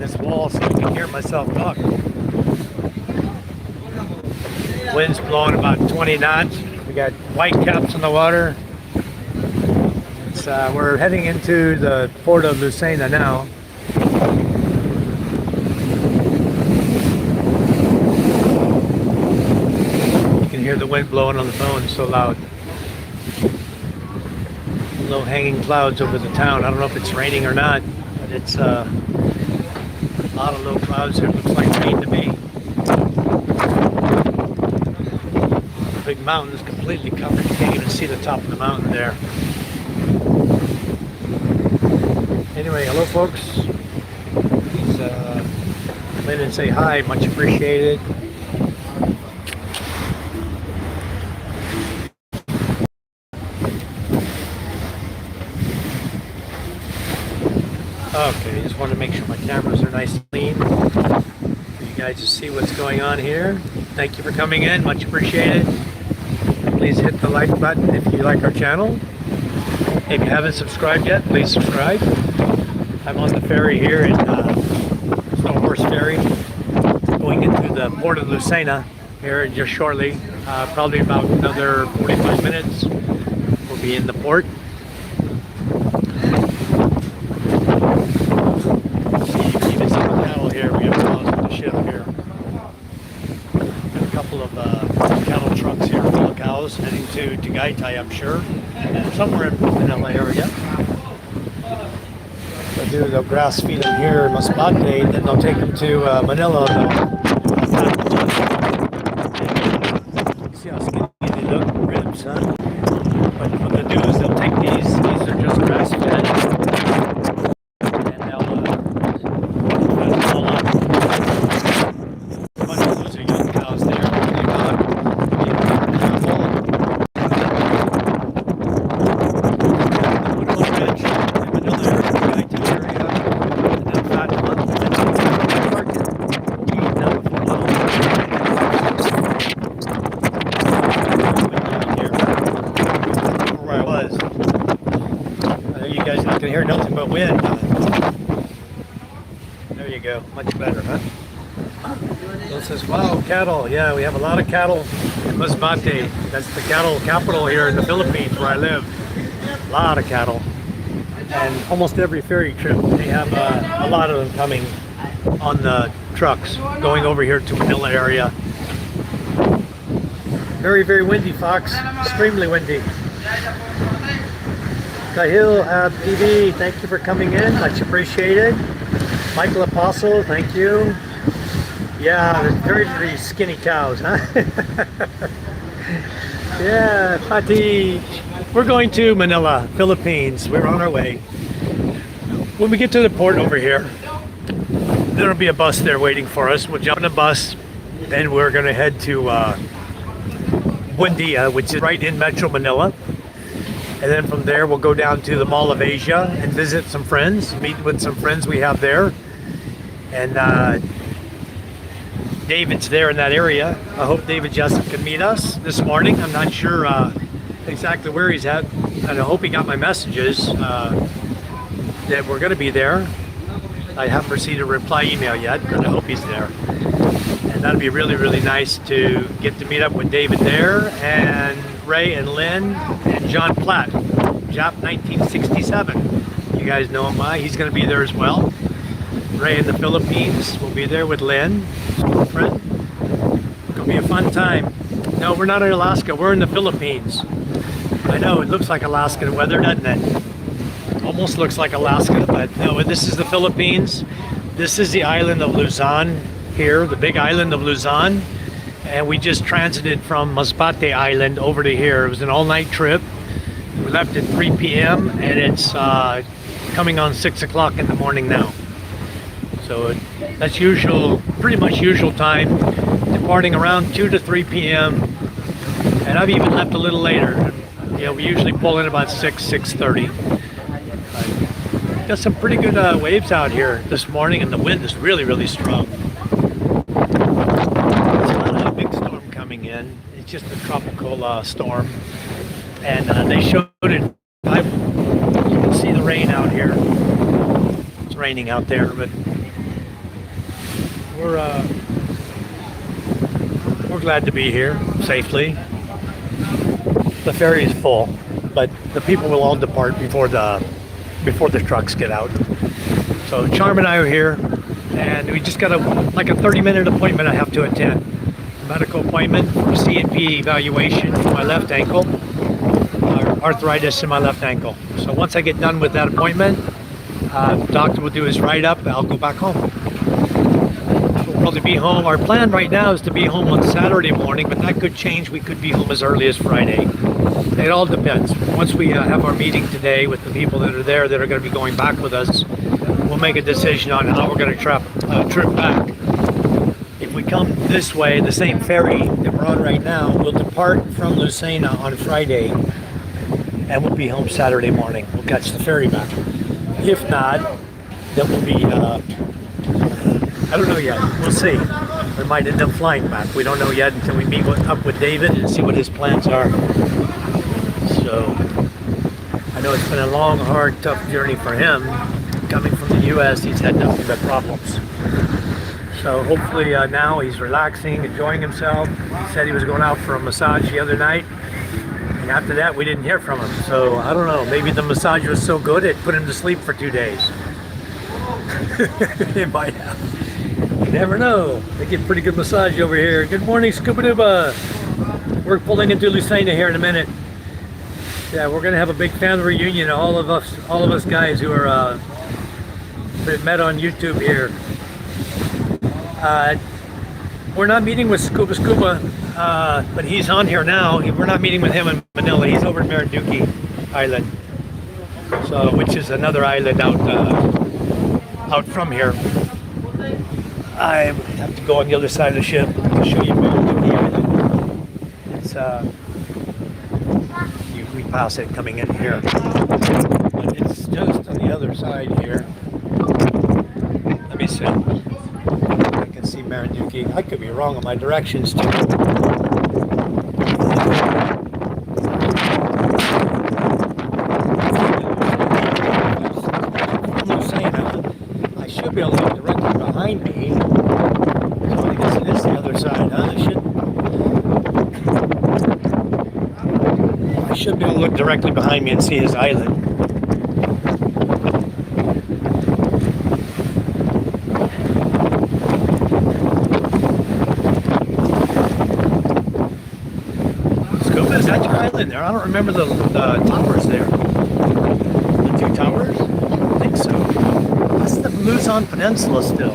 this wall so I can hear myself talk. Wind's blowing about 20 knots. We got white caps in the water. We're heading into the port of Lucena now. You can hear the wind blowing on the phone, so loud. Low hanging clouds over the town. I don't know if it's raining or not, but it's a lot of low clouds here. It looks like rain to me. The big mountain is completely covered. You can't even see the top of the mountain there. Anyway, hello folks. Please come in and say hi. Much appreciated. Okay, just want to make sure my cameras are nice and clean for you guys to see what's going on here. Thank you for coming in, much appreciated. Please hit the like button if you like our channel. If you haven't subscribed yet, please subscribe. I'm on the ferry here in Stone Horse Ferry, going into the port of Lucena here just shortly. Probably about another 45 minutes. We'll be in the port. Here we have cows on the ship here. Got a couple of cattle trucks here full of cows heading to Tagaytay, I'm sure, somewhere in the Manila area. They'll grass feed them here in Masbate, and then they'll take them to Manila. See how skinny they look, ribs, huh? But what they'll do is they'll take these are just grass fed. Hear nothing but wind. There you go, much better, huh? It says, wow, cattle. Yeah, we have a lot of cattle in Masbate. That's the cattle capital here in the Philippines where I live. A lot of cattle. And almost every ferry trip, they have a lot of them coming on the trucks going over here to Manila area. Very, very windy, Fox. Extremely windy. Kahil TV, thank you for coming in, much appreciated. Michael Apostle, thank you. Yeah, very, very skinny cows, huh? Yeah, Pati. We're going to Manila, Philippines. We're on our way. When we get to the port over here, there'll be a bus there waiting for us. We'll jump in a bus, then we're going to head to Buendia, which is right in Metro Manila. And then from there, we'll go down to the Mall of Asia and visit some friends, meet with some friends we have there. And David's there in that area. I hope David Jessup can meet us this morning. I'm not sure exactly where he's at. And I hope he got my messages that we're going to be there. I haven't received a reply email yet, but I hope he's there. And that'd be really, really nice to get to meet up with David there, and Ray and Lynn and John Platt, JAP 1967. You guys know him. He's going to be there as well. Ray in the Philippines will be there with Lynn, his girlfriend. It's going to be a fun time. No, we're not in Alaska. We're in the Philippines. I know, it looks like Alaskan weather, doesn't it? Almost looks like Alaska, but no, this is the Philippines. This is the island of Luzon here, the big island of Luzon. And we just transited from Masbate Island over to here. It was an all-night trip. We left at 3 p.m. and it's coming on 6 o'clock in the morning now. So that's usual, pretty much usual time, departing around 2 to 3 p.m. And I've even left a little later. You know, we usually pull in about 6:30. Got some pretty good waves out here this morning, and the wind is really, really strong. It's not a big storm coming in. It's just a tropical storm. And they showed it. You can see the rain out here. It's raining out there, but we're glad to be here safely. The ferry is full, but the people will all depart before the trucks get out. So Charm and I are here, and we just got a 30-minute appointment I have to attend. Medical appointment for C&P evaluation for my left ankle, arthritis in my left ankle. So once I get done with that appointment, the doctor will do his write-up. I'll go back home. We'll probably be home. Our plan right now is to be home on Saturday morning, but that could change. We could be home as early as Friday. It all depends. Once we have our meeting today with the people that are there that are going to be going back with us, we'll make a decision on how we're going to trip back. If we come this way, the same ferry that we're on right now, we'll depart from Lucena on Friday, and we'll be home Saturday morning. We'll catch the ferry back. If not, then we'll be, I don't know yet. We'll see. We might end up flying back. We don't know yet until we meet up with David and see what his plans are. So, I know it's been a long, hard, tough journey for him. Coming from the U.S., he's had nothing but problems. So hopefully now he's relaxing, enjoying himself. He said he was going out for a massage the other night. And after that, we didn't hear from him. So I don't know, maybe the massage was so good it put him to sleep for 2 days. It might have. You never know. They get pretty good massage over here. Good morning, Scuba Duba. We're pulling into Lucena here in a minute. Yeah, we're gonna have a big family reunion. All of us guys who are met on YouTube here. We're not meeting with Scuba, but he's on here now. We're not meeting with him in Manila. He's over in Marinduque Island, so which is another island out from here. I have to go on the other side of the ship to show you Marinduque Island. It's we pass it coming in here, but it's just on the other side here. Let me see. I can see Marinduque. I could be wrong on my directions too. I should be able to look directly behind me. So I guess it is the other side, huh? I should be able to look directly behind me and see his island. Is that your island there? I don't remember the towers there. The two towers? I don't think so. That's the Luzon Peninsula still.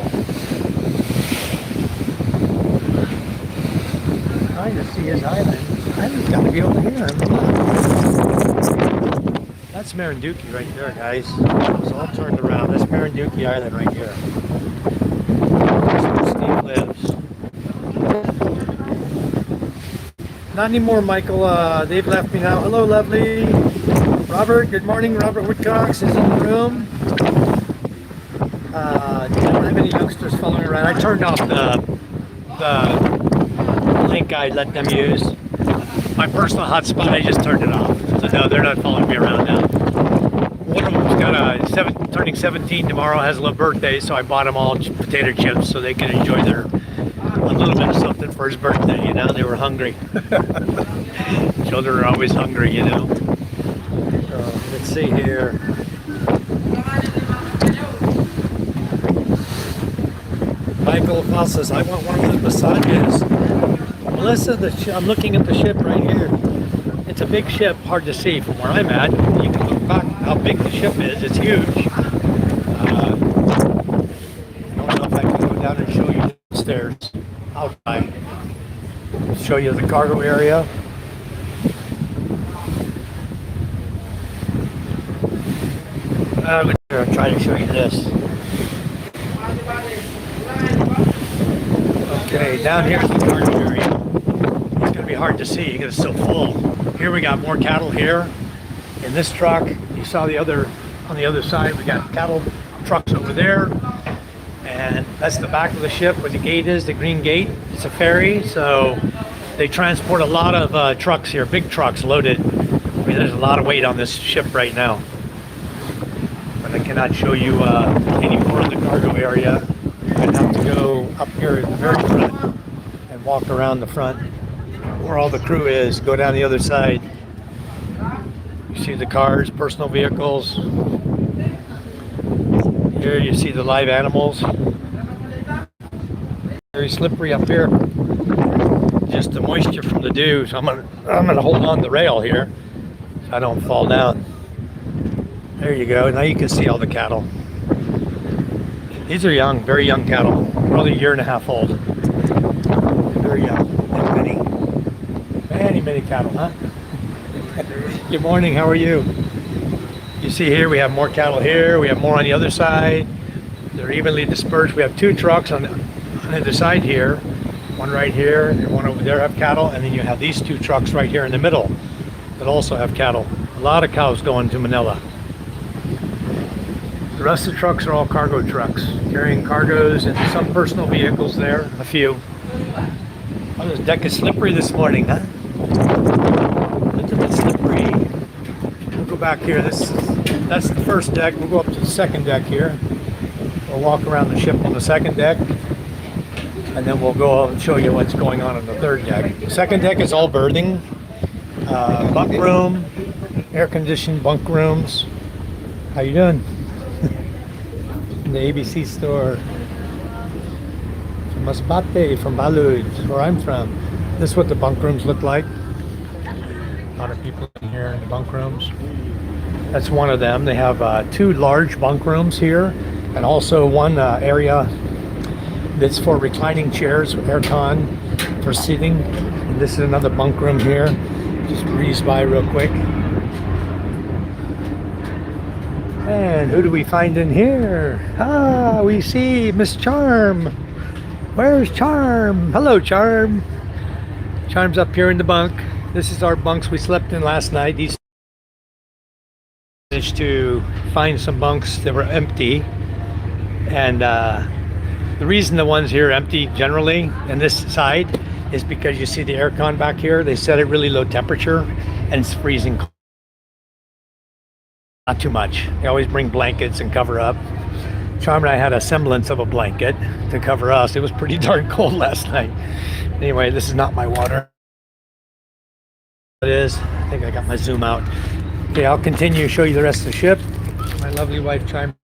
I'm trying to see his island. His island's got to be over here. That's Marinduque right there, guys. It's all turned around. That's Marinduque Island right here. That's where Steve lives. Not anymore, Michael. They've left me now. Hello, lovely. Robert, good morning. Robert Woodcox is in the room. Don't have any youngsters following around. I turned off the link I let them use. My personal hotspot, I just turned it off. So no, they're not following me around now. One of them's got turning 17 tomorrow, has a little birthday, so I bought them all potato chips so they can enjoy a little bit of something for his birthday, you know. They were hungry. Children are always hungry, you know. So let's see here. Michael Foss, I want one of those massages. Melissa, I'm looking at the ship right here. It's a big ship, hard to see from where I'm at. You can look back how big the ship is. It's huge. I don't know if I can go down and show you the stairs. I'll try. Show you the cargo area. I'll try to show you this. Okay, down here's the cargo area. It's going to be hard to see because it's so full. Here we got more cattle here. In this truck, you saw on the other side, we got cattle trucks over there. And that's the back of the ship where the gate is, the green gate. It's a ferry, so they transport a lot of trucks here, big trucks loaded. I mean, there's a lot of weight on this ship right now. But I cannot show you any more of the cargo area. You're gonna have to go up here in the very front and walk around the front where all the crew is. Go down the other side. You see the cars, personal vehicles. Here you see the live animals. Very slippery up here. Just the moisture from the dew. So I'm gonna hold on the rail here so I don't fall down. There you go. Now you can see all the cattle. These are young, very young cattle. Probably a year and a half old. Very young. Many cattle, huh? Good morning. How are you? You see here we have more cattle here. We have more on the other side. They're evenly dispersed. We have two trucks on either side here. One right here and one over there have cattle. And then you have these two trucks right here in the middle that also have cattle. A lot of cows going to Manila. The rest of the trucks are all cargo trucks, carrying cargoes and some personal vehicles there, a few. Oh, this deck is slippery this morning, huh? It's a bit slippery. We'll go back here. That's the first deck. We'll go up to the second deck here. We'll walk around the ship on the second deck. And then we'll go and show you what's going on the third deck. The second deck is all berthing. Bunk room, air-conditioned bunk rooms. How you doing? The ABC store. From Masbate, from Balud, where I'm from. This is what the bunk rooms look like. A lot of people in here in the bunk rooms. That's one of them. They have two large bunk rooms here, and also one area that's for reclining chairs, aircon for seating. And this is another bunk room here. Just breeze by real quick. And who do we find in here? Ah, we see Miss Charm. Where's Charm? Hello, Charm. Charm's up here in the bunk. This is our bunks we slept in last night. These managed to find some bunks that were empty. And the reason the ones here are empty generally on this side is because you see the aircon back here. They set it really low temperature and it's freezing cold. Not too much. They always bring blankets and cover up. Charm and I had a semblance of a blanket to cover us. It was pretty darn cold last night. Anyway, this is not my water. It is. I think I got my zoom out. Okay, I'll continue to show you the rest of the ship. My lovely wife Charm.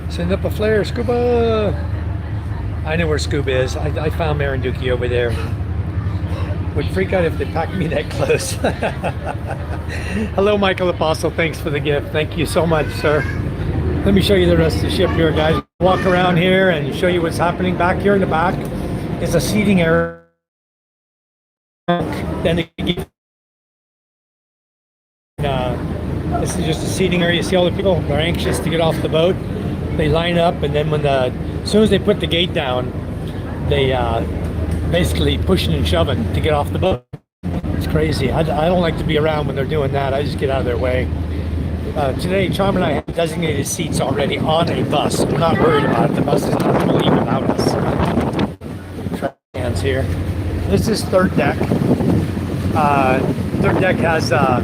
Send up a flare, scuba. I know where scuba is. I found Marinduki over there. Would freak out if they packed me that close. Hello, Michael Apostle. Thanks for the gift. Thank you so much, sir. Let me show you the rest of the ship here, guys. Walk around here and show you what's happening. Back here in the back is a seating area. Then they give, this is just a seating area. You see all the people are anxious to get off the boat. They line up, and then as soon as they put the gate down, they basically pushing and shoving to get off the boat. It's crazy. I don't like to be around when they're doing that. I just get out of their way. Today, Charm and I have designated seats already on a bus. I'm not worried about it. The bus is not going to leave without us. Trash cans here. This is third deck. Third deck has a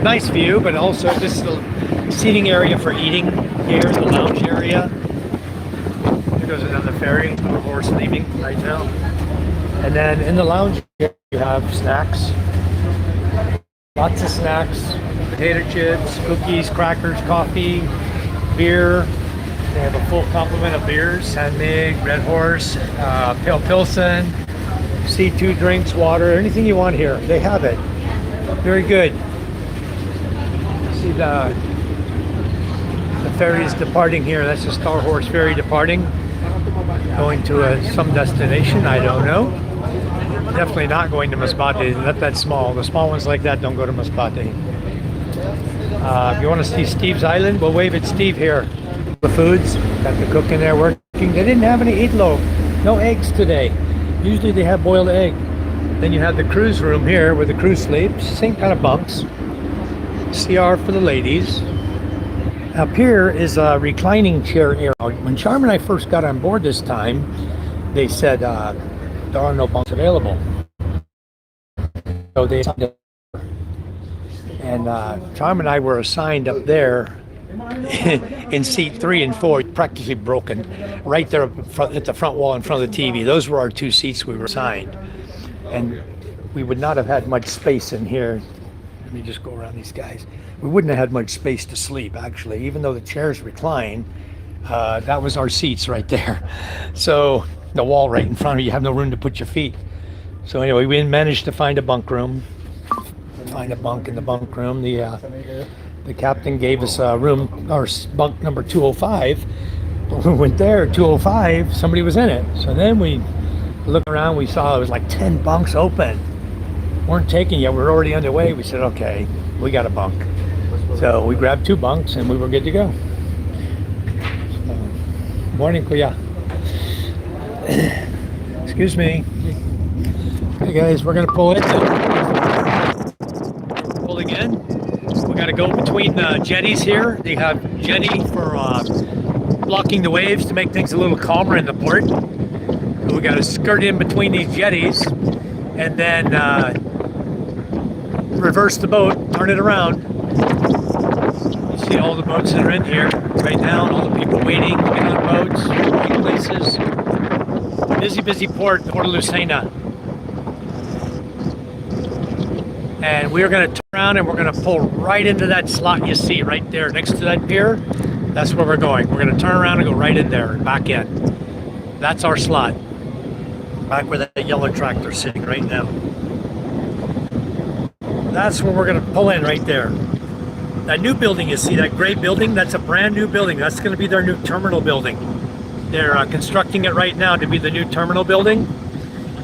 nice view, but also this is the seating area for eating. Here, the lounge area. There goes another ferry, a horse leaving right now. And then in the lounge here, you have snacks. Lots of snacks. Potato chips, cookies, crackers, coffee, beer. They have a full complement of beers. Handmade, Red Horse, Pale Pilsen, C2 drinks, water, anything you want here. They have it. Very good. See the ferry is departing here. That's the Star Horse ferry departing. Going to some destination, I don't know. Definitely not going to Masbate. Not that small. The small ones like that don't go to Masbate. If you want to see Steve's Island, we'll wave at Steve here. The foods, got the cook in there working. They didn't have any eatloaf. No eggs today. Usually they have boiled egg. Then you have the cruise room here where the crew sleeps. Same kind of bunks. CR for the ladies. Up here is a reclining chair area. When Charm and I first got on board this time, they said there are no bunks available. So they and Charm and I were assigned up there in seat 3 and 4, practically broken, right there at the front wall in front of the TV. Those were our 2 seats we were assigned, and we would not have had much space in here. Let me just go around these guys. We wouldn't have had much space to sleep, actually, even though the chairs recline. That was our seats right there. So the wall right in front of you, have no room to put your feet. So anyway, we managed to find a bunk room. Find a bunk in the bunk room. The captain gave us a room, or bunk number 205. When we went there, 205, somebody was in it. So then we looked around, we saw it was like 10 bunks open. Weren't taken yet, we were already underway. We said, okay, we got a bunk. So we grabbed 2 bunks and we were good to go. Morning, Kuya. Excuse me. Hey guys, we're gonna pull in. Pulling in. We gotta go between the jetties here. They have jetty for blocking the waves to make things a little calmer in the port. So we gotta skirt in between these jetties and then reverse the boat, turn it around. You see all the boats that are in here right now, and all the people waiting to get on boats, waiting places. Busy port, Port of Lucena. And we're going to turn around and we're going to pull right into that slot you see right there next to that pier. That's where we're going. We're going to turn around and go right in there and back in. That's our slot. Back where that yellow tractor's sitting right now. That's where we're going to pull in right there. That new building you see, that gray building, that's a brand new building. That's going to be their new terminal building. They're constructing it right now to be the new terminal building.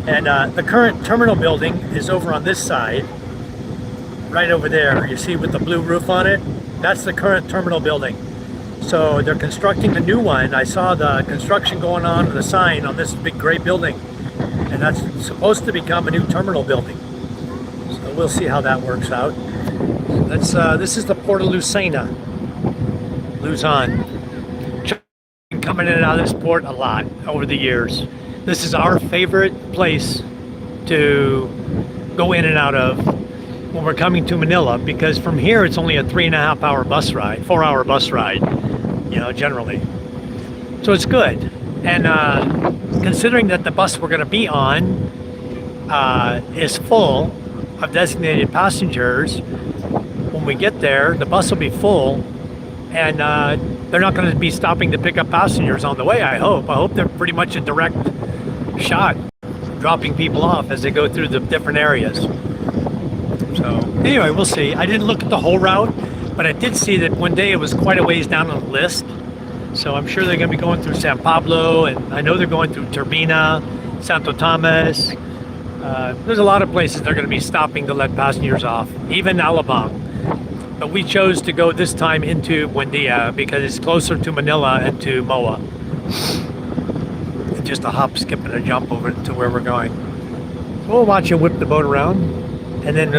And the current terminal building is over on this side, right over there. You see with the blue roof on it? That's the current terminal building. So they're constructing the new one. I saw the construction going on with the sign on this big gray building. And that's supposed to become a new terminal building. So we'll see how that works out. This is the Port of Lucena, Luzon. Been coming in and out of this port a lot over the years. This is our favorite place to go in and out of when we're coming to Manila, because from here it's only a 3.5-hour bus ride, 4-hour bus ride, you know, generally. So it's good. And considering that the bus we're going to be on is full of designated passengers, when we get there, the bus will be full, and they're not going to be stopping to pick up passengers on the way, I hope. I hope they're pretty much a direct shot, dropping people off as they go through the different areas. So anyway, we'll see. I didn't look at the whole route, but I did see that one day it was quite a ways down on the list. So I'm sure they're going to be going through San Pablo, and I know they're going through Turbina, Santo Tomas. There's a lot of places they're going to be stopping to let passengers off, even Alabang. But we chose to go this time into Buendia because it's closer to Manila and to MOA. It's just a hop, skip, and a jump over to where we're going. So we'll watch him whip the boat around, and then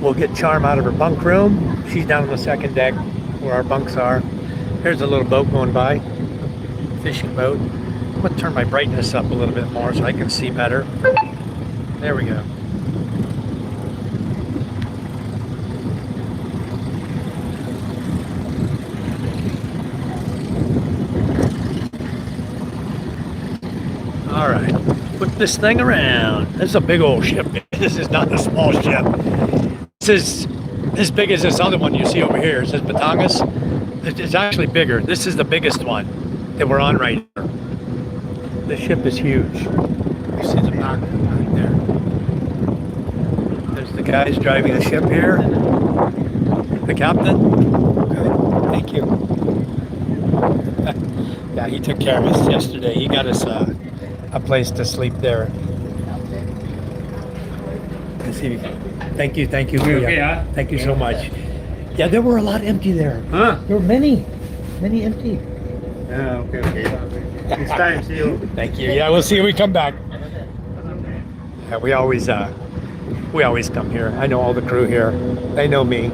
we'll get Charm out of her bunk room. She's down on the second deck where our bunks are. There's a little boat going by, fishing boat. I'm going to turn my brightness up a little bit more so I can see better. There we go. All right, put this thing around. This is a big old ship. This is not a small ship. This is as big as this other one you see over here. It says Batangas. It's actually bigger. This is the biggest one that we're on right here. The ship is huge. You see the back right there. There's the guys driving the ship here. The captain. Good. Thank you. Yeah, he took care of us yesterday. He got us a place to sleep there. Thank you. Okay, huh? Thank you so much. Yeah, there were a lot empty there. Huh? There were many empty. Yeah, okay. It's time, see you. Thank you. Yeah, we'll see you when we come back. Yeah, we always come here. I know all the crew here. They know me.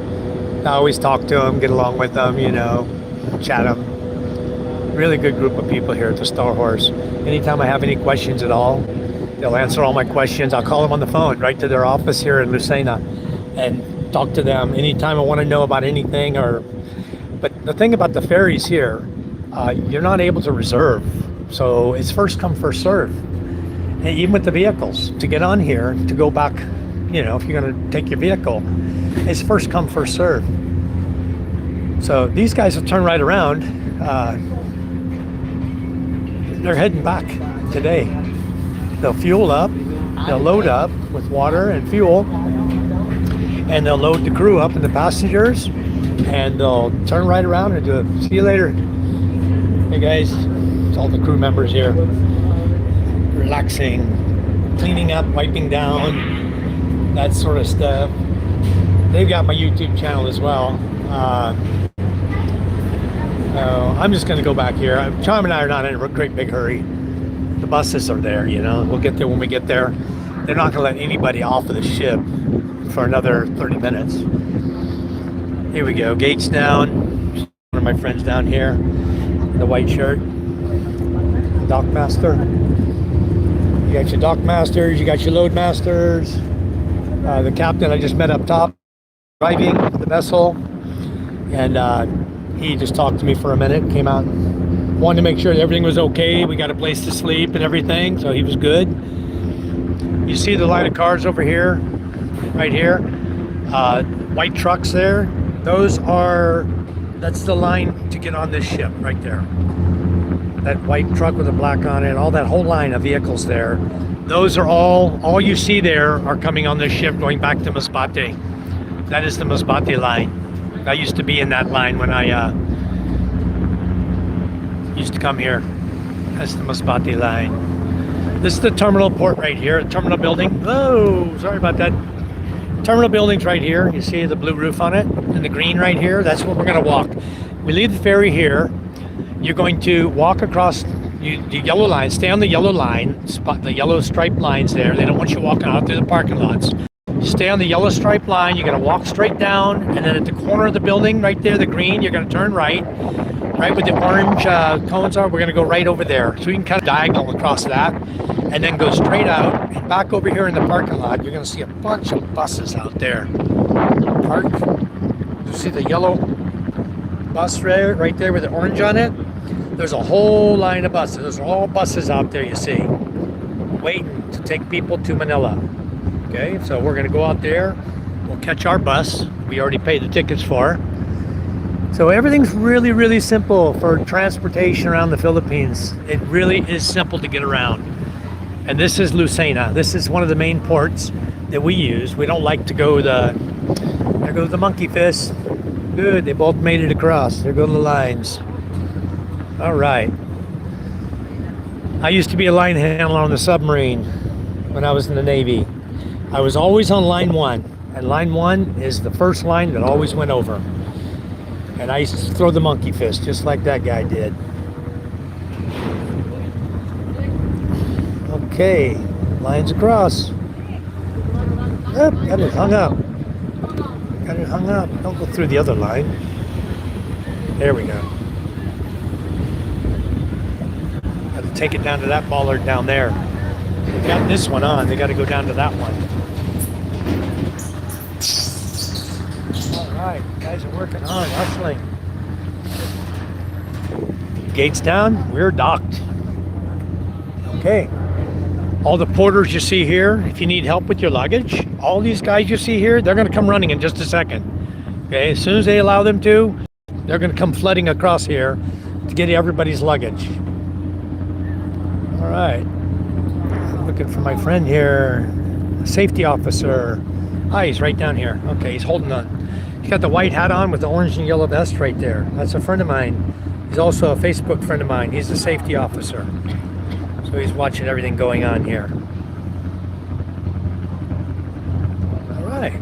I always talk to them, get along with them, you know, chat them. Really good group of people here at the Star Horse. Anytime I have any questions at all, they'll answer all my questions. I'll call them on the phone right to their office here in Lucena, and talk to them anytime I want to know about anything. But the thing about the ferries here, you're not able to reserve, so it's first come first serve. And even with the vehicles, to get on here to go back, if you're going to take your vehicle, it's first come first serve. So these guys will turn right around. They're heading back today. They'll fuel up, they'll load up with water and fuel, and they'll load the crew up and the passengers, and they'll turn right around and do it. See you later. Hey guys, it's all the crew members here, relaxing, cleaning up, wiping down, that sort of stuff. They've got my YouTube channel as well. I'm just going to go back here. Tom and I are not in a great big hurry. The buses are there, We'll get there when we get there. They're not going to let anybody off of the ship for another 30 minutes. Here we go. Gates down. One of my friends down here in the white shirt. Dock master. You got your dock masters. You got your load masters. The captain I just met up top driving the vessel. And he just talked to me for a minute, came out, wanted to make sure that everything was okay. We got a place to sleep and everything, so he was good. You see the line of cars over here, right here, white trucks there. That's the line to get on this ship right there. That white truck with a black on it, all that whole line of vehicles there. Those are all you see there are coming on this ship going back to Masbate. That is the Masbate line. I used to be in that line when I used to come here. That's the Masbate line. This is the terminal port right here, terminal building. Oh, sorry about that. Terminal building's right here. You see the blue roof on it and the green right here. That's where we're going to walk. We leave the ferry here. You're going to walk across the yellow line. Stay on the yellow line, spot the yellow striped lines there. They don't want you walking out through the parking lots. Stay on the yellow stripe line. You're going to walk straight down, and then at the corner of the building right there, the green, you're going to turn right where the orange cones are. We're going to go right over there, so you can kind of diagonal across that and then go straight out. And back over here in the parking lot, you're going to see a bunch of buses out there parked. You see the yellow bus right there with the orange on it. There's a whole line of buses. Those are all buses out there, you see, waiting to take people to Manila. Okay, so we're going to go out there. We'll catch our bus. We already paid the tickets for. So everything's really, really simple for transportation around the Philippines. It really is simple to get around. And this is Lucena. This is one of the main ports that we use. We don't like to go there goes the monkey fist. Good, they both made it across. There go the lines. All right. I used to be a line handler on the submarine when I was in the Navy. I was always on line 1, and line 1 is the first line that always went over. And I used to throw the monkey fist just like that guy did. Okay, lines across. Yep, got it hung up. Got it hung up. Don't go through the other line. There we go. Got to take it down to that bollard down there. They got this one on. They got to go down to that one. All right, guys are working hard, hustling. Gates down. We're docked. Okay. All the porters you see here, if you need help with your luggage, all these guys you see here, they're going to come running in just a second. Okay, as soon as they allow them to, they're going to come flooding across here to get everybody's luggage. All right. Looking for my friend here, safety officer. Ah, he's right down here. Okay, he's holding on. He's got the white hat on with the orange and yellow vest right there. That's a friend of mine. He's also a Facebook friend of mine. He's the safety officer. So he's watching everything going on here. All right.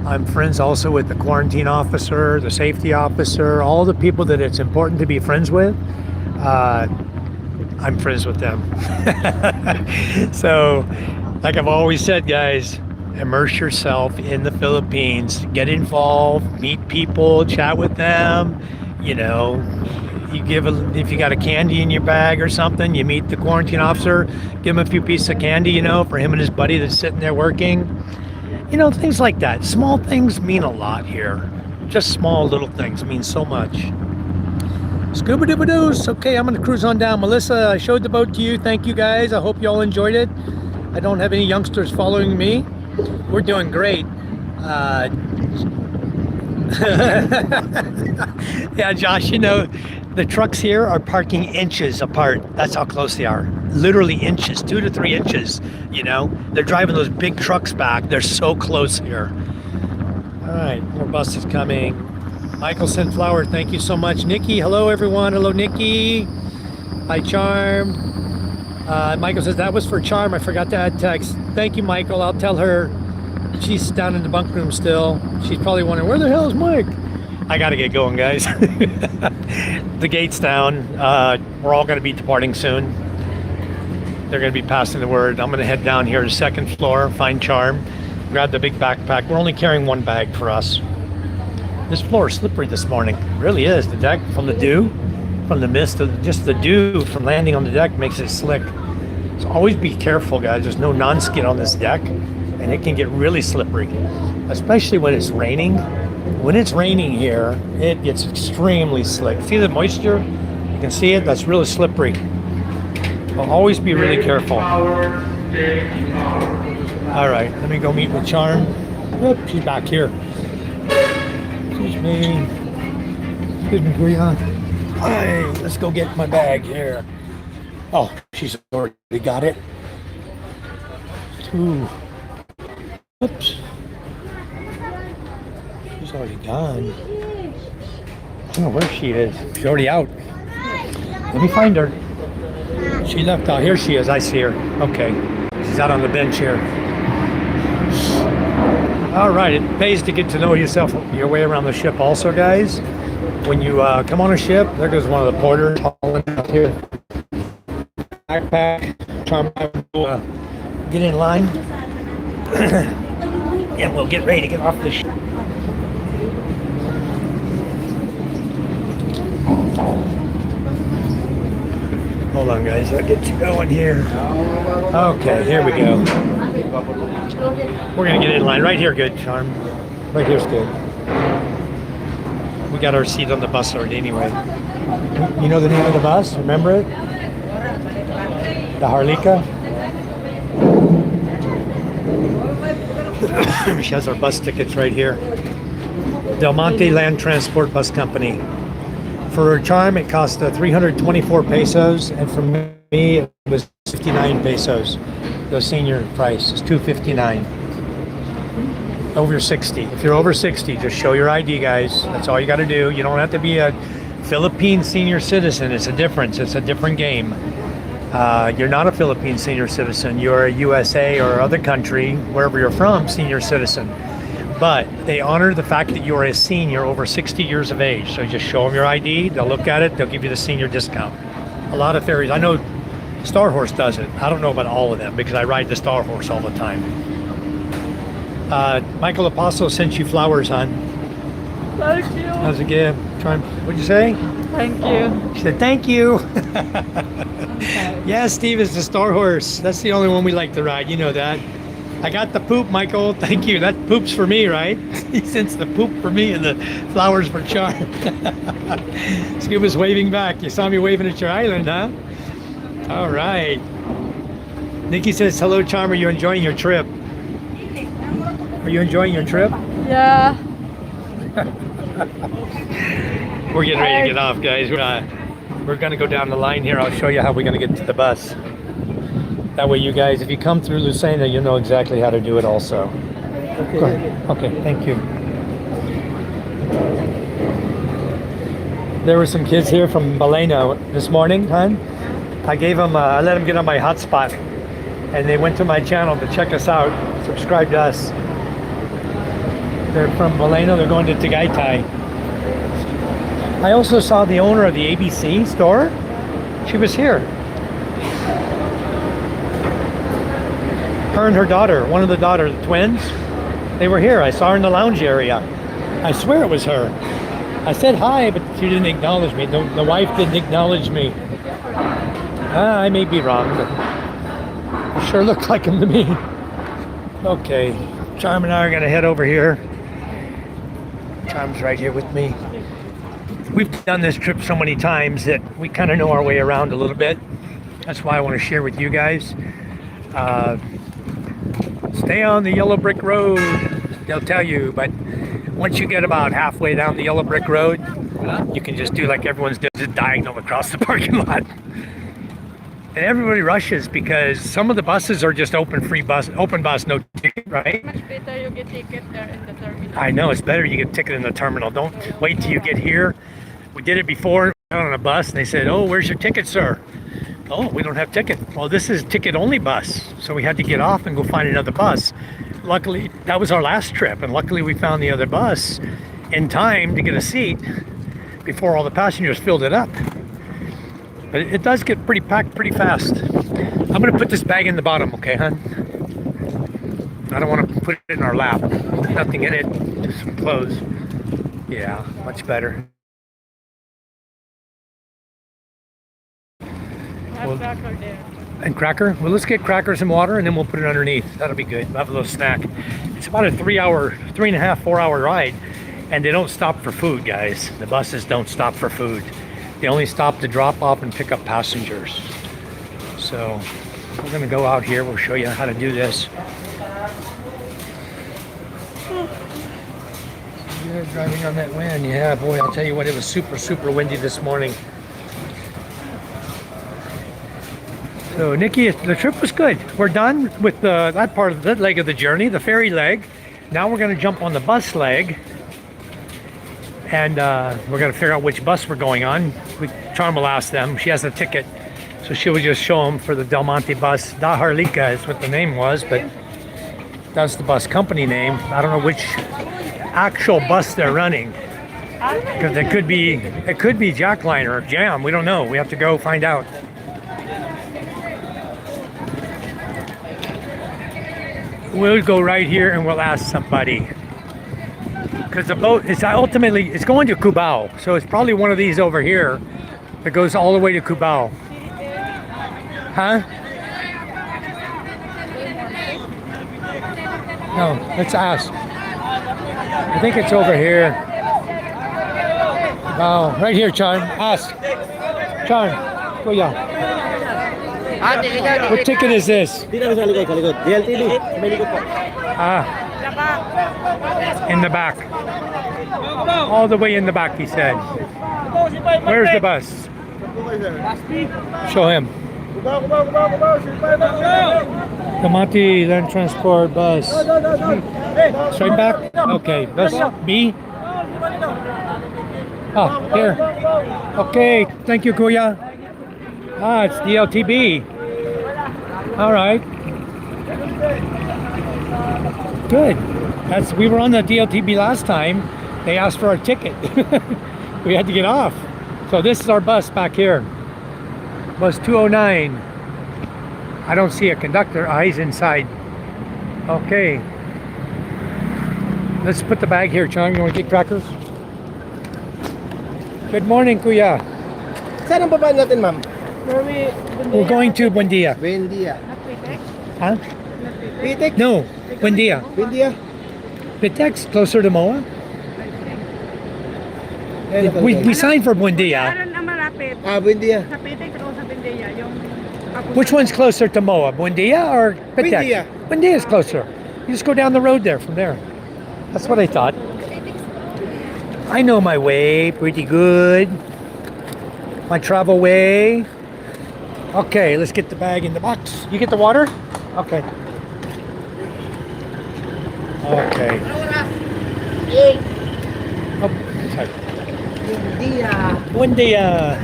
I'm friends also with the quarantine officer, the safety officer, all the people that it's important to be friends with. I'm friends with them. So, like I've always said, guys, immerse yourself in the Philippines. Get involved, meet people, chat with them, You if you got a candy in your bag or something, you meet the quarantine officer, give him a few pieces of candy, for him and his buddy that's sitting there working. Things like that. Small things mean a lot here. Just small little things mean so much. Scuba dooba doos. Okay, I'm gonna cruise on down. Melissa, I showed the boat to you. Thank you guys. I hope you all enjoyed it. I don't have any youngsters following me. We're doing great. Yeah, Josh, the trucks here are parking inches apart. That's how close they are. Literally inches, 2 to 3 inches. They're driving those big trucks back. They're so close here. All right, more buses coming. Michael sent flower. Thank you so much. Nikki, hello everyone. Hello, Nikki. Hi, Charm. Michael says that was for Charm. I forgot to add text. Thank you, Michael. I'll tell her. She's down in the bunk room still. She's probably wondering, where the hell is Mike? I gotta get going, guys. The gate's down. We're all gonna be departing soon. They're gonna be passing the word. I'm gonna head down here to the second floor, find Charm, grab the big backpack. We're only carrying one bag for us. This floor is slippery this morning. It really is. The deck from the dew, from the mist, just the dew from landing on the deck makes it slick. So always be careful, guys. There's no non-skid on this deck, and it can get really slippery, especially when it's raining. When it's raining here, it gets extremely slick. See the moisture? You can see it. That's really slippery. So always be really careful. All right, let me go meet with Charm. Oop, she's back here. Excuse me, Guya. Hey, let's go get my bag here. Oh, she's already got it. Ooh. Oops. She's already gone. I don't know where she is. She's already out. Let me find her. She left out. Here she is. I see her. Okay. She's out on the bench here. All right. It pays to get to know yourself, your way around the ship also, guys. When you come on a ship, there goes one of the porters hauling out here. Backpack. Charm, get in line. And we'll get ready to get off the ship. Hold on, guys. I'll get you going here. Okay, here we go. We're going to get in line. Right here, good, Charm. Right here's good. We got our seat on the bus already anyway. You know the name of the bus? Remember it? The Harlika? She has our bus tickets right here. Del Monte Land Transport Bus Company. For Charm, it cost 324 pesos, and for me, it was 59 pesos. The senior price is 259. Over 60. If you're over 60, just show your ID, guys. That's all you got to do. You don't have to be a Philippine senior citizen. It's a difference. It's a different game. You're not a Philippine senior citizen. You're a USA or other country, wherever you're from, senior citizen. But they honor the fact that you're a senior over 60 years of age. So just show them your ID. They'll look at it. They'll give you the senior discount. A lot of ferries. I know Star Horse does it. I don't know about all of them because I ride the Star Horse all the time. Michael Apostle sent you flowers, hon. Thank you. How's it going? What'd you say? Thank you. She said, thank you. Yeah, Steve is the Star Horse. That's the only one we like to ride. You know that. I got the poop, Michael. Thank you. That poop's for me, right? He sends the poop for me and the flowers for Charm. Scuba's waving back. You saw me waving at your island, huh? All right. Nikki says, hello, Charm. Are you enjoying your trip? Are you enjoying your trip? Yeah. We're getting ready to get off, guys. We're going to go down the line here. I'll show you how we're going to get to the bus. That way you guys, if you come through Lucena, you know exactly how to do it also. Okay, thank you. There were some kids here from Baleno this morning, hon. I let them get on my hotspot, and they went to my channel to check us out, subscribe to us. They're from Baleno, they're going to Tagaytay. I also saw the owner of the ABC store. She was here. Her and her daughter, one of the twins, they were here. I saw her in the lounge area. I swear it was her. I said hi, but she didn't acknowledge me. The wife didn't acknowledge me. I may be wrong, but it sure looked like him to me. Okay, Charm and I are gonna head over here. Charm's right here with me. We've done this trip so many times that we kind of know our way around a little bit. That's why I want to share with you guys. Stay on the yellow brick road, they'll tell you, but once you get about halfway down the yellow brick road, you can just do like everyone's doing, just diagonal across the parking lot. And everybody rushes because some of the buses are just open bus, no ticket, right? Much better you get ticket there in the terminal. I know, it's better you get a ticket in the terminal. Don't wait till you get here. We did it before on a bus and they said, oh, where's your ticket, sir? Oh, we don't have ticket. Well, this is ticket only bus. So we had to get off and go find another bus. Luckily, that was our last trip. And luckily we found the other bus in time to get a seat before all the passengers filled it up. But it does get pretty packed pretty fast. I'm gonna put this bag in the bottom, okay, hon? I don't want to put it in our lap. Nothing in it, just some clothes. Yeah, much better. Have cracker there. And cracker? Well, let's get crackers and water and then we'll put it underneath. That'll be good. We'll have a little snack. It's about a 3.5, 4 hour ride. And they don't stop for food, guys. The buses don't stop for food. They only stop to drop off and pick up passengers. So we're gonna go out here. We'll show you how to do this. You're driving on that wind. Yeah, boy, I'll tell you what, it was super windy this morning. So Nikki, the trip was good. We're done with that part of that leg of the journey, the ferry leg. Now we're gonna jump on the bus leg. And we're gonna figure out which bus we're going on. Charm will ask them. She has a ticket, so she would just show them for the Del Monte bus. Da Harlika is what the name was, but that's the bus company name. I don't know which actual bus they're running, because it could be Jackliner or Jam. We don't know. We have to go find out. We'll go right here and we'll ask somebody. Because the boat is ultimately, it's going to Cubao. So it's probably one of these over here that goes all the way to Cubao. Huh? No, let's ask. I think it's over here. Oh, right here, Charm. Ask. Charm, go yeah. What ticket is this? Ah. In the back. All the way in the back, he said. Where's the bus? Show him. Del Monte Land Transport bus. Straight back? Okay, bus B. Oh, here. Okay, thank you, Kuya. Ah, it's the LTB. All right. Good. We were on the DLTB last time. They asked for our ticket. We had to get off. So this is our bus back here. Bus 209. I don't see a conductor. Ah, he's inside. Okay. Let's put the bag here, Chong. You want to get crackers? Good morning, Kuya. Saan ang babaan natin, ma'am? We're going to Buendia. Buendia. Huh? Pitek? No, Buendia. Buendia? Pitek's closer to Moa. We signed for Buendia. Meron na malapit. Ah, Buendia. Sa Pitik, pero sa Pindeya. Yung Which one's closer to Moa, Buendia or Pitek? Buendia. Buendia's closer. You just go down the road there from there. That's what I thought. I know my way pretty good. My travel way. Okay, let's get the bag in the box. You get the water? Okay. Okay. Oh, sorry. Buendia.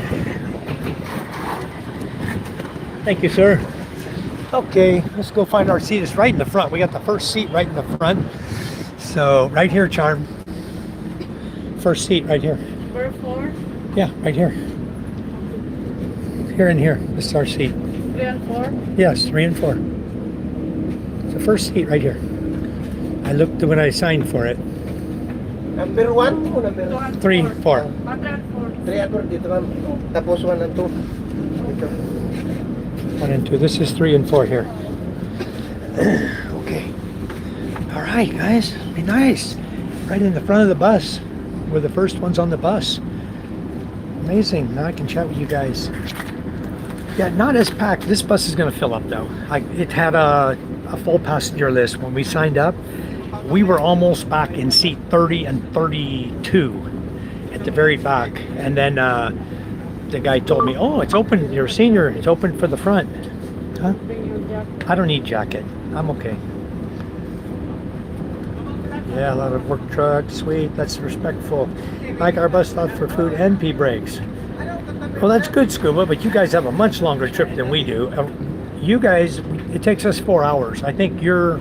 Thank you, sir. Okay, let's go find our seat. It's right in the front. We got the first seat right in the front. So, right here, Charm. First seat right here. number 4, Yeah, right here. Here and here. This is our seat. 3 and 4. Yes, 3 and 4. It's the first seat right here. I looked when I signed for it. Number 1 o number 3, 4. 104. 3 ako dito ma'am. Tapos 1 and 2. Dito. 1 and 2. This is 3 and 4 here. Okay. All right, guys. Be nice. Right in the front of the bus. We're the first ones on the bus. Amazing. Now I can chat with you guys. Yeah, not as packed. This bus is going to fill up though. It had a full passenger list when we signed up. We were almost back in seat 30 and 32 at the very back. And then the guy told me, oh, it's open. You're a senior. It's open for the front. Huh? I don't need jacket. I'm okay. Yeah, a lot of work trucks. Sweet. That's respectful. Like our bus stops for food and pee breaks. Well, that's good, Scuba, but you guys have a much longer trip than we do. You guys, it takes us 4 hours. I think your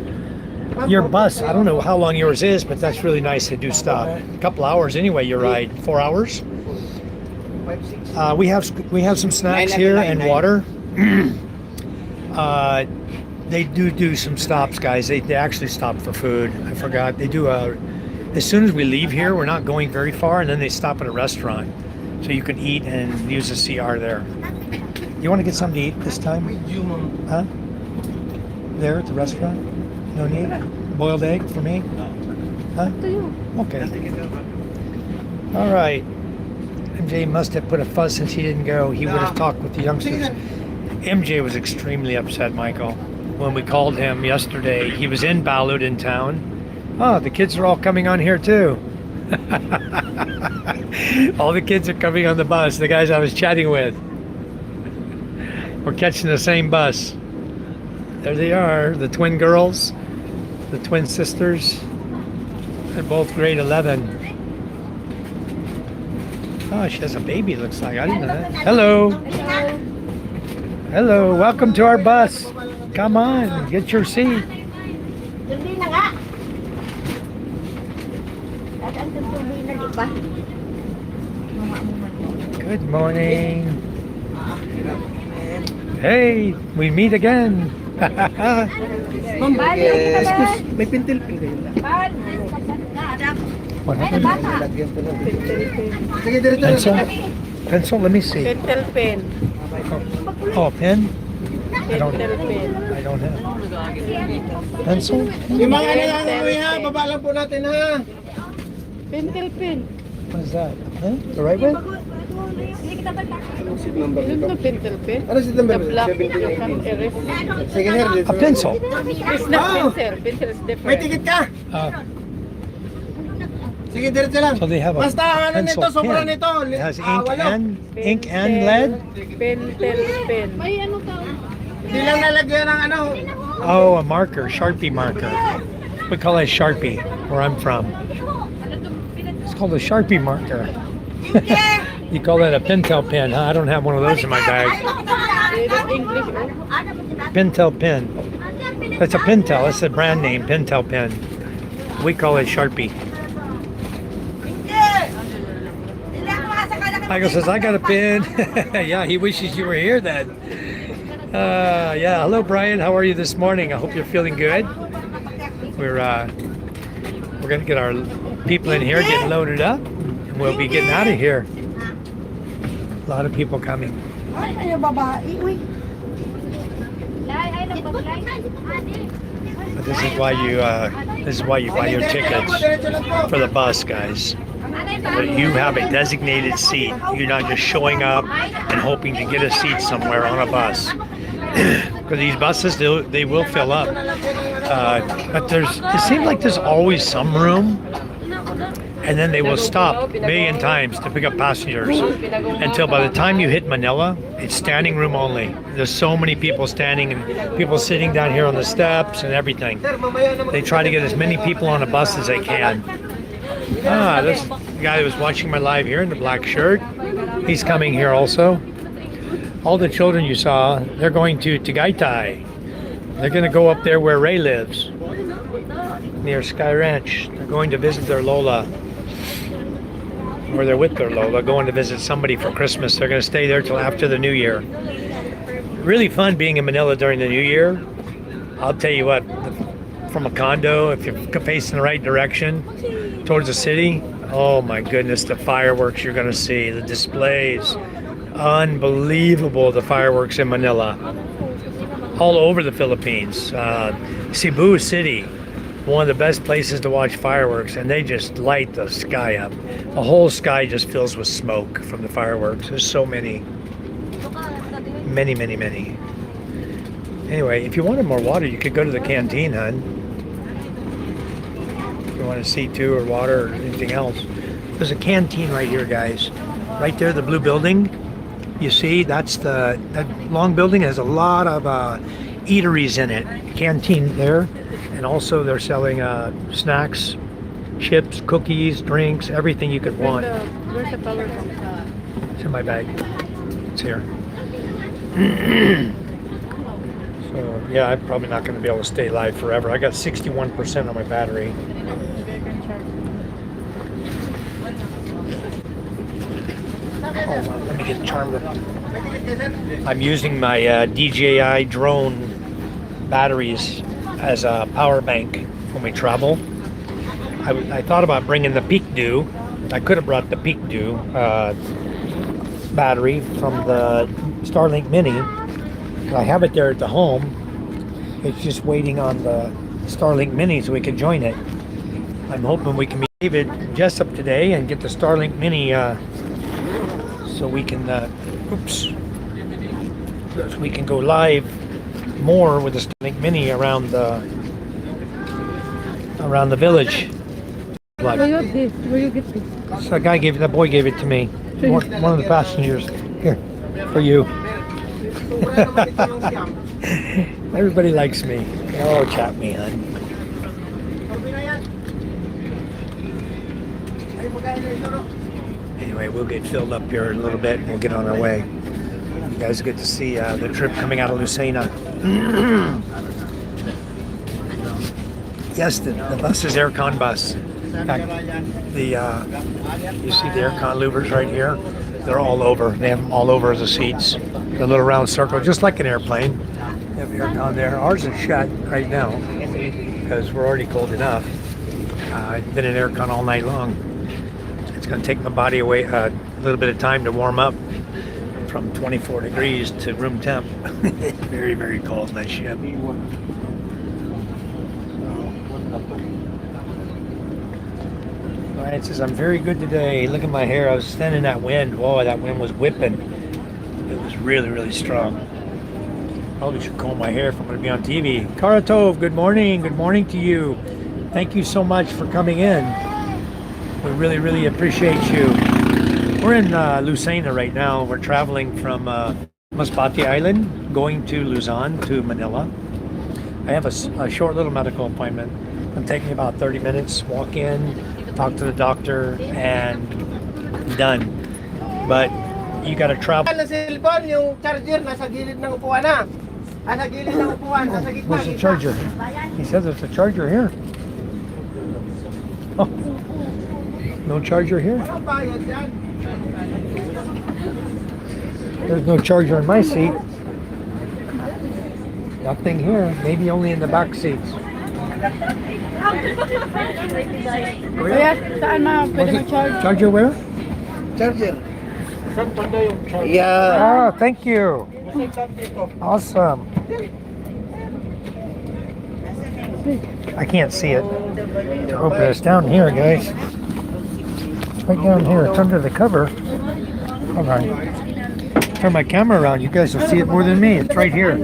bus, I don't know how long yours is, but that's really nice to do stop. A couple hours anyway, your ride. 4 hours? 5, 6. We have some snacks here and water. They do some stops, guys. They actually stop for food. I forgot. They do as soon as we leave here, we're not going very far, and then they stop at a restaurant. So you can eat and use the CR there. You want to get something to eat this time? Huh? There at the restaurant? No need? Boiled egg for me? Huh? Okay. All right. MJ must have put a fuss since he didn't go. He would have talked with the youngsters. MJ was extremely upset, Michael. When we called him yesterday, he was in Balut in town. Oh, the kids are all coming on here too. All the kids are coming on the bus, the guys I was chatting with. We're catching the same bus. There they are, the twin girls, the twin sisters. They're both grade 11. Oh, she has a baby, looks like. I didn't know that. Hello. Hello, welcome to our bus. Come on, get your seat. Hindi na nga. Dadaan sa tuloy na, di ba? Good morning. Hey, we meet again. Bali, kita ba? May pintil kayo. What happened? Lagyan ko ng pintil. Sige, dito. Pencil? Pencil, let me see. Pentel pen. Oh, a pen? I don't Pentel pen. have. Pencil? Yung mga ano ha, baba lang po natin ha. Pentel pen. What is that? A pen? The right way? Anong seat number Isn't dito? no pentel pen? Ano seat number? The black, 17, you can 18. erase. Sige, sir. dito. A pencil. It's not pencil. Pencil is May different. ticket ka. Sige, diretso lang. So they have a Basta ano pencil nito, sobra pen. nito. It has Walo. ink and lead. Pentel pen. May ano ka? Hindi lang nalagyan ng ano. Oh, a marker, Sharpie marker. We call it Sharpie where I'm from. It's called a Sharpie marker. You call that a Pentel pen, huh? I don't have one of those in my bag. English. Pentel pen. That's a Pentel. That's the brand name, Pentel pen. We call it Sharpie. Michael says, I got a pen. Yeah, he wishes you were here then. Yeah, hello Brian. How are you this morning? I hope you're feeling good. We're gonna get our people in here getting loaded up, and we'll be getting out of here. A lot of people coming. But this is why you buy your tickets for the bus, guys. But you have a designated seat. You're not just showing up and hoping to get a seat somewhere on a bus. Because these buses, they will fill up. But it seems like there's always some room. And then they will stop a million times to pick up passengers until by the time you hit Manila, it's standing room only. There's so many people standing and people sitting down here on the steps and everything. They try to get as many people on a bus as they can. This guy that was watching my live here in the black shirt, he's coming here also. All the children you saw, they're going to Tagaytay. They're going to go up there where Ray lives, near Sky Ranch. They're going to visit their Lola, or they're with their Lola, going to visit somebody for Christmas. They're going to stay there till after the New Year. Really fun being in Manila during the New Year. I'll tell you what, from a condo, if you're facing the right direction towards the city, Oh my goodness, the fireworks you're going to see, the displays. Unbelievable, the fireworks in Manila. All over the Philippines. Cebu City, one of the best places to watch fireworks, and they just light the sky up. The whole sky just fills with smoke from the fireworks. There's so many. Many, many, many. Anyway, if you wanted more water, you could go to the canteen, hon. If you want to C2 or water or anything else. There's a canteen right here, guys. Right there, the blue building. You see, that long building has a lot of eateries in it. Canteen there. And also they're selling snacks, chips, cookies, drinks, everything you could want. Where's the power from? It's in my bag. It's here. So yeah, I'm probably not going to be able to stay live forever. I got 61% on my battery. Hold on, let me get charmed up. I'm using my DJI drone batteries as a power bank when we travel. I thought about bringing the Peak Dew. I could have brought the Peak Dew battery from the Starlink Mini. I have it there at the home. It's just waiting on the Starlink Mini so we can join it. I'm hoping we can meet David and Jessup today and get the Starlink Mini so we can so we can go live more with the Starlink Mini around the village. Where you get this? Where you get this? So that boy gave it to me. One of the passengers. Here, for you. Everybody likes me. Oh, chat me, hon. Anyway, we'll get filled up here in a little bit and we'll get on our way. You guys get to see the trip coming out of Lucena. Yes, the bus is aircon bus. In fact, you see the aircon louvers right here? They're all over. They have them all over the seats. The little round circle, just like an airplane. They have aircon there. Ours is shut right now because we're already cold enough. I've been in aircon all night long. It's going to take my body away a little bit of time to warm up from 24 degrees to room temp. Very, very cold in that ship. It says, I'm very good today. Look at my hair. I was standing in that wind. Whoa, that wind was whipping. It was really, really strong. Probably should comb my hair if I'm going to be on TV. Karatov, good morning. Good morning to you. Thank you so much for coming in. We really, really appreciate you. We're in Lucena right now. We're traveling from Masbate Island, going to Luzon to Manila. I have a short little medical appointment. It'll take me about 30 minutes. Walk in, talk to the doctor, and done. But you got to travel. Sa cellphone, yung charger nasa gilid ng upuan na. Nasa gilid ng upuan, nasa gitna. Where's the charger? He says there's a charger here. Oh, no charger here. Ang bayad yan. There's no charger in my seat. Nothing here. Maybe only in the back seats. Kuya, saan pwede mag-charge? Charger where? Charger. Yeah. Ah, thank you. Awesome. I can't see it. Open it's down here, guys. It's right down here. It's under the cover. Hold on. Turn my camera around. You guys will see it more than me. It's right here.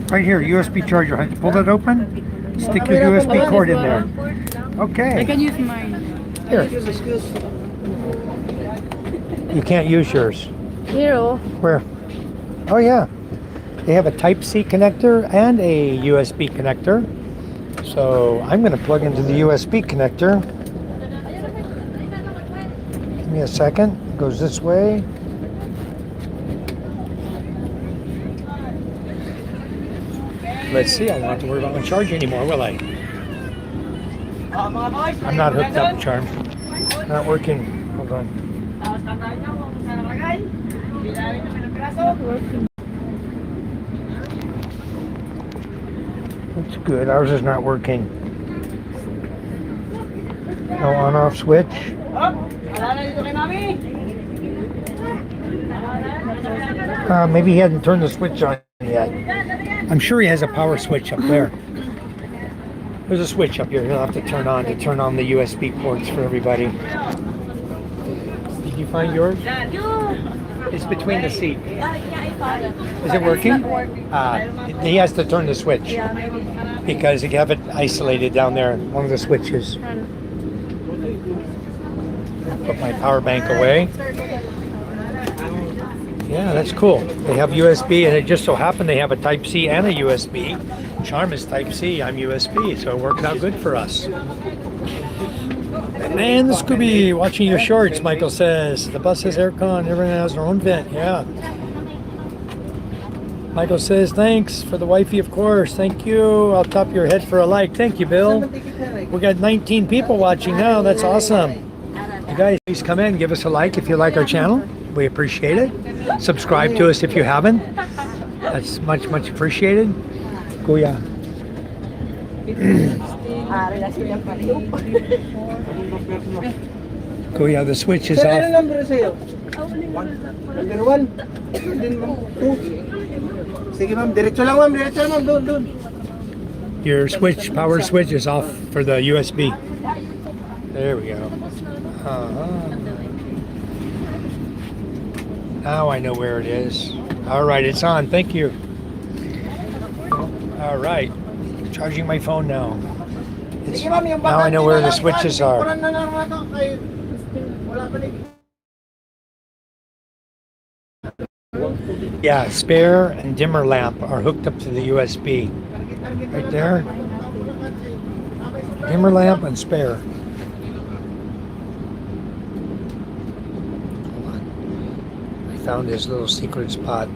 Right here, USB charger. Pull that open. Stick your USB cord in there. I Okay. can use mine. Here. You can't use yours. Here, oh. Where? Oh yeah. They have a Type-C connector and a USB connector. So I'm going to plug into the USB connector. Give me a second. It goes this way. Let's see. I don't have to worry about my charge anymore, will I? I'm not hooked up, Charm. Not working. Hold on. That's good. Ours is not working. No on-off switch. Maybe he hasn't turned the switch on yet. I'm sure he has a power switch up there. There's a switch up here he'll have to turn on the USB ports for everybody. Did you find yours? It's between the seat. Is it working? He has to turn the switch because you have it isolated down there, one of the switches. Put my power bank away. Yeah, that's cool. They have USB, and it just so happened they have a Type-C and a USB. Charm is Type-C, I'm USB, so it worked out good for us. Man, the Scooby, watching your shorts, Michael says. The bus has aircon, everyone has their own vent, yeah. Michael says, thanks for the wifey, of course. Thank you. I'll top your head for a like. Thank you, Bill. We got 19 people watching now. That's awesome. You guys, please come in, give us a like if you like our channel. We appreciate it. Subscribe to us if you haven't. That's much appreciated. Kuya. Kuya, the switch is Sir, ano off. number sa'yo? Number 1. Then ma'am, 2. Sige ma'am, diretso lang ma'am, doon. Your switch, power switch is off for the USB. There we go. Now I know where it is. All right, it's on. Thank you. All right, charging my phone now. It's, Sige ma'am, yung now I know where the switches are. Wala pa rin. Yeah, spare and dimmer lamp are hooked up to the USB. Right there. Dimmer lamp and spare. Hold on. I found his little secret spot.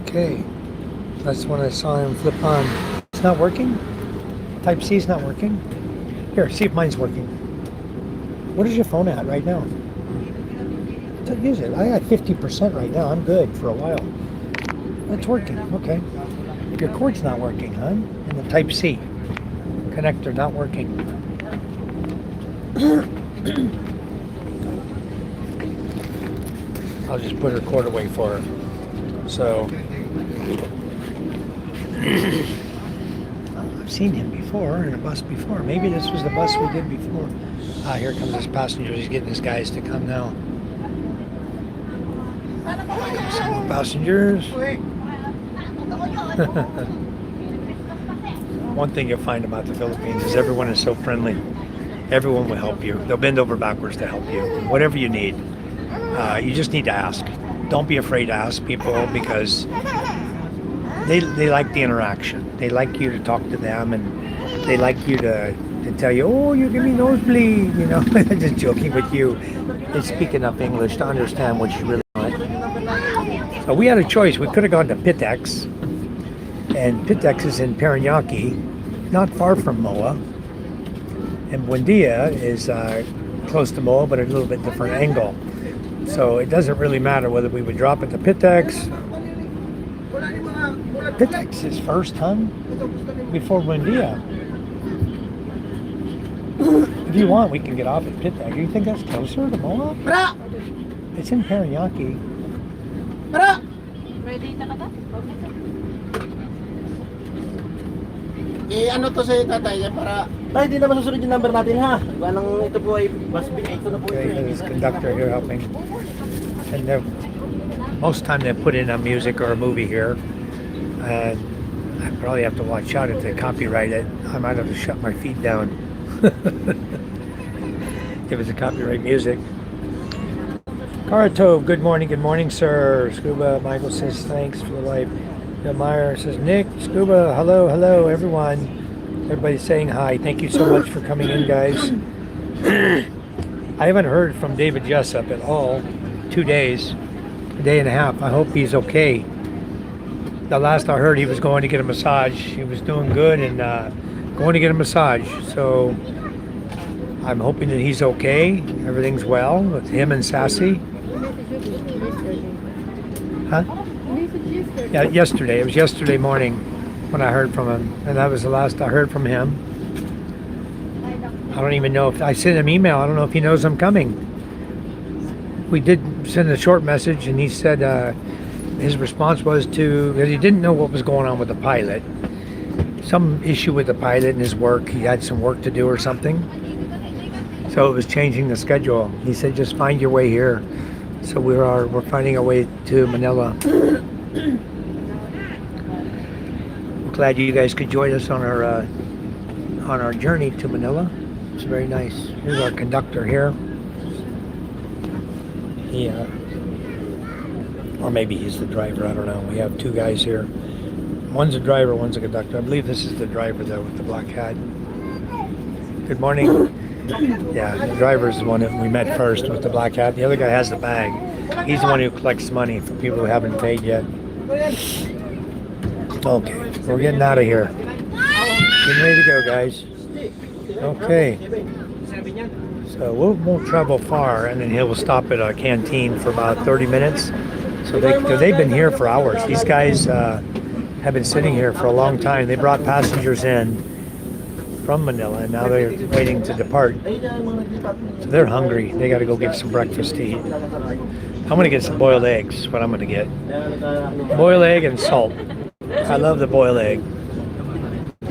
Okay. That's when I saw him flip on. It's not working? Type-C is not working? Here, see if mine's working. What is your phone at right now? Use it. I got 50% right now. I'm good for a while. It's working. Okay. Your cord's not working, huh? And the Type-C connector not working. I'll just put her cord away for her. So I've seen him before in a bus before. Maybe this was the bus we did before. Ah, here comes his passenger. He's getting his guys to come now. Some more passengers. One thing you'll find about the Philippines is everyone is so friendly. Everyone will help you. They'll bend over backwards to help you. Whatever you need. You just need to ask. Don't be afraid to ask people because they like the interaction. They like you to talk to them, and they like you to tell you, oh, you give me nosebleed, you know. Just joking with you. They speak enough English to understand what you really want. So we had a choice. We could have gone to Pitex, and Pitex is in Parañaque, not far from Moa, and Buendia is close to Moa, but a little bit different angle. So it doesn't really matter whether we would drop at the Pitex. Pitex is first, huh? Before Buendia. If you want, we can get off at Pitex. Do you think that's closer to Moa? It's in Parañaque. Ready na ka ta? Ano to sa'yo tatay para... Tay, di na masusunod yung number natin ha. Anong ito po ay bus ito na po. Okay, there's a conductor here helping. And most time they put in a music or a movie here. And I probably have to watch out if they copyright it. I might have to shut my feet down. If it's a copyright music. Karatov, good morning, sir. Scuba, Michael says thanks for the life. Bill Meyer says, Nick, Scuba, hello, everyone. Everybody's saying hi. Thank you so much for coming in, guys. I haven't heard from David Jessup at all. 2 days, a day and a half. I hope he's okay. The last I heard, he was going to get a massage. He was doing good and going to get a massage. So I'm hoping that he's okay. Everything's well with him and Sassy. Huh? message yesterday. Yeah, yesterday. It was yesterday morning when I heard from him, and that was the last I heard from him. I don't even know if I sent him email. I don't know if he knows I'm coming. We did send a short message, and he said his response was because he didn't know what was going on with the pilot. Some issue with the pilot and his work. He had some work to do or something. So it was changing the schedule. He said, just find your way here. So we're finding our way to Manila. We're glad you guys could join us on our journey to Manila. It's very nice. Here's our conductor here. Or maybe he's the driver, I don't know. We have two guys here. One's a driver, one's a conductor. I believe this is the driver though with the black hat. Good morning. Yeah, the driver's the one that we met first with the black hat. The other guy has the bag. He's the one who collects money for people who haven't paid yet. Okay, we're getting out of here. Getting ready to go, guys. Okay. So we won't travel far, and then he'll stop at a canteen for about 30 minutes. So they've been here for hours. These guys have been sitting here for a long time. They brought passengers in from Manila, and now they're waiting to depart. So they're hungry. They got to go get some breakfast to eat. I'm going to get some boiled eggs. Is what I'm going to get. Boiled egg and salt. I love the boiled egg.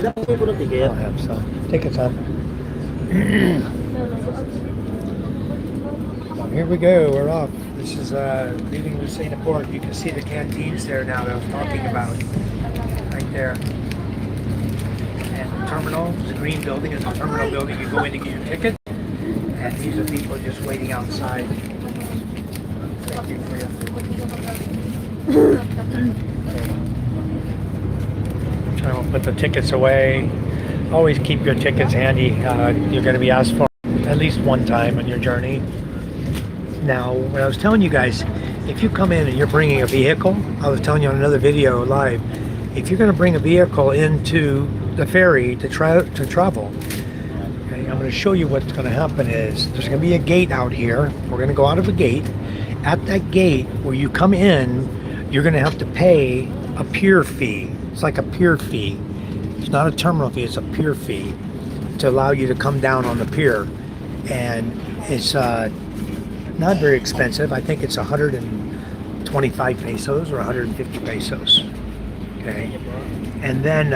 I'll have some. Take your time. Here we go. We're off. This is leaving Lucena Port. You can see the canteens there now that I was talking about. Right there. And the terminal, the green building is the terminal building. You go in to get your ticket. And these are people just waiting outside. Thank you for your... Trying to put the tickets away. Always keep your tickets handy. You're going to be asked for at least one time on your journey. Now, when I was telling you guys, if you come in and you're bringing a vehicle, I was telling you on another video live, if you're going to bring a vehicle into the ferry to travel, okay, I'm going to show you what's going to happen is there's going to be a gate out here. We're going to go out of a gate. At that gate, where you come in, you're going to have to pay a pier fee. It's like a pier fee. It's not a terminal fee, it's a pier fee to allow you to come down on the pier. And it's not very expensive. I think it's 125 pesos or 150 pesos. Okay. And then,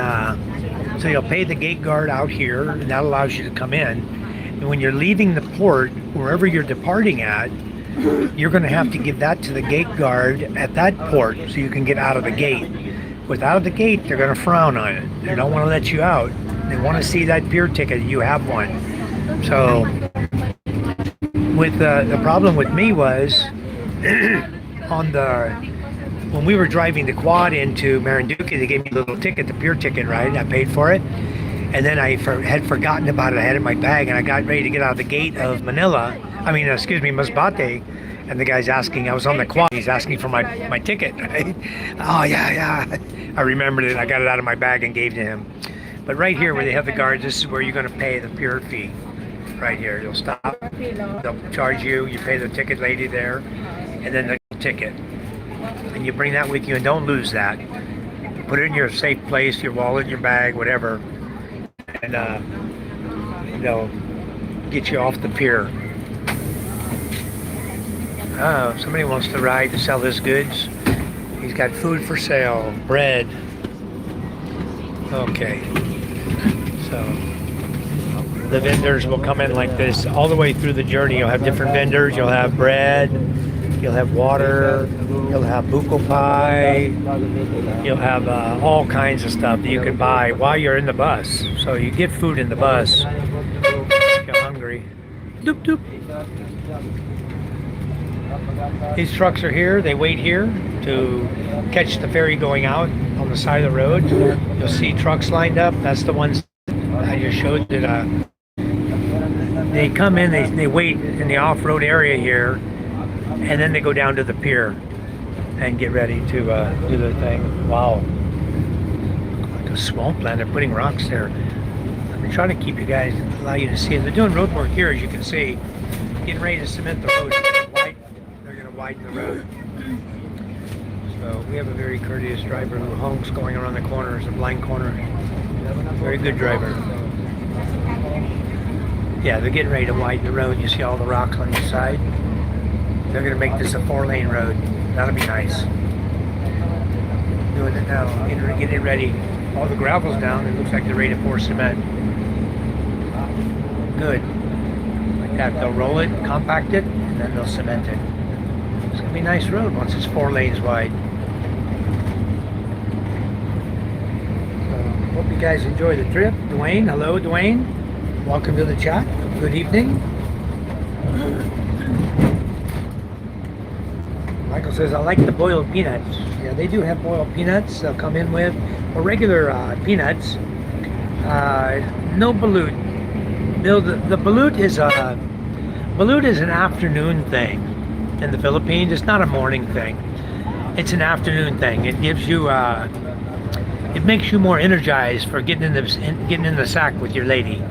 so you'll pay the gate guard out here, and that allows you to come in. And when you're leaving the port, wherever you're departing at, you're going to have to give that to the gate guard at that port so you can get out of the gate. Without the gate, they're going to frown on it. They don't want to let you out. They want to see that pier ticket. You have one. So, with the problem with me was when we were driving the quad into Marinduque, they gave me a little ticket, the pier ticket, right? I paid for it. And then I had forgotten about it. I had it in my bag, and I got ready to get out of the gate of Masbate. And the guy's asking, I was on the quad, he's asking for my ticket, right? Oh, yeah. I remembered it. I got it out of my bag and gave to him. But right here where they have the guards, this is where you're going to pay the pier fee. Right here. You'll stop. They'll charge you. You pay the ticket lady there. And then the ticket. And you bring that with you and don't lose that. Put it in your safe place, your wallet, your bag, whatever. And they'll get you off the pier. Oh, somebody wants to ride to sell his goods. He's got food for sale, bread. Okay. So the vendors will come in like this all the way through the journey. You'll have different vendors. You'll have bread. You'll have water. You'll have buko pie. You'll have all kinds of stuff that you can buy while you're in the bus. So you get food in the bus. If you're hungry. Doop doop. These trucks are here. They wait here to catch the ferry going out on the side of the road. You'll see trucks lined up. That's the ones I just showed that they come in, they wait in the off-road area here, and then they go down to the pier and get ready to do their thing. Wow. Like a swampland. They're putting rocks there. I'm trying to keep you guys, allow you to see it. They're doing road work here, as you can see. Getting ready to cement the road. They're going to widen the road. So we have a very courteous driver who honks going around the corners, a blind corner. Very good driver. Yeah, they're getting ready to widen the road. You see all the rocks on each side. They're going to make this a 4-lane road. That'll be nice. Doing it now, getting it ready. All the gravel's down. It looks like they're ready to pour cement. Good. Like that. They'll roll it, compact it, and then they'll cement it. It's going to be a nice road once it's 4 lanes wide. So, hope you guys enjoy the trip. Dwayne, hello Dwayne. Welcome to the chat. Good evening. Michael says, I like the boiled peanuts. Yeah, they do have boiled peanuts. They'll come in with, or regular peanuts. No balut. No, the balut is an afternoon thing in the Philippines. It's not a morning thing. It's an afternoon thing. It gives you, it makes you more energized for getting in the sack with your lady.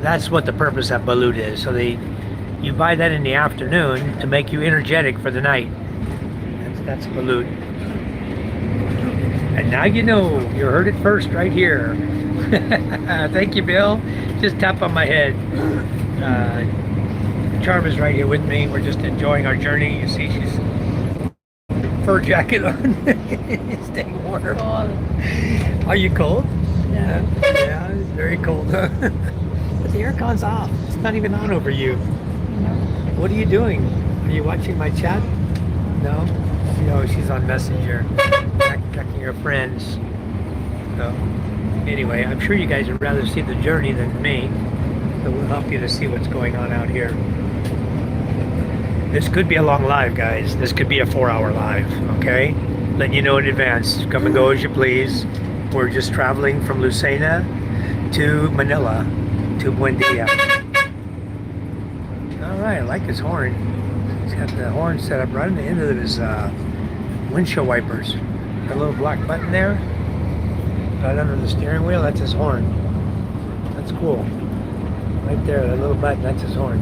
That's what the purpose of balut is. So you buy that in the afternoon to make you energetic for the night. That's balut. And now you know. You heard it first right here. Thank you, Bill. Just tap on my head. Charm is right here with me. We're just enjoying our journey. You see she's fur jacket on. Staying warm. Are you cold? Yeah. Yeah, it's very cold. But the aircon's off. It's not even on over you. What are you doing? Are you watching my chat? No? No, she's on Messenger. Checking her friends. So, anyway, I'm sure you guys would rather see the journey than me. So we'll help you to see what's going on out here. This could be a long live, guys. This could be a 4-hour live, okay? Letting you know in advance. Come and go as you please. We're just traveling from Lucena to Manila to Buendia. All right, I like his horn. He's got the horn set up right on the end of his windshield wipers. Got a little black button there. Right under the steering wheel, that's his horn. That's cool. Right there, that little button, that's his horn.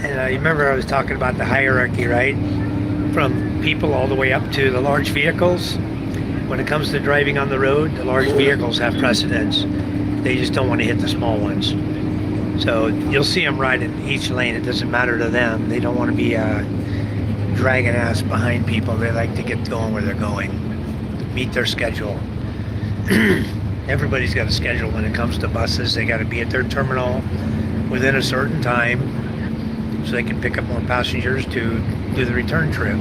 And you remember I was talking about the hierarchy, right? From people all the way up to the large vehicles. When it comes to driving on the road, the large vehicles have precedence. They just don't want to hit the small ones. So you'll see them ride in each lane. It doesn't matter to them. They don't want to be dragging ass behind people. They like to get going where they're going, meet their schedule. Everybody's got a schedule when it comes to buses. They got to be at their terminal within a certain time so they can pick up more passengers to do the return trip.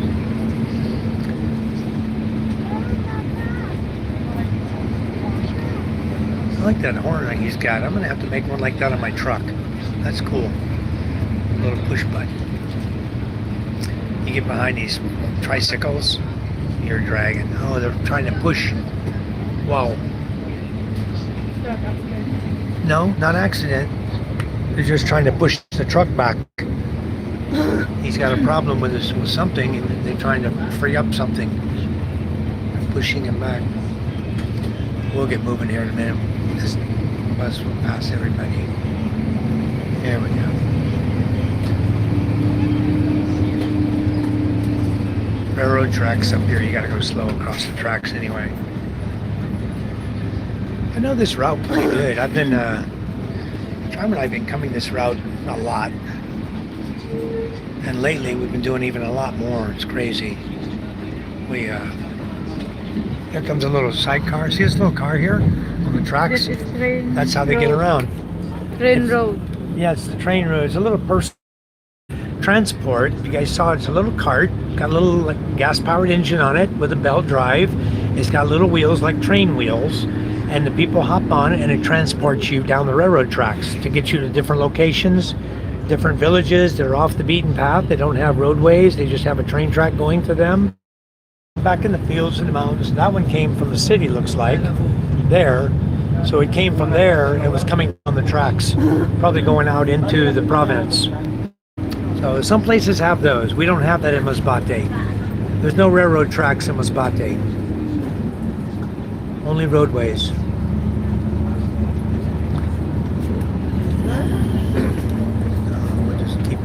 I like that horn that he's got. I'm going to have to make one like that on my truck. That's cool. A little push button. You get behind these tricycles, you're dragging. Oh, they're trying to push. Wow. No, not accident. They're just trying to push the truck back. He's got a problem with this, with something, and they're trying to free up something. They're pushing him back. We'll get moving here in a minute. This bus will pass everybody. There we go. Railroad tracks up here, you gotta go slow across the tracks anyway. I know this route pretty good. I've been, Charm and I have been coming this route a lot. And lately we've been doing even a lot more. It's crazy. Here comes a little sidecar. See this little car here on the tracks? This is train. That's how they get around. Train road. Yeah, it's the train road. It's a little personal transport. You guys saw it's a little cart. Got a little like, gas-powered engine on it with a belt drive. It's got little wheels like train wheels. And the people hop on it and it transports you down the railroad tracks to get you to different locations, different villages that are off the beaten path. They don't have roadways. They just have a train track going to them. Back in the fields and the mountains. That one came from the city, looks like, there. So it came from there and it was coming on the tracks, probably going out into the province. So some places have those. We don't have that in Masbate. There's no railroad tracks in Masbate. Only roadways.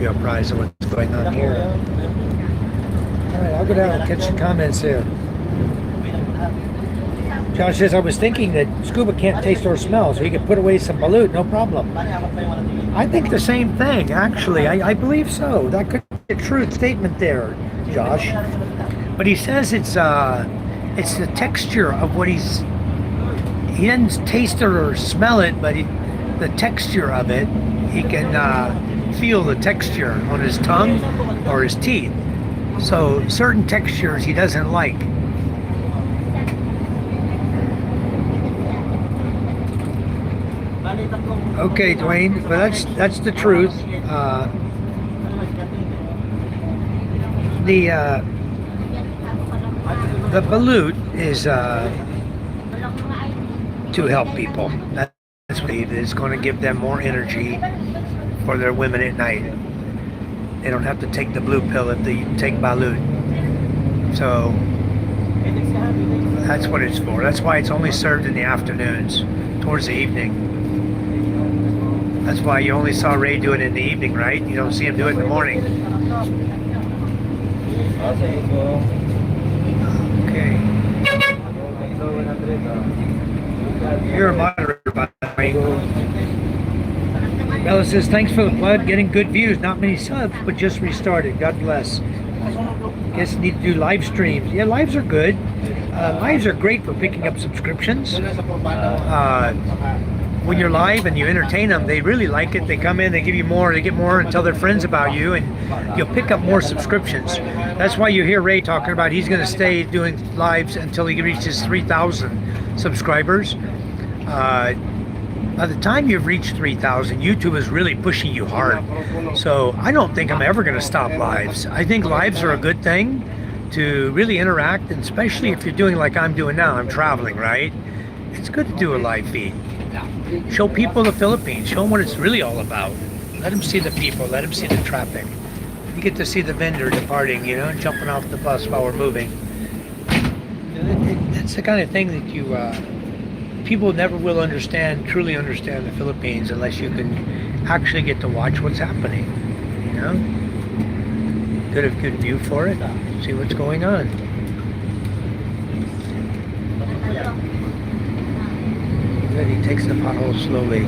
be apprised of what's going on here. All right, I'll go down and catch some comments there. Josh says, I was thinking that scuba can't taste or smell, so he could put away some balut, no problem. I think the same thing, actually. I believe so. That could be a true statement there, Josh. But he says it's the texture of what he doesn't taste it or smell it, but the texture of it, he can feel the texture on his tongue or his teeth. So certain textures he doesn't like. Okay, Dwayne, well that's the truth. The balut is to help people. That's what it is going to give them more energy for their women at night. They don't have to take the blue pill if they take balut. So that's what it's for. That's why it's only served in the afternoons, towards the evening. That's why you only saw Ray do it in the evening, right? You don't see him do it in the morning. Okay. You're a moderator, by the way. Bella says, thanks for the plug. Getting good views. Not many subs, but just restarted. God bless. Guess need to do live streams. Yeah, lives are good. Lives are great for picking up subscriptions. When you're live and you entertain them, they really like it. They come in, they give you more, they get more and tell their friends about you, and you'll pick up more subscriptions. That's why you hear Ray talking about he's going to stay doing lives until he reaches 3,000 subscribers. By the time you've reached 3,000, YouTube is really pushing you hard. So I don't think I'm ever going to stop lives. I think lives are a good thing to really interact, and especially if you're doing like I'm doing now. I'm traveling, right? It's good to do a live feed. Show people the Philippines. Show them what it's really all about. Let them see the people. Let them see the traffic. You get to see the vendor departing, you know, jumping off the bus while we're moving. It's the kind of thing that you people never will truly understand the Philippines unless you can actually get to watch what's happening. You know, get a good view for it. See what's going on. He takes the pothole slowly.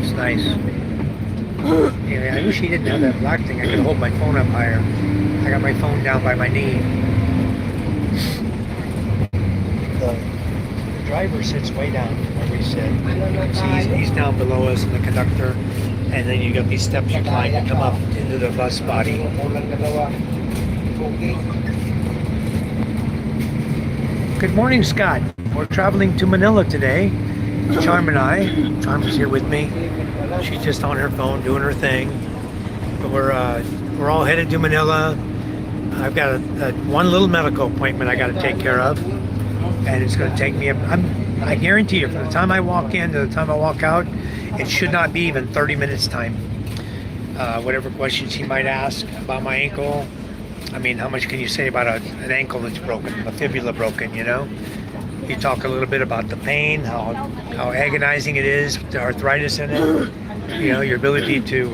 It's nice. Anyway, I wish he didn't have that black thing. I could hold my phone up higher. I got my phone down by my knee. The driver sits way down, like we said. See, he's down below us, and the conductor. And then you got these steps you climb to come up into the bus body. Good morning, Scott. We're traveling to Manila today. Charm and I. Charm's here with me. She's just on her phone doing her thing. But we're all headed to Manila. I've got one little medical appointment I got to take care of, and it's going to take me. I guarantee you, from the time I walk in to the time I walk out, it should not be even 30 minutes time. Whatever questions he might ask about my ankle. I mean, how much can you say about an ankle that's broken, a fibula broken? You know. You talk a little bit about the pain, how agonizing it is, the arthritis in it, you know, your ability to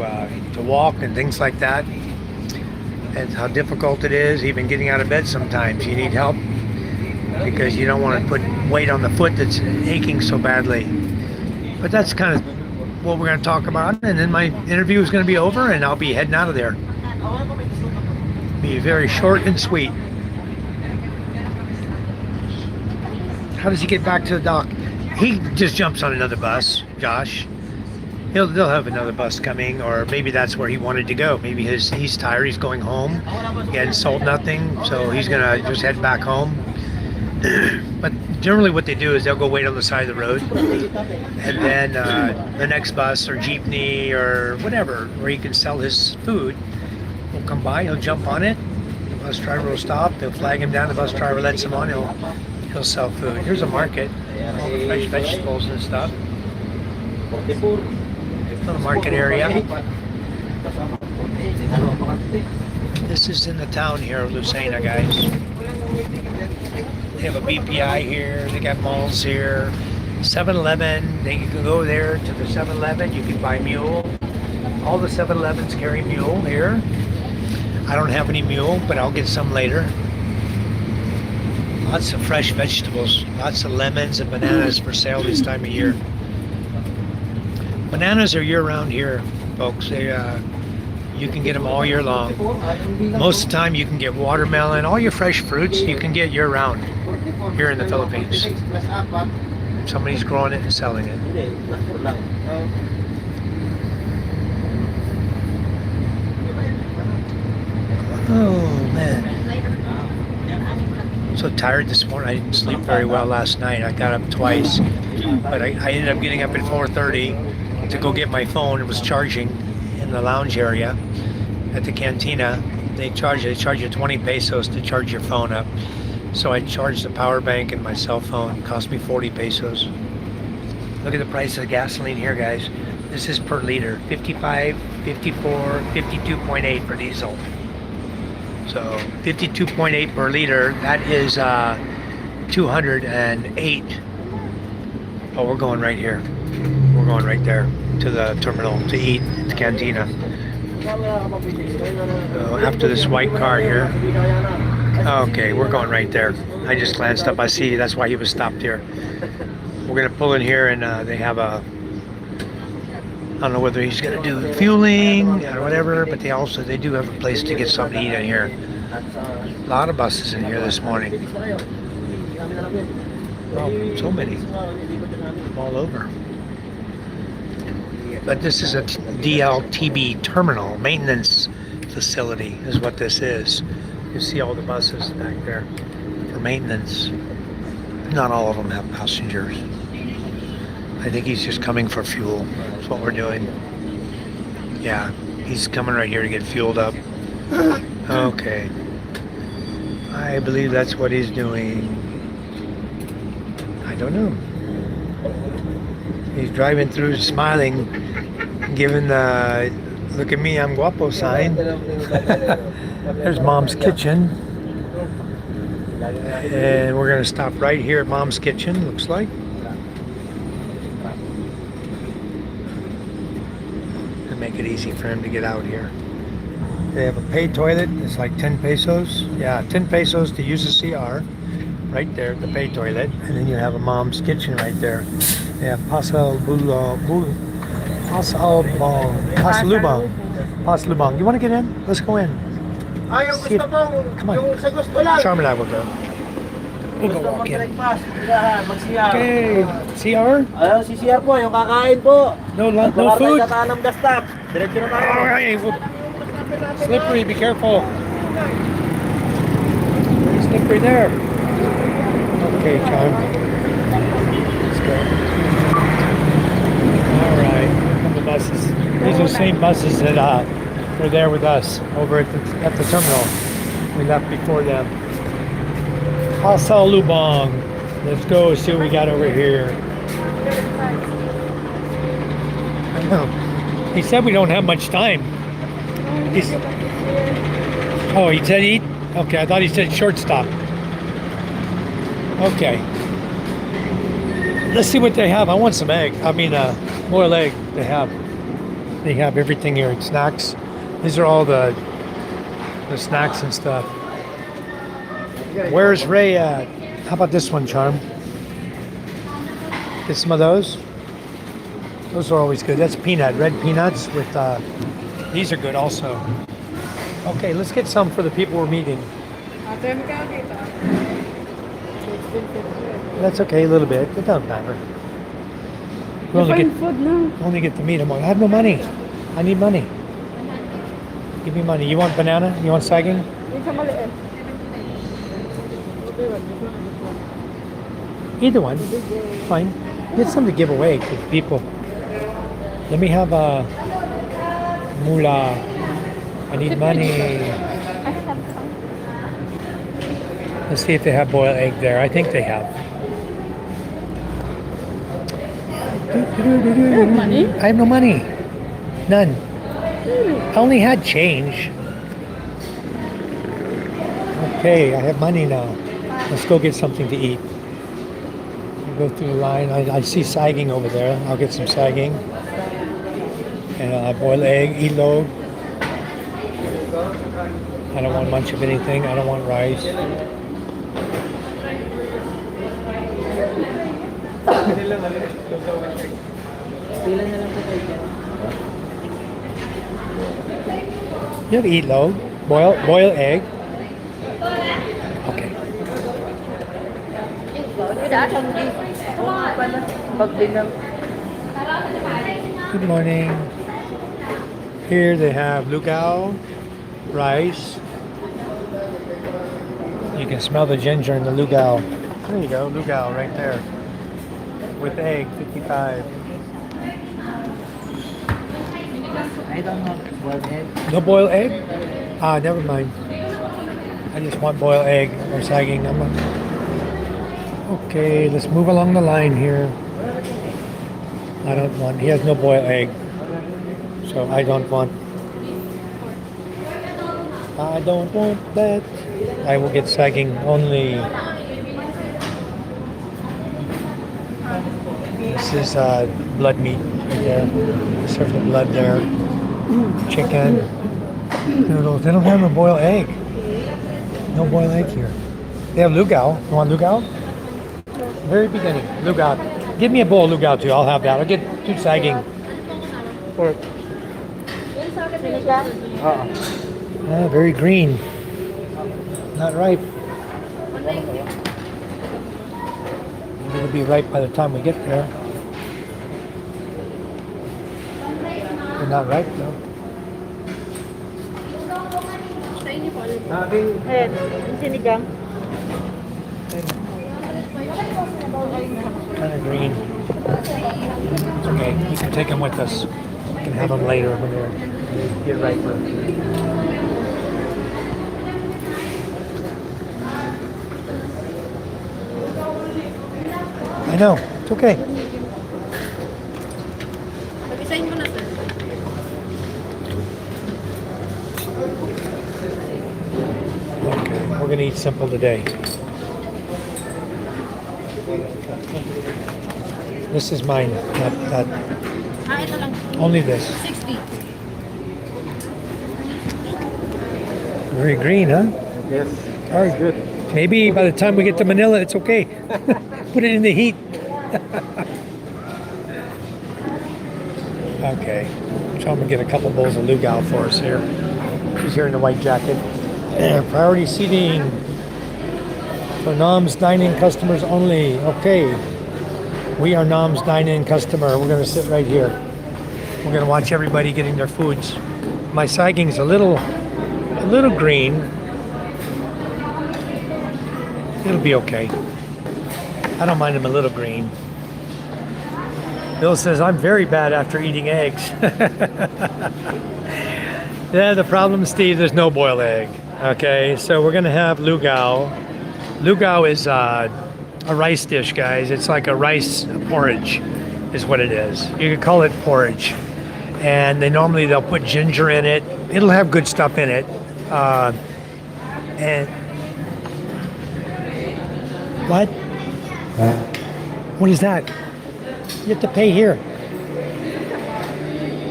walk and things like that, and how difficult it is even getting out of bed sometimes. You need help because you don't want to put weight on the foot that's aching so badly. But that's kind of what we're going to talk about, and then my interview is going to be over and I'll be heading out of there. Be very short and sweet. How does he get back to the dock? He just jumps on another bus, Josh. They'll have another bus coming, or maybe that's where he wanted to go. Maybe he's tired, he's going home. He hadn't sold nothing, so he's gonna just head back home. But generally what they do is they'll go wait on the side of the road, and then the next bus or jeepney or whatever, where he can sell his food, will come by, he'll jump on it, the bus driver will stop, they'll flag him down, the bus driver lets him on, he'll sell food. Here's a market, all the fresh vegetables and stuff. Little market area. This is in the town here of Lucena, guys. They have a BPI here, they got malls here, 7-Eleven, then you can go there to the 7-Eleven, you can buy mule, All the 7-Elevens carry mule here. I don't have any mule, but I'll get some later. Lots of fresh vegetables, lots of lemons and bananas for sale this time of year. Bananas are year-round here, folks. You can get them all year long. Most of the time you can get watermelon, all your fresh fruits you can get year-round here in the Philippines. Somebody's growing it and selling it. Oh man. So tired this morning. I didn't sleep very well last night. I got up twice. But I ended up getting up at 4:30 to go get my phone. It was charging in the lounge area at the cantina. They charge you 20 pesos to charge your phone up. So I charged the power bank and my cell phone. It cost me 40 pesos. Look at the price of gasoline here, guys. This is per liter. 55, 54, 52.8 for diesel. So 52.8 per liter, that is 208. Oh, we're going right here. We're going right there to the terminal to eat at the cantina. So after this white car here. Okay, we're going right there. I just glanced up. I see that's why he was stopped here. We're gonna pull in here and they have a, I don't know whether he's gonna do fueling or whatever, but they do have a place to get something to eat in here. A lot of buses in here this morning. Oh, so many. All over. But this is a DLTB terminal, maintenance facility is what this is. You see all the buses back there for maintenance. Not all of them have passengers. I think he's just coming for fuel. That's what we're doing. Yeah, he's coming right here to get fueled up. Okay. I believe that's what he's doing. I don't know. He's driving through smiling, giving the "look at me, I'm guapo" sign. There's Mom's Kitchen. And we're going to stop right here at Mom's Kitchen, looks like. To make it easy for him to get out here. They have a paid toilet. It's like 10 pesos. Yeah, 10 pesos to use the CR. Right there, the paid toilet. And then you have a Mom's Kitchen right there. They have pasalubong. You want to get in? Let's go in. See if, come on. Charm and I will go. We'll go walk in. Okay, CR? Si CR po, yung kakain po. No food? Diretso na tayo. Alright, slippery, be careful. Very slippery there. Okay, Charm. Let's go. Alright, here come the buses. These are the same buses that were there with us over at the terminal. We left before them. Pasalubong. Let's go see what we got over here. I know. He said we don't have much time. He said eat? Okay, I thought he said shortstop. Okay. Let's see what they have. I want some egg. Boiled egg. They have everything here. Snacks. These are all the snacks and stuff. Where's Ray at? How about this one, Charm? Get some of those. Those are always good. That's peanut, red peanuts with, these are good also. Okay, let's get some for the people we're meeting. That's okay, a little bit. It doesn't matter. We only get to meet them. I have no money. I need money. Give me money. You want banana? You want sagging? Either one. Fine. Get some to give away to people. Let me have a mula. I need money. Let's see if they have boiled egg there. I think they have. Money? I have no money. None. I only had change. Okay, I have money now. Let's go get something to eat. Go through the line. I see sagging over there. I'll get some sagging. And boiled egg, ilog. I don't want much of anything. I don't want rice. You have ilog, boiled egg. Okay. Good morning. Here they have lugao, rice. You can smell the ginger in the lugao. There you go, lugao right there. With egg, 55. I don't know boiled egg. No boiled egg? Ah, never mind. I just want boiled egg or sagging. Okay, let's move along the line here. I don't want, he has no boiled egg. So I don't want that. I will get sagging only. This is blood meat right there. Serve the blood there. Chicken. Noodles. They don't have no boiled egg. No boiled egg here. They have lugao. You want lugao? Very beginning. Lugao. Give me a bowl of lugao too. I'll have that. I'll get two sagging. Or very green. Not ripe. It'll be ripe by the time we get there. They're not ripe though. Ayan, sinigang. Kind of green. It's okay. You can take them with us. We can have them later when they get riper. I know. It's okay. Okay, we're gonna eat simple today. This is mine. Not only this. 60. Very green, huh? Yes. All right, good. Maybe by the time we get to Manila, it's okay. Put it in the heat. Okay. So I'm gonna get a couple bowls of lugao for us here. He's here in the white jacket. Priority seating for Nom's Dine-In customers only. Okay. We are Nom's Dine-In customer. We're gonna sit right here. We're gonna watch everybody getting their foods. My sagging's a little green. It'll be okay. I don't mind them a little green. Bill says, I'm very bad after eating eggs. Yeah, the problem, Steve, there's no boiled egg. Okay, so we're gonna have lugao. Lugao is a rice dish, guys. It's like a rice porridge is what it is. You could call it porridge. And they'll put ginger in it. It'll have good stuff in it. And what? What is that? You have to pay here.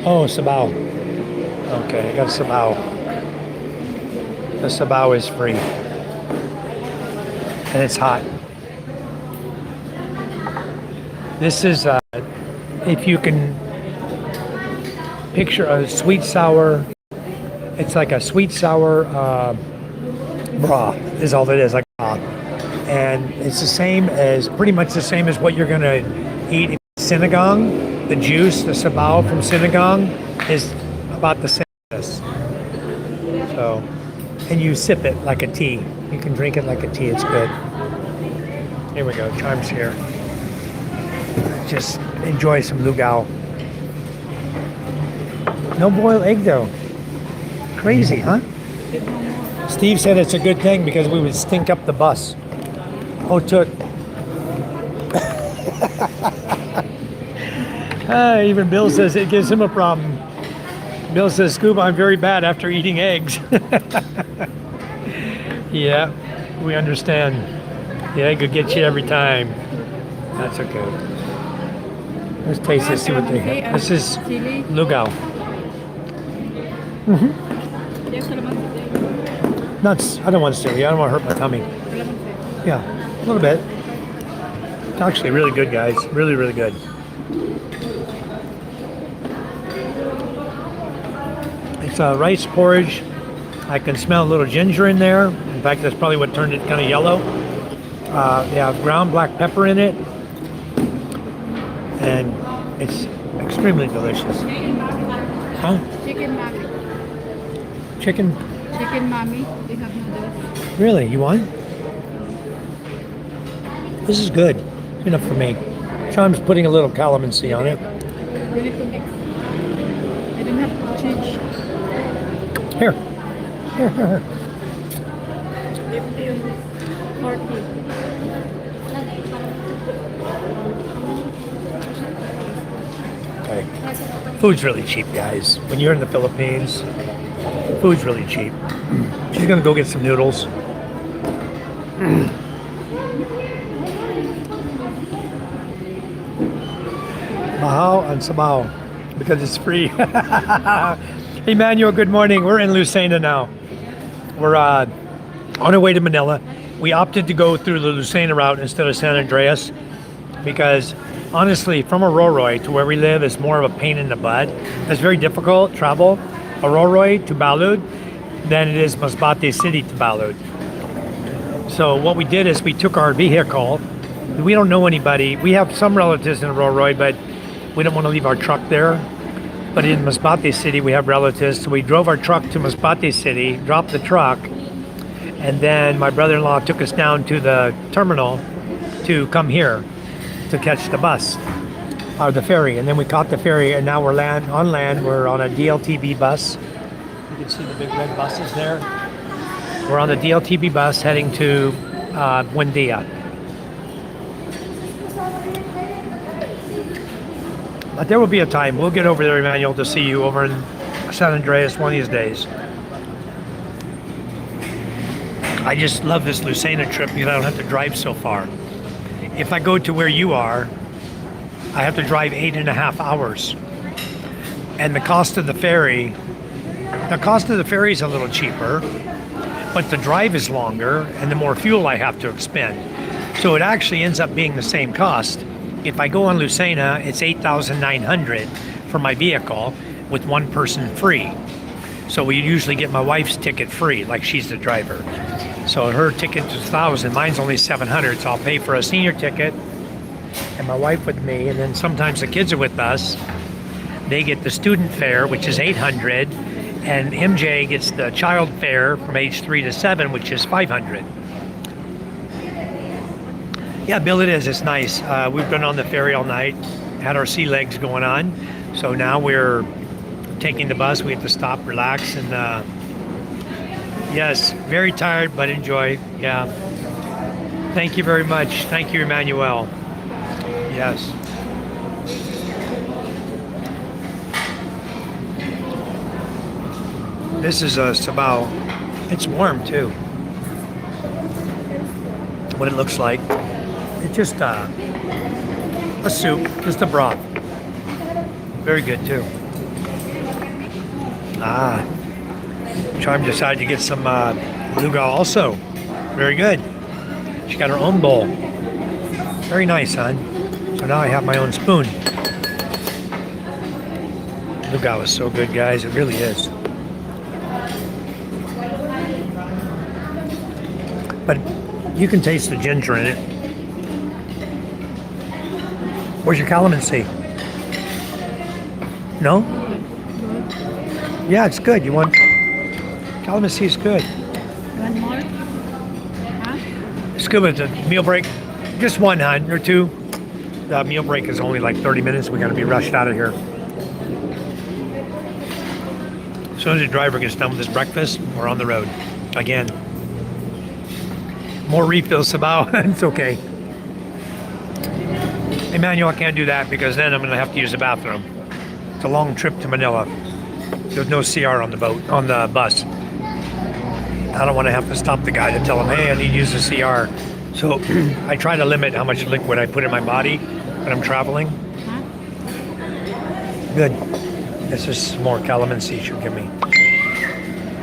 Oh, sabaw. Okay, I got sabaw. The sabaw is free. And it's hot. This is, if you can picture a sweet sour, it's like a sweet sour broth is all it is, like broth. And it's pretty much the same as what you're gonna eat in sinigang. The juice, the sabaw from sinigang is about the same as this. So, and you sip it like a tea. You can drink it like a tea, it's good. Here we go, Chime's here. Just enjoy some lugao. No boiled egg though. Crazy, huh? Steve said it's a good thing because we would stink up the bus. Oh, took. Even Bill says it gives him a problem. Bill says, Scuba, I'm very bad after eating eggs. Yeah, we understand. The egg will get you every time. That's okay. Let's taste this, see what they have. This is lugao. Yes, calamansi. Nuts. I don't want chili. I don't want to hurt my tummy. Calamansi. Yeah, a little bit. It's actually really good, guys. Really, really good. It's a rice porridge. I can smell a little ginger in there. In fact, that's probably what turned it kind of yellow. They have ground black pepper in it. And it's extremely delicious. Huh? Chicken mami. Chicken? Chicken mami. They have noodles. Really? You want? This is good. Enough for me. Sean's putting a little calamansi on it. You need to mix. I don't have change. Here. Here, here, here. Okay. Food's really cheap, guys. When you're in the Philippines, food's really cheap. She's gonna go get some noodles. Mahal and Sabaw, because it's free. Emmanuel, good morning. We're in Lucena now. We're on our way to Manila. We opted to go through the Lucena route instead of San Andreas because honestly, from Aroroy to where we live is more of a pain in the butt. It's very difficult travel Aroroy to Balud than it is Masbate City to Balud. So what we did is we took our vehicle. We don't know anybody. We have some relatives in Aroroy, but we don't want to leave our truck there. But in Masbate City, we have relatives. So we drove our truck to Masbate City, dropped the truck, and then my brother-in-law took us down to the terminal to come here to catch the bus, or the ferry. And then we caught the ferry, and now we're on land. We're on a DLTB bus. You can see the big red buses there. We're on the DLTB bus heading to Buendia. But there will be a time. We'll get over there, Emmanuel, to see you over in San Andreas one of these days. I just love this Lucena trip because I don't have to drive so far. If I go to where you are, I have to drive 8.5 hours. And the cost of the ferry is a little cheaper, but the drive is longer and the more fuel I have to expend. So it actually ends up being the same cost. If I go on Lucena, it's $8,900 for my vehicle with one person free. So we usually get my wife's ticket free, like she's the driver. So her ticket is $1,000, mine's only $700. So I'll pay for a senior ticket and my wife with me, and then sometimes the kids are with us. They get the student fare, which is $800, and MJ gets the child fare from age 3 to 7, which is $500. Yeah, Bill, it is. It's nice. We've been on the ferry all night, had our sea legs going on. So now we're taking the bus. We have to stop, relax, and yes, very tired, but enjoy. Yeah. Thank you very much. Thank you, Emmanuel. Yes. This is a sabao. It's warm too. What it looks like. It's just a soup, just a broth. Very good too. Charm decided to get some luga also. Very good. She got her own bowl. Very nice, hon. So now I have my own spoon. Luga was so good, guys. It really is. But you can taste the ginger in it. Where's your calamansi? No? Yeah, it's good. You want... Calamansi is good. One more? Huh? It's good with the meal break. Just one, hon, or two. The meal break is only like 30 minutes. We got to be rushed out of here. As soon as the driver gets done with his breakfast, we're on the road again. More refills about. It's okay. Emmanuel, I can't do that because then I'm going to have to use the bathroom. It's a long trip to Manila. There's no CR on the bus. I don't want to have to stop the guy to tell him, hey, I need to use the CR. So I try to limit how much liquid I put in my body when I'm traveling. Good. This is more calamansi she'll give me.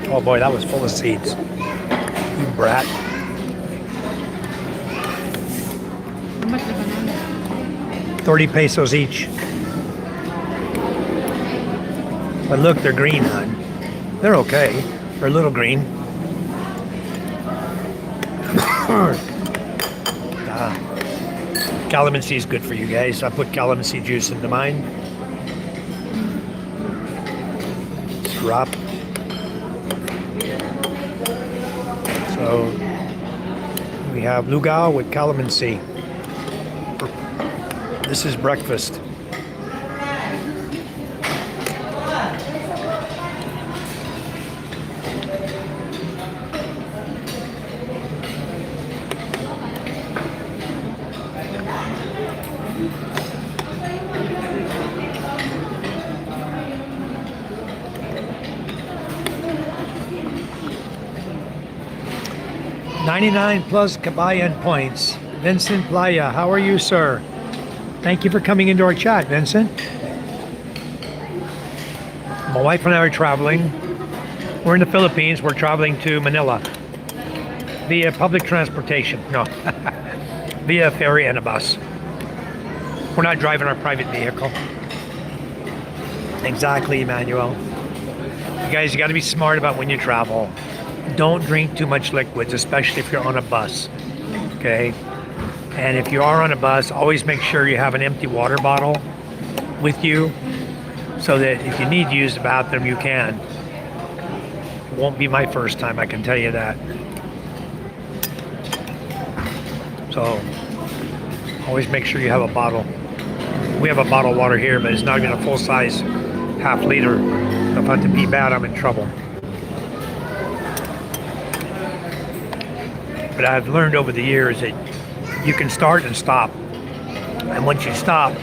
Oh boy, that was full of seeds. You brat. How much the banana? 30 pesos each. But look, they're green, hon. They're okay. They're a little green. Calamansi is good for you guys. I put calamansi juice into mine. Drop. So we have lugao with calamansi. This is breakfast. $99 plus Kabayan points. Vincent Playa, how are you, sir? Thank you for coming into our chat, Vincent. My wife and I are traveling. We're in the Philippines. We're traveling to Manila via public transportation. No, via ferry and a bus. We're not driving our private vehicle. Exactly, Emmanuel. You guys, you got to be smart about when you travel. Don't drink too much liquids, especially if you're on a bus. Okay? And if you are on a bus, always make sure you have an empty water bottle with you so that if you need to use the bathroom, you can. It won't be my first time, I can tell you that. So, always make sure you have a bottle. We have a bottle of water here, but it's not even a full size half liter. If I have to pee bad, I'm in trouble. But I've learned over the years that you can start and stop. And once you stop,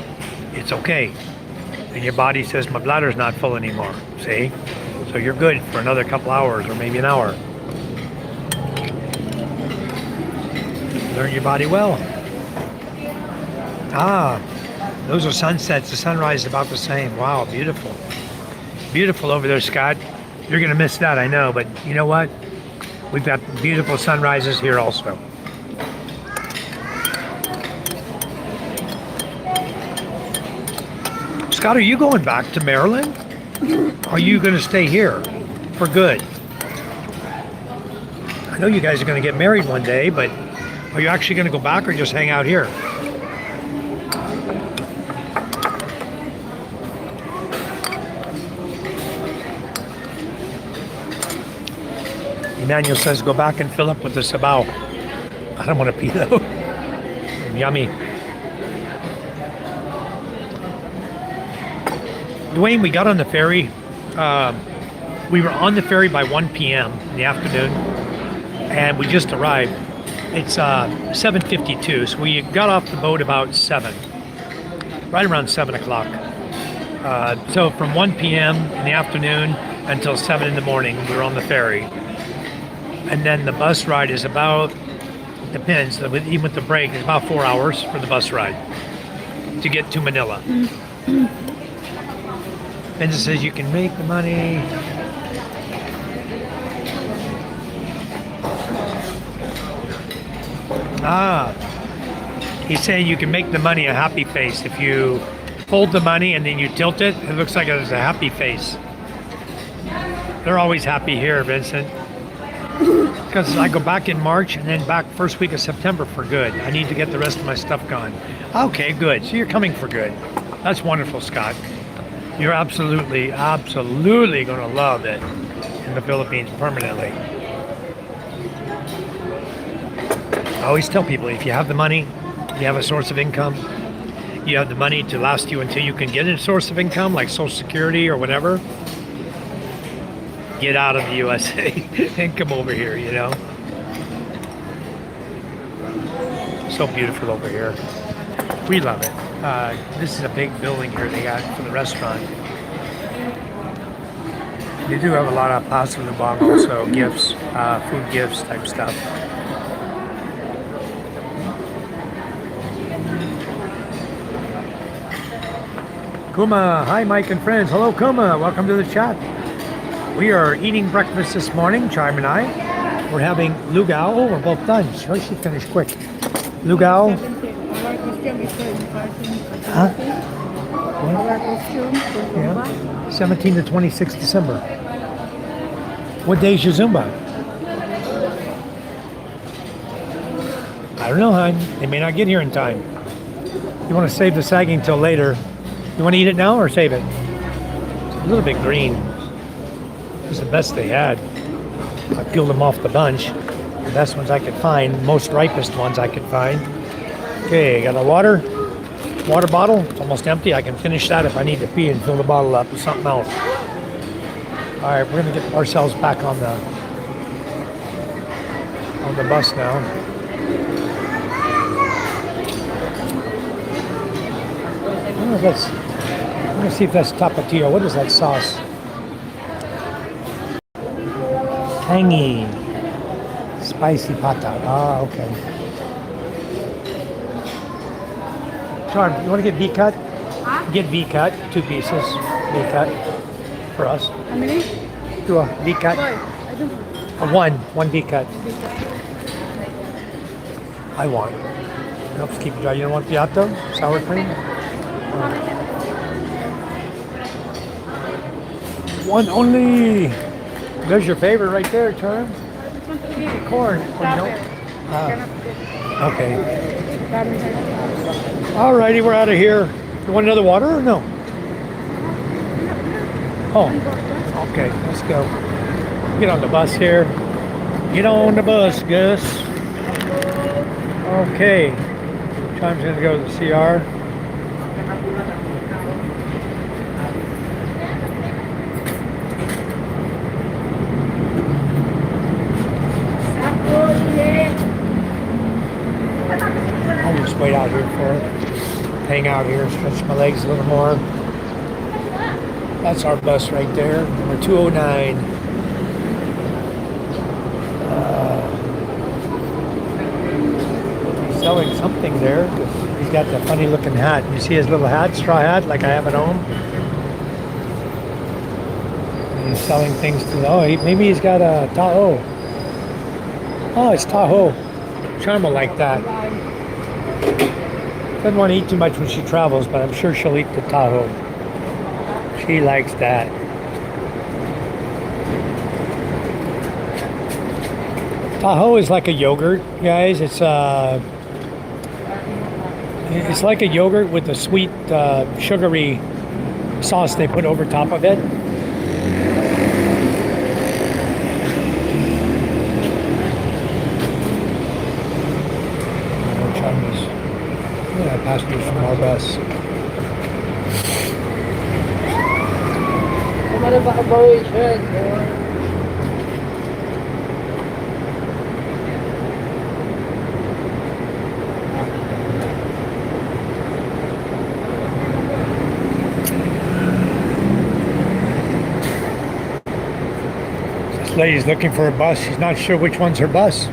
it's okay. And your body says, my bladder's not full anymore. See? So you're good for another couple hours or maybe an hour. Learn your body well. Ah, those are sunsets. The sunrise is about the same. Wow, beautiful. Beautiful over there, Scott. You're going to miss that, I know. But you know what? We've got beautiful sunrises here also. Scott, are you going back to Maryland? Or are you going to stay here for good? I know you guys are going to get married one day, but are you actually going to go back or just hang out here? Emmanuel says go back and fill up with the sabaw. I don't want to pee though. Yummy. Dwayne, we got on the ferry. We were on the ferry by 1 p.m. in the afternoon, and we just arrived. It's 7:52, so we got off the boat about 7, right around 7 o'clock. So from 1 p.m. in the afternoon until 7 in the morning, we were on the ferry. And then the bus ride is about, depends, even with the break, it's about 4 hours for the bus ride to get to Manila. Benja says you can make the money. Ah, he's saying you can make the money a happy face. If you fold the money and then you tilt it, it looks like it's a happy face. They're always happy here, Vincent. Because I go back in March and then back first week of September for good. I need to get the rest of my stuff gone. Okay, good. So you're coming for good. That's wonderful, Scott. You're absolutely going to love it in the Philippines permanently. I always tell people, if you have the money, you have a source of income, you have the money to last you until you can get a source of income, like Social Security or whatever, get out of the USA and come over here, you know. So beautiful over here. We love it. This is a big building here they got for the restaurant. They do have a lot of pasta lubang also, gifts, food gifts type stuff. Kuma, hi Mike and friends. Hello Kuma, welcome to the chat. We are eating breakfast this morning, Charm and I. We're having lugao. Oh, we're both done. She finished quick. Lugao. Huh? Yeah. 17 to 26 December. What day is your Zumba? I don't know, hon. They may not get here in time. You want to save the sagging till later. You want to eat it now or save it? It's a little bit green. It's the best they had. I peeled them off the bunch. The best ones I could find. Most ripest ones I could find. Okay, got a water bottle. It's almost empty. I can finish that if I need to pee and fill the bottle up with something else. All right, we're gonna get ourselves back on the bus now. I'm gonna see if that's tapatio. What is that sauce? Tangy, spicy pata. Ah, okay. Charm, you want to get V cut? Huh? Get V cut, 2 pieces. V cut for us. How many? Do a V cut. Boy, I don't One V cut. I want. Helps keep it dry. You don't want piatto? Sour cream? One only. There's your favorite right there, Charm. Corn. Oh, no? Okay. Alrighty, we're out of here. You want another water or no? Oh, okay. Let's go. Get on the bus here. Get on the bus, Gus. Okay. Charm's gonna go to the CR. I'll just wait out here for it. Hang out here, stretch my legs a little more. That's our bus right there, number 209. He's selling something there. He's got that funny looking hat. You see his little hat, straw hat, like I have at home? And he's selling things to, maybe he's got a Tahoe. Oh, it's Tahoe. Charm will like that. Doesn't want to eat too much when she travels, but I'm sure she'll eat the Tahoe. She likes that. Tahoe is like a yogurt, guys. It's like a yogurt with a sweet, sugary sauce they put over top of it. Passengers from our bus. This lady's looking for a bus. She's not sure which one's her bus.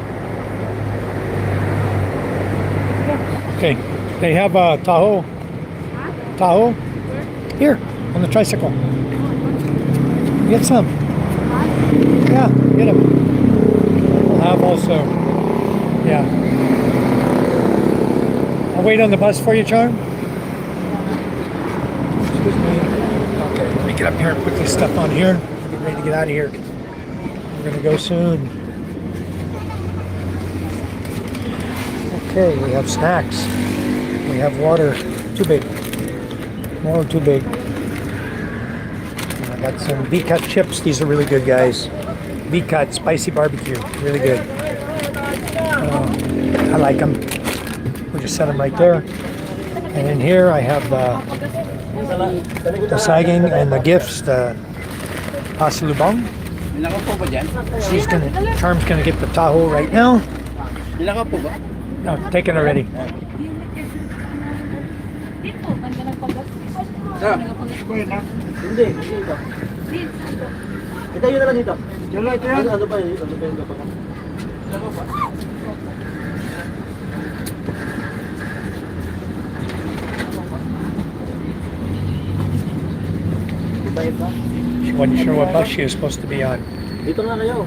Okay. They have a Tahoe. Tahoe? Here, on the tricycle. Get some. Yeah, get them. We'll have also. Yeah. I'll wait on the bus for you, Charm. Excuse me. Okay, let me get up here and put this stuff on here. Get ready to get out of here. We're going to go soon. Okay, we have snacks. We have water, too big, more too big. And I got some V-cut chips. These are really good, guys. V-cut spicy barbecue, really good. I like them. We'll just set them right there. And in here I have the sagging and the gifts, the pasalubong. Charm's gonna get the Tahoe right now. No, taken already. Hindi, dito. Ito yun na lang dito. Ito yan. Ano ba yun? Ano ba yung dapat? Ano ba? Iba-iba? Wasn't sure what bus she was supposed to be on. Dito na kayo.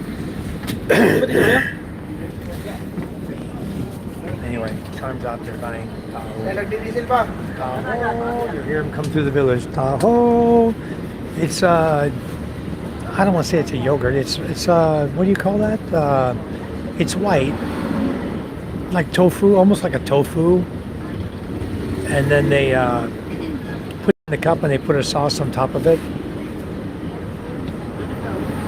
Dito kayo? Anyway, Charm's out there buying Tahoe. Nagdi-diesel pa. Tahoe. You hear him come through the village. Tahoe. It's I don't want to say it's a yogurt. It's what do you call that? It's white, like tofu, almost like a tofu. And then they put it in the cup and they put a sauce on top of it.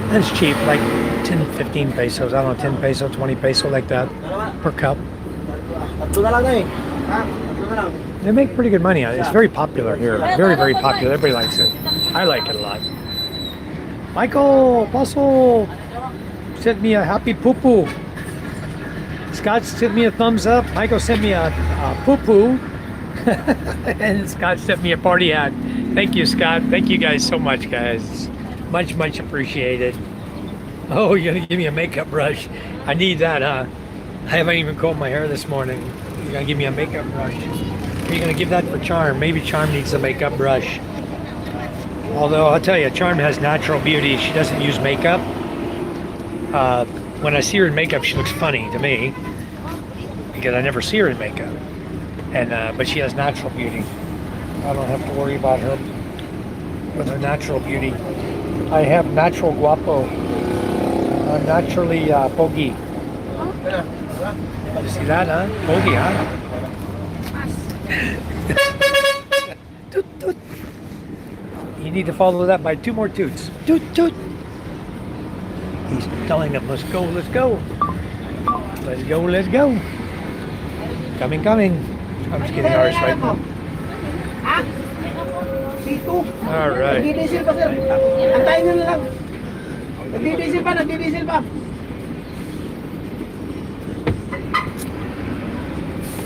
And it's cheap, like 10, 15 pesos. I don't know, 10 peso, 20 peso, like that per cup. Tatlo na lang na eh. Ha? Tatlo na lang. They make pretty good money on it. It's very popular here. Very, very popular. Everybody likes it. I like it a lot. Michael, Paso, sent me a happy poo-poo. Scott sent me a thumbs up. Michael sent me a poo-poo. And Scott sent me a party hat. Thank you, Scott. Thank you guys so much, guys. Much, much appreciated. Oh, you're going to give me a makeup brush. I need that, huh? I haven't even combed my hair this morning. You're going to give me a makeup brush. Are you going to give that for Charm? Maybe Charm needs a makeup brush. Although, I'll tell you, Charm has natural beauty. She doesn't use makeup. When I see her in makeup, she looks funny to me. Because I never see her in makeup. But she has natural beauty. I don't have to worry about her with her natural beauty. I have natural guapo. I'm naturally pogi. You see that, huh? Pogi, huh? Toot, toot. You need to follow that by 2 more toots. Toot, toot. He's telling them, let's go, let's go. Let's go, let's go. Coming, coming. I'm just getting ours right now. Dito. All right. Nagdi-diesel pa sir. Antayin nyo na lang. Nagdi-diesel pa, nagdi-diesel pa.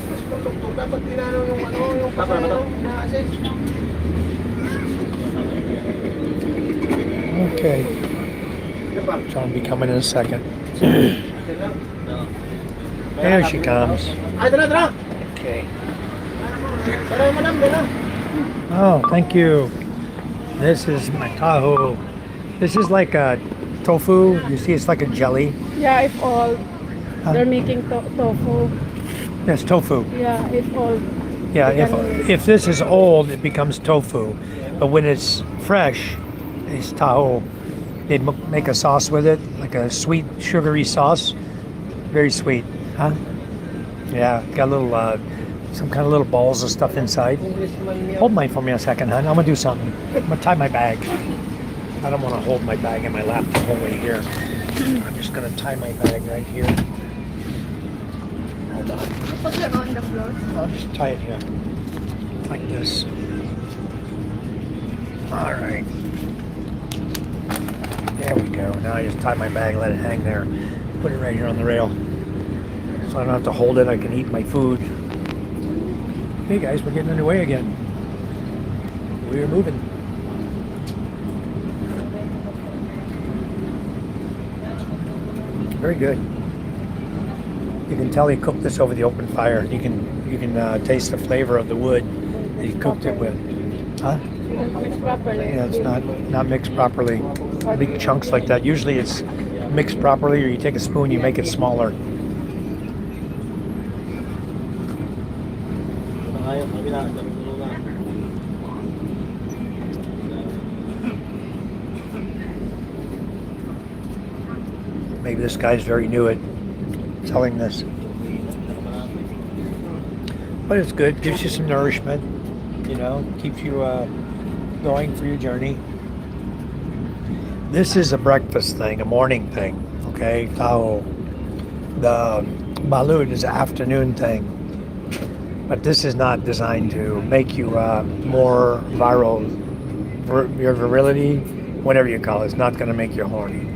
Mas patugtog dapat tinanaw yung yung pasero na asin. Okay. John will be coming in a second. There she comes. Ay, tara. Okay. Tara, madam, tara. Oh, thank you. This is my Tahoe. This is like a tofu. You see, it's like a jelly. Yeah, if all. They're making tofu. Yes, tofu. Yeah, if all. Yeah, if this is old, it becomes tofu. But when it's fresh, it's Tahoe. They make a sauce with it, like a sweet, sugary sauce. Very sweet, huh? Yeah, got a little, some kind of little balls of stuff inside. Hold mine for me a second, hon. I'm gonna do something. I'm gonna tie my bag. I don't want to hold my bag in my lap the whole way here. I'm just gonna tie my bag right here. Hold on. Put it on the floor. I'll just tie it here, like this. All right. There we go. Now I just tie my bag, let it hang there. Put it right here on the rail. So I don't have to hold it. I can eat my food. Hey guys, we're getting underway again. We're moving. Very good. You can tell he cooked this over the open fire. You can taste the flavor of the wood that he cooked it with. Huh? Mixed properly. Yeah, it's not mixed properly. Big chunks like that. Usually it's mixed properly, or you take a spoon, you make it smaller. Maybe this guy's very new at selling this. But it's good, gives you some nourishment, you know, keeps you going for your journey. This is a breakfast thing, a morning thing, okay? Tahoe. The balut is an afternoon thing. But this is not designed to make you more viral, your virility, whatever you call it. It's not going to make you horny.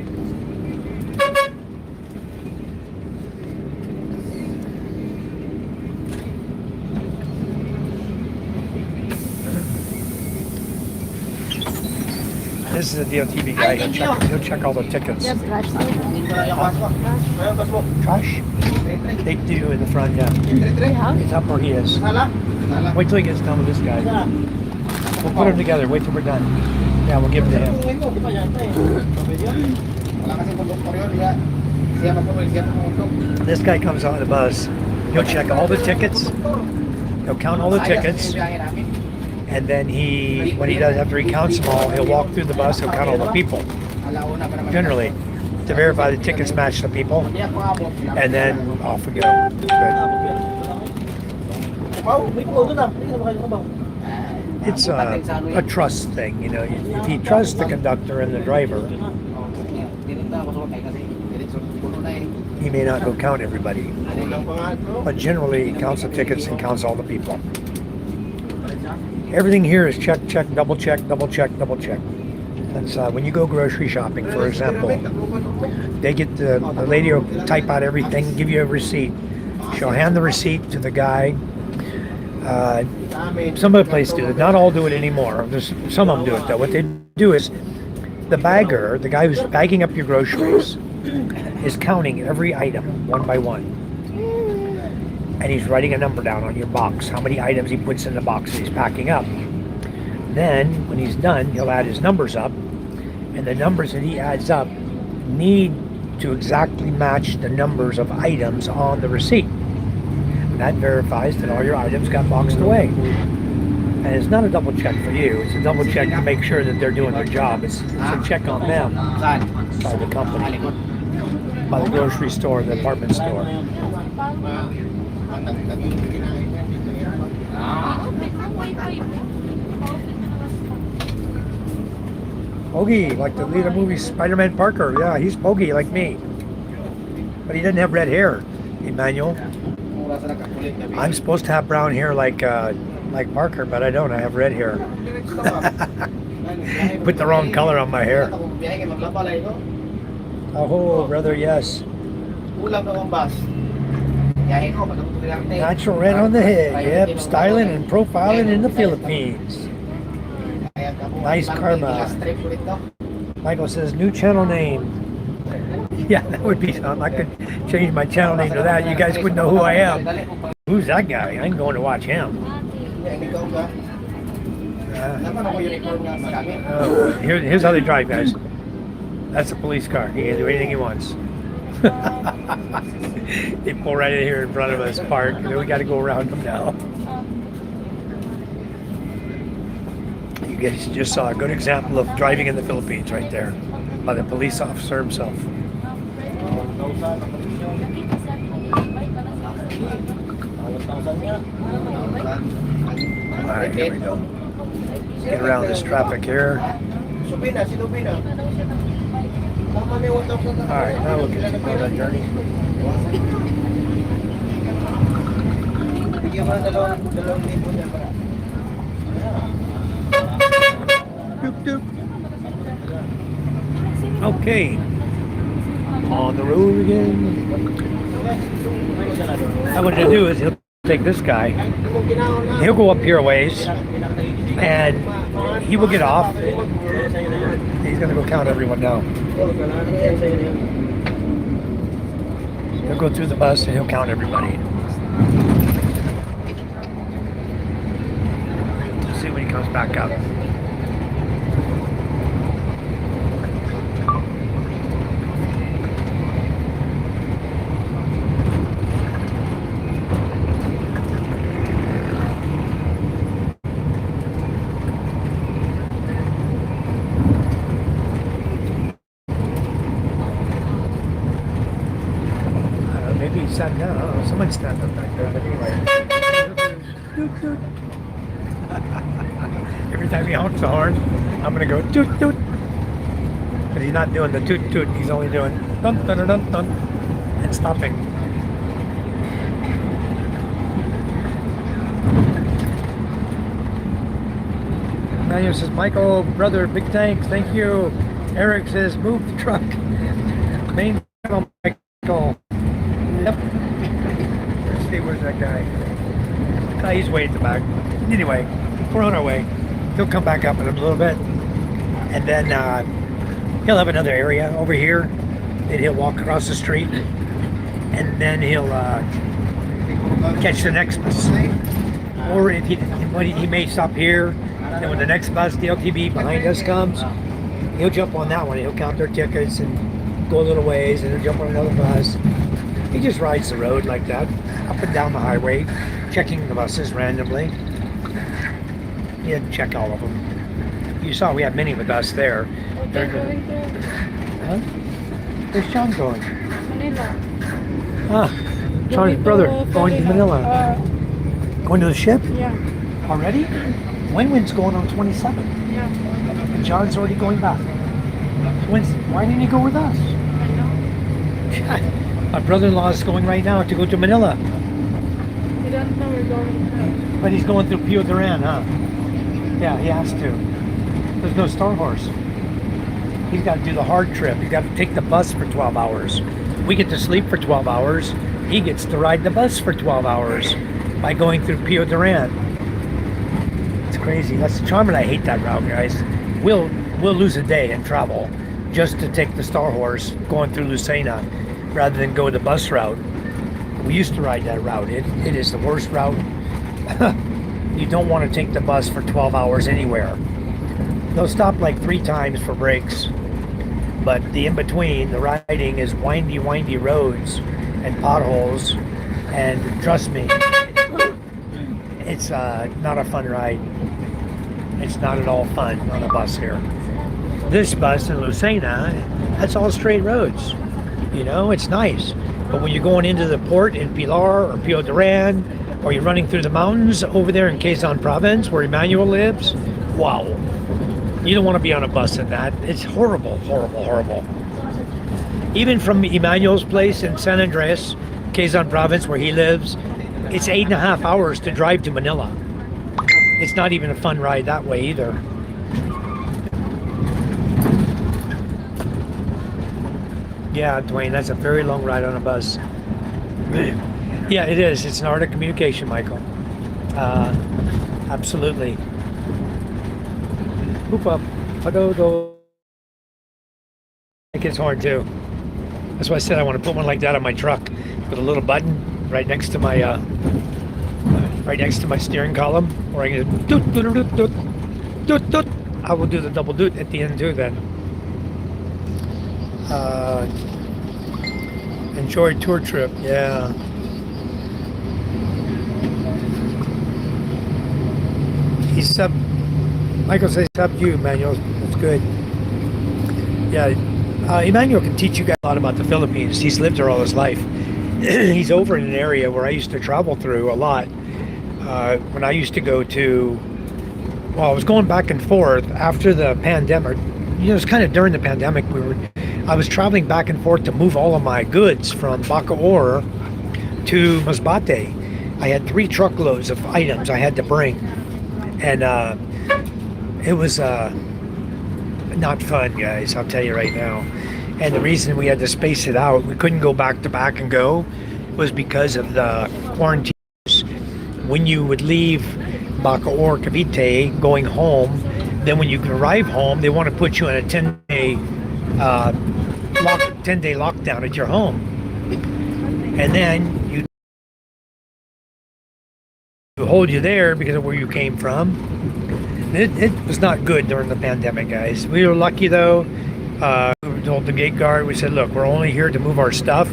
This is a DOTV guy. He'll check all the tickets. Yes, trash. Trash? They do in the front, yeah. Yeah. It's up where he is. Wait till he gets done with this guy. We'll put them together. Wait till we're done. Yeah, we'll give it to him. This guy comes on the bus. He'll check all the tickets. He'll count all the tickets. And then when he does, after he counts them all, he'll walk through the bus. He'll count all the people. Generally, to verify the tickets match the people. And then off we go. It's a trust thing, you know. If he trusts the conductor and the driver, he may not go count everybody. But generally, he counts the tickets and counts all the people. Everything here is check, check, double check, double check, double check. That's when you go grocery shopping, for example. They get the lady will type out everything, give you a receipt. She'll hand the receipt to the guy. Some of the places do it. Not all do it anymore. Some of them do it though. What they do is the bagger, the guy who's bagging up your groceries, is counting every item one by one. And he's writing a number down on your box, how many items he puts in the box that he's packing up. Then, when he's done, he'll add his numbers up, and the numbers that he adds up need to exactly match the numbers of items on the receipt. That verifies that all your items got boxed away. And it's not a double check for you, it's a double check to make sure that they're doing their job. It's a check on them by the company, by the grocery store, the department store. Bogey, like the lead of the movie Spider-Man Parker. Yeah, he's bogey like me. But he doesn't have red hair, Emmanuel. I'm supposed to have brown hair like Parker, but I don't. I have red hair. Put the wrong color on my hair. Oh, brother, yes. Natural red on the head. Yep, styling and profiling in the Philippines. Nice karma. Michael says, new channel name. Yeah, that would be something. I could change my channel name to that. You guys wouldn't know who I am. Who's that guy? I'm going to watch him. Here's how they drive, guys. That's a police car. He can do anything he wants. They pull right in here in front of us, park, and then we got to go around them now. You guys just saw a good example of driving in the Philippines right there by the police officer himself. Alright, here we go. Let's get around this traffic here. Alright, now we'll continue on that journey. Doop, doop. Okay, on the road again. What he'll do is he'll take this guy, he'll go up here a ways, and he will get off. He's going to go count everyone now. He'll go through the bus and he'll count everybody. We'll see when he comes back up. Maybe he sat down. I don't know. Someone stand up back there. But anyway. Doot, doot. Every time he honks the horn, I'm going to go toot toot. But he's not doing the toot toot. He's only doing dun dun dun dun and stopping. Manuel says, Michael, brother, big thanks. Thank you. Eric says, move the truck. Main channel, Michael. Yep. Let's see, where's that guy? He's way at the back. Anyway, we're on our way. He'll come back up in a little bit. And then he'll have another area over here that he'll walk across the street. And then he'll catch the next bus. Or if he may stop here Then when the next bus, the LTB behind us comes, he'll jump on that one. He'll count their tickets and go a little ways, and he'll jump on another bus. He just rides the road like that, up and down the highway, checking the buses randomly. He didn't check all of them. You saw we had many with us there. They're going to Huh? Where's John going? Manila. Ah, John's brother going to Manila. Going to the ship Yeah. already? Win's going on 27th. Yeah. And John's already going back. Why didn't he go with us? I know. My brother-in-law is going right now to go to Manila. We don't know we're going. But he's going through Pio Duran, huh? Yeah, he has to. There's no Star Horse. He's got to do the hard trip. He's got to take the bus for 12 hours. We get to sleep for 12 hours. He gets to ride the bus for 12 hours by going through Pio Duran. It's crazy. That's the charm, and I hate that route, guys. We'll lose a day in travel just to take the Star Horse going through Lucena rather than go the bus route. We used to ride that route. It is the worst route. You don't want to take the bus for 12 hours anywhere. They'll stop like 3 times for breaks. But the in-between, the riding is windy roads and potholes. And trust me, it's not a fun ride. It's not at all fun on a bus here. This bus in Lucena, that's all straight roads. You know, it's nice. But when you're going into the port in Pilar or Pio Duran, or you're running through the mountains over there in Quezon Province where Emmanuel lives, wow. You don't want to be on a bus in that. It's horrible, horrible, horrible. Even from Emmanuel's place in San Andres, Quezon Province where he lives, it's 8.5 hours to drive to Manila. It's not even a fun ride that way either. Yeah, Dwayne, that's a very long ride on a bus. Yeah, it is. It's an art of communication, Michael. Absolutely. Hoop up. Padodo. I like his horn too. That's why I said I want to put one like that on my truck with a little button right next to my steering column, where I can doot doot doot doot doot doot. I will do the double doot at the end too. Then. Enjoy tour trip. Yeah. He's Michael says sub you, Emmanuel. That's good. Yeah. Emmanuel can teach you guys a lot about the Philippines. He's lived there all his life. He's over in an area where I used to travel through a lot. When I used to go to, well, I was going back and forth after the pandemic. You know, it was kind of during the pandemic. I was traveling back and forth to move all of my goods from Bacoor to Masbate. I had 3 truckloads of items I had to bring, and it was not fun, guys. I'll tell you right now. And the reason we had to space it out, we couldn't go back to back and go, was because of the quarantines. When you would leave Bacoor, Cavite, going home, then when you arrive home, they want to put you in a 10-day 10-day lockdown at your home, and then you hold you there because of where you came from. It was not good during the pandemic, guys. We were lucky though. We told the gate guard, we said, look, we're only here to move our stuff.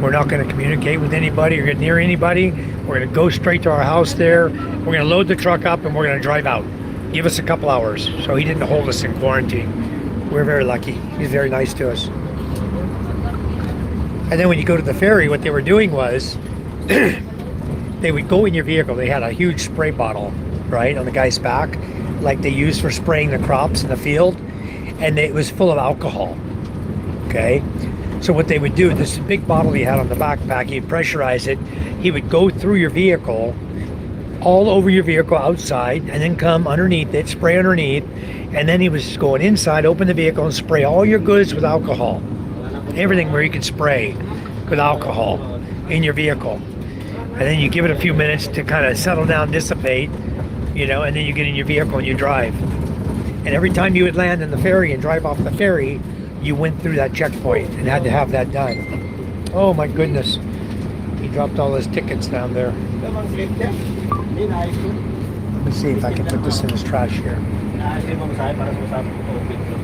We're not going to communicate with anybody or get near anybody. We're going to go straight to our house there. We're going to load the truck up and we're going to drive out. Give us a couple hours. So he didn't hold us in quarantine. We're very lucky. He's very nice to us. And then when you go to the ferry, what they were doing was they would go in your vehicle. They had a huge spray bottle, right, on the guy's back, like they use for spraying the crops in the field. And it was full of alcohol. Okay. So what they would do, this big bottle he had on the backpack, he'd pressurize it. He would go through your vehicle, all over your vehicle outside, and then come underneath it, spray underneath. And then he was going inside, open the vehicle, and spray all your goods with alcohol. Everything where you could spray with alcohol in your vehicle. And then you give it a few minutes to kind of settle down, dissipate, you know, and then you get in your vehicle and you drive. And every time you would land in the ferry and drive off the ferry, you went through that checkpoint and had to have that done. Oh my goodness. He dropped all his tickets down there. Let me see if I can put this in his trash here. Kasi mamasahe para sa usapan ko okay ko.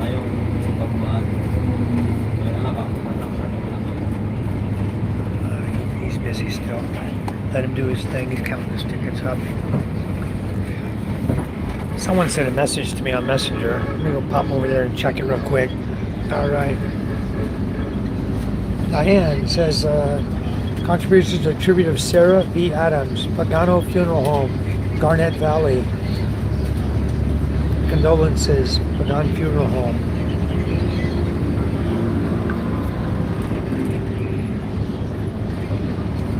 Ayaw pagbuhat. May anak ako. He's busy still. Let him do his thing. He's counting his tickets up. Someone sent a message to me on Messenger. Let me go pop over there and check it real quick. All right. Diane says, contributions to a tribute of Sarah B. Adams, Pagano Funeral Home, Garnett Valley. Condolences, Pagan Funeral Home.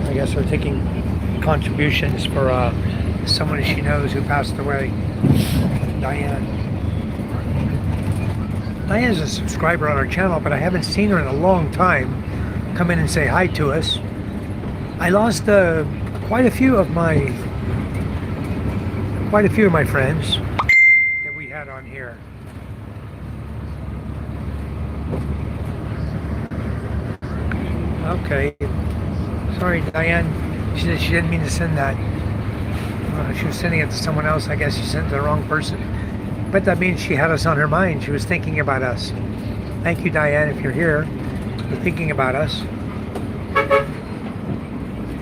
I guess we're taking contributions for someone she knows who passed away. Diane. Diane's a subscriber on our channel, but I haven't seen her in a long time come in and say hi to us. I lost quite a few of my friends that we had on here. Okay. Sorry, Diane. She said she didn't mean to send that. She was sending it to someone else. I guess she sent it to the wrong person. But that means she had us on her mind. She was thinking about us. Thank you, Diane, if you're here. You're thinking about us.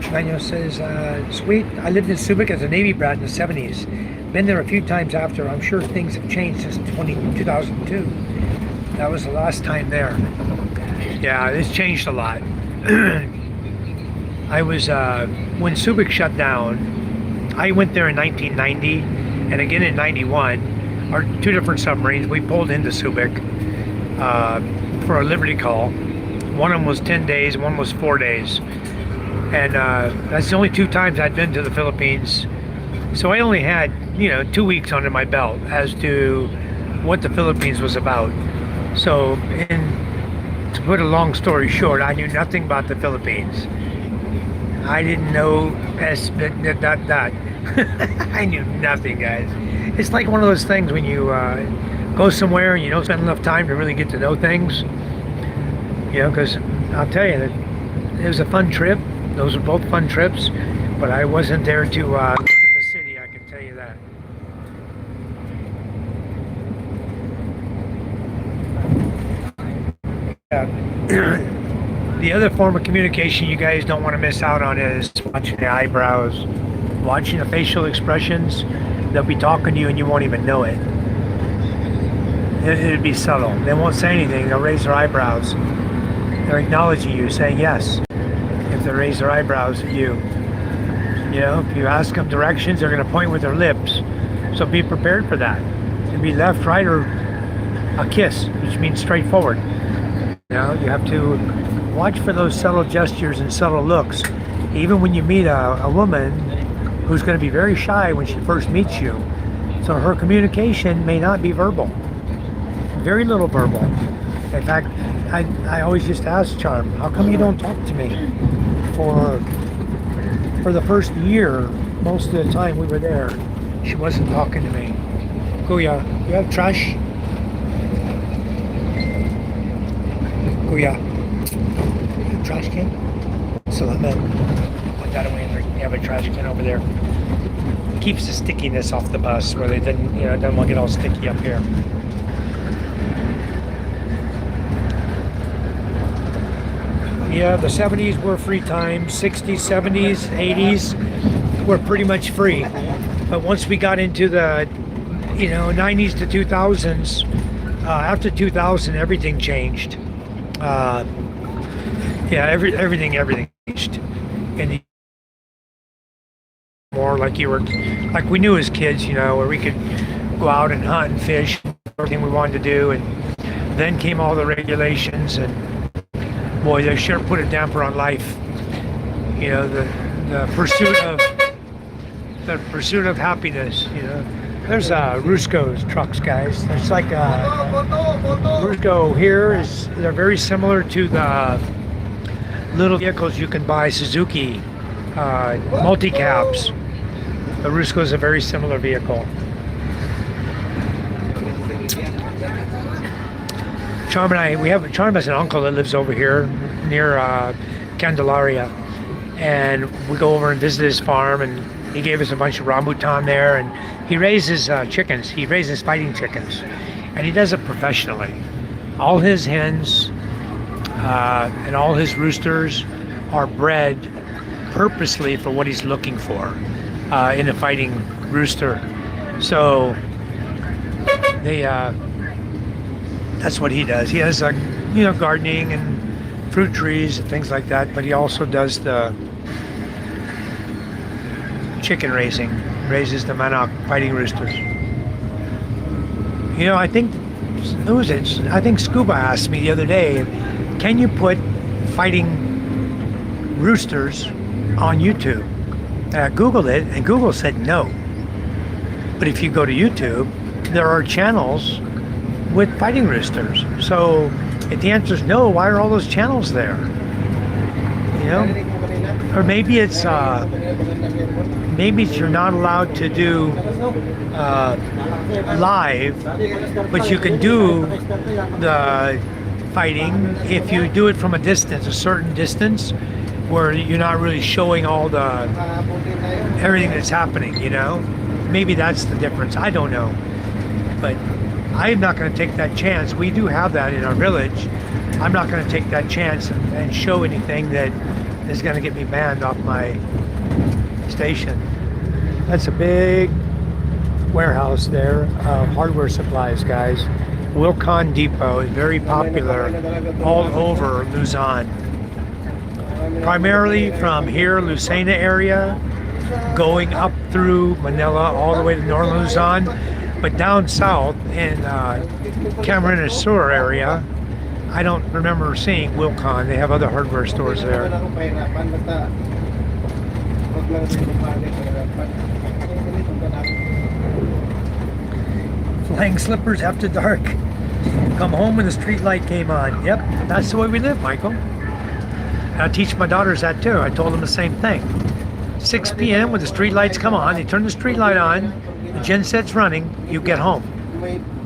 Daniel says, sweet. I lived in Subic as a Navy brat in the 70s. Been there a few times after. I'm sure things have changed since 2002. That was the last time there. Yeah, it's changed a lot. I was, when Subic shut down, I went there in 1990 and again in 91. Our two different submarines, we pulled into Subic for a Liberty call. One of them was 10 days, one was 4 days. And that's the only two times I'd been to the Philippines. So I only had, 2 weeks under my belt as to what the Philippines was about. So, to put a long story short, I knew nothing about the Philippines. I didn't know that. I knew nothing, guys. It's like one of those things when you go somewhere and you don't spend enough time to really get to know things. Because I'll tell you, it was a fun trip. Those were both fun trips, but I wasn't there to look at the city, I can tell you that. The other form of communication you guys don't want to miss out on is watching the eyebrows, watching the facial expressions. They'll be talking to you and you won't even know it. It'd be subtle. They won't say anything. They'll raise their eyebrows. They're acknowledging you, saying yes. If they raise their eyebrows at you. If you ask them directions, they're going to point with their lips. So be prepared for that. It'd be left, right, or a kiss, which means straightforward. You have to watch for those subtle gestures and subtle looks. Even when you meet a woman who's going to be very shy when she first meets you. So her communication may not be verbal. Very little verbal. In fact, I always used to ask Charm, how come you don't talk to me? For the first year, most of the time we were there, she wasn't talking to me. Kuya, you have trash? Kuya, trash can? Salamat. Put that away in there. You have a trash can over there. Keeps the stickiness off the bus where they didn't, doesn't want to get all sticky up here. Yeah, the 70s were free time. 60s, 70s, 80s were pretty much free. But once we got into the, 90s to 2000s, after 2000, everything changed. Everything changed. And more like we knew as kids, where we could go out and hunt and fish, everything we wanted to do. And then came all the regulations, and boy, they sure put a damper on life. The pursuit of happiness. There's Rusco's trucks, guys. There's like Rusco here they're very similar to the little vehicles you can buy, Suzuki multi-cabs. The Rusco is a very similar vehicle. Charm has an uncle that lives over here near Candelaria, and we go over and visit his farm, and He gave us a bunch of rambutan there, and he raises chickens. He raises fighting chickens, and he does it professionally. All his hens and all his roosters are bred purposely for what he's looking for in a fighting rooster. So they that's what he does. He has gardening and fruit trees and things like that, but he also does the chicken raising, raises the manok fighting roosters. I think I think Scuba asked me the other day, can you put fighting roosters on YouTube? And I Googled it, and Google said no. But if you go to YouTube, there are channels with fighting roosters. So if the answer is no, why are all those channels there? Or maybe maybe you're not allowed to do live, but you can do the fighting if you do it from a distance, a certain distance, where you're not really showing all everything that's happening. Maybe that's the difference. I don't know, but I'm not going to take that chance. We do have that in our village. I'm not going to take that chance and show anything that is going to get me banned off my station. That's a big warehouse there of hardware supplies, guys. Wilcon Depot is very popular all over Luzon. Primarily from here, Lucena area, going up through Manila all the way to northern Luzon. But down south in Camarines Sur area, I don't remember seeing Wilcon. They have other hardware stores there. Flying slippers after dark. Come home when the street light came on. Yep, that's the way we live, Michael. And I teach my daughters that too. I told them the same thing. 6 p.m. when the street lights come on, they turn the street light on, the genset's running, you get home.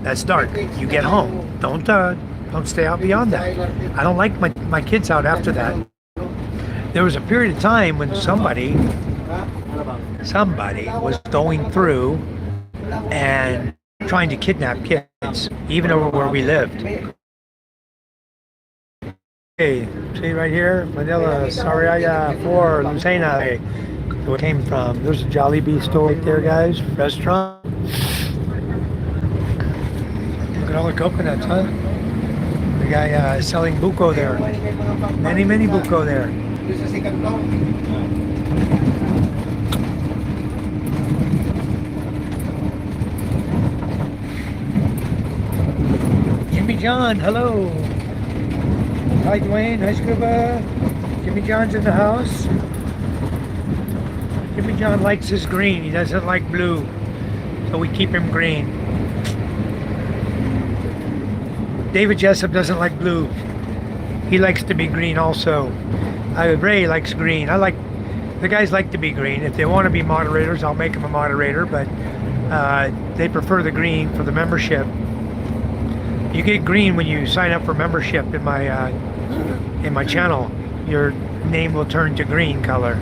That's dark. You get home. Don't stay out beyond that. I don't like my kids out after that. There was a period of time when somebody was going through and trying to kidnap kids, even over where we lived. Hey, see right here, Manila, Sariaya 4, Lucena. Where it came from. There's a Jollibee store right there, guys. Restaurant. Look at all the coconuts, huh? The guy selling buko there. Many buko there. Jimmy John, hello. Hi Dwayne, hi Scuba. Jimmy John's in the house. Jimmy John likes his green. He doesn't like blue. So we keep him green. David Jessup doesn't like blue. He likes to be green also. Ray likes green. The guys like to be green. If they want to be moderators, I'll make them a moderator, but they prefer the green for the membership. You get green when you sign up for membership in my channel. Your name will turn to green color.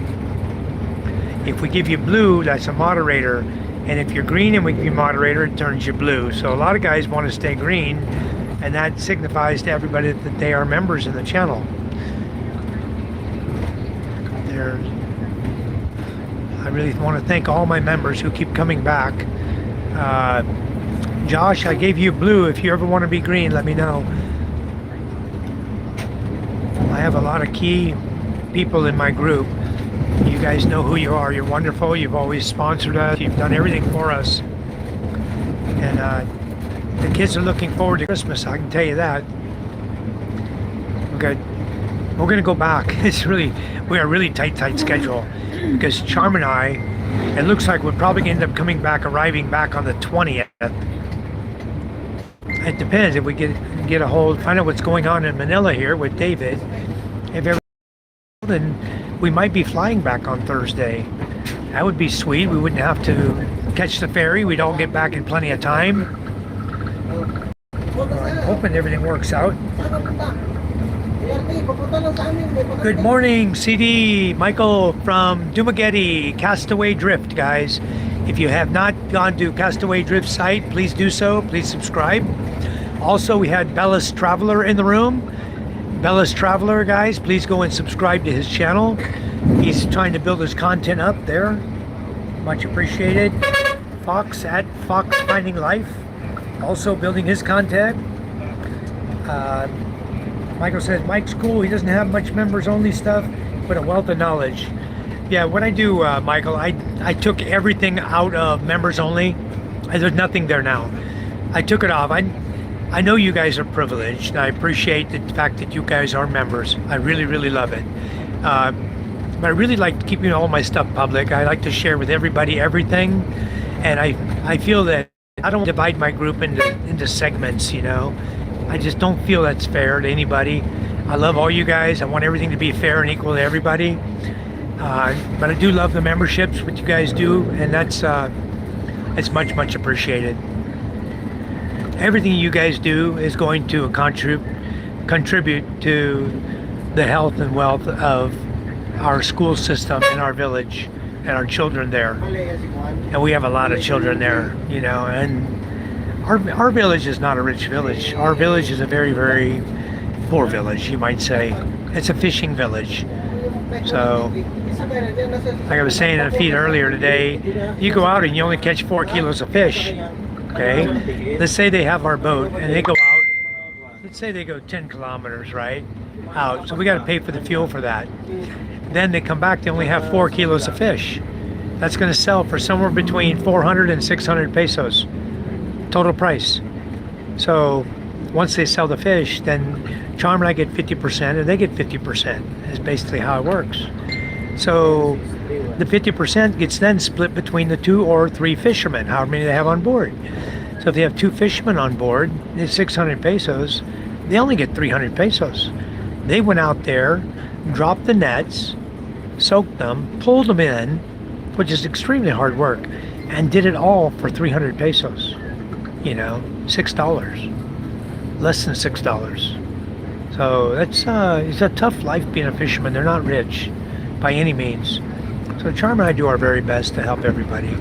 If we give you blue, that's a moderator. And if you're green and we give you moderator, it turns you blue. So a lot of guys want to stay green, and that signifies to everybody that they are members in the channel. I really want to thank all my members who keep coming back. Josh, I gave you blue. If you ever want to be green, let me know. I have a lot of key people in my group. You guys know who you are. You're wonderful. You've always sponsored us. You've done everything for us. And the kids are looking forward to Christmas. I can tell you that. Okay. We're going to go back. We are really tight schedule. Because Charm and I, it looks like we're probably going to end up arriving back on the 20th. It depends if we get a hold, find out what's going on in Manila here with David. If everything, then we might be flying back on Thursday. That would be sweet. We wouldn't have to catch the ferry. We'd all get back in plenty of time. I'm hoping everything works out. Good morning, CD Michael from Dumagetti, Castaway Drift, guys. If you have not gone to Castaway Drift site, please do so. Please subscribe. Also, we had Bellis Traveler in the room. Bellis Traveler, guys, please go and subscribe to his channel. He's trying to build his content up there. Much appreciated. Fox at Fox Finding Life, also building his content. Michael says, Mike's cool. He doesn't have much members only stuff, but a wealth of knowledge. Yeah, what I do, Michael, I took everything out of members only. There's nothing there now. I took it off. I know you guys are privileged, and I appreciate the fact that you guys are members. I really, really love it. But I really like keeping all my stuff public. I like to share with everybody everything, and I feel that I don't divide my group into segments, you know. I just don't feel that's fair to anybody. I love all you guys. I want everything to be fair and equal to everybody. But I do love the memberships, what you guys do, and it's much, much appreciated. Everything you guys do is going to contribute to the health and wealth of our school system in our village and our children there. And we have a lot of children there, you know, and our village is not a rich village. Our village is a very, very poor village, you might say. It's a fishing village. So, like I was saying in a feed earlier today, you go out and you only catch 4 kilos of fish. Okay? Let's say they have our boat and they go out, let's say they go 10 kilometers, right? Out. So we got to pay for the fuel for that. Then they come back, they only have 4 kilos of fish. That's going to sell for somewhere between 400 and 600 pesos. Total price. So once they sell the fish, then Charm and I get 50% and they get 50%. Is basically how it works. So the 50% gets then split between the 2 or 3 fishermen, however many they have on board. So if they have 2 fishermen on board, it's 600 pesos. They only get 300 pesos. They went out there, dropped the nets, soaked them, pulled them in, which is extremely hard work, and did it all for 300 pesos. You know, $6, less than $6. So it's a tough life being a fisherman. They're not rich by any means. So Charm and I do our very best to help everybody.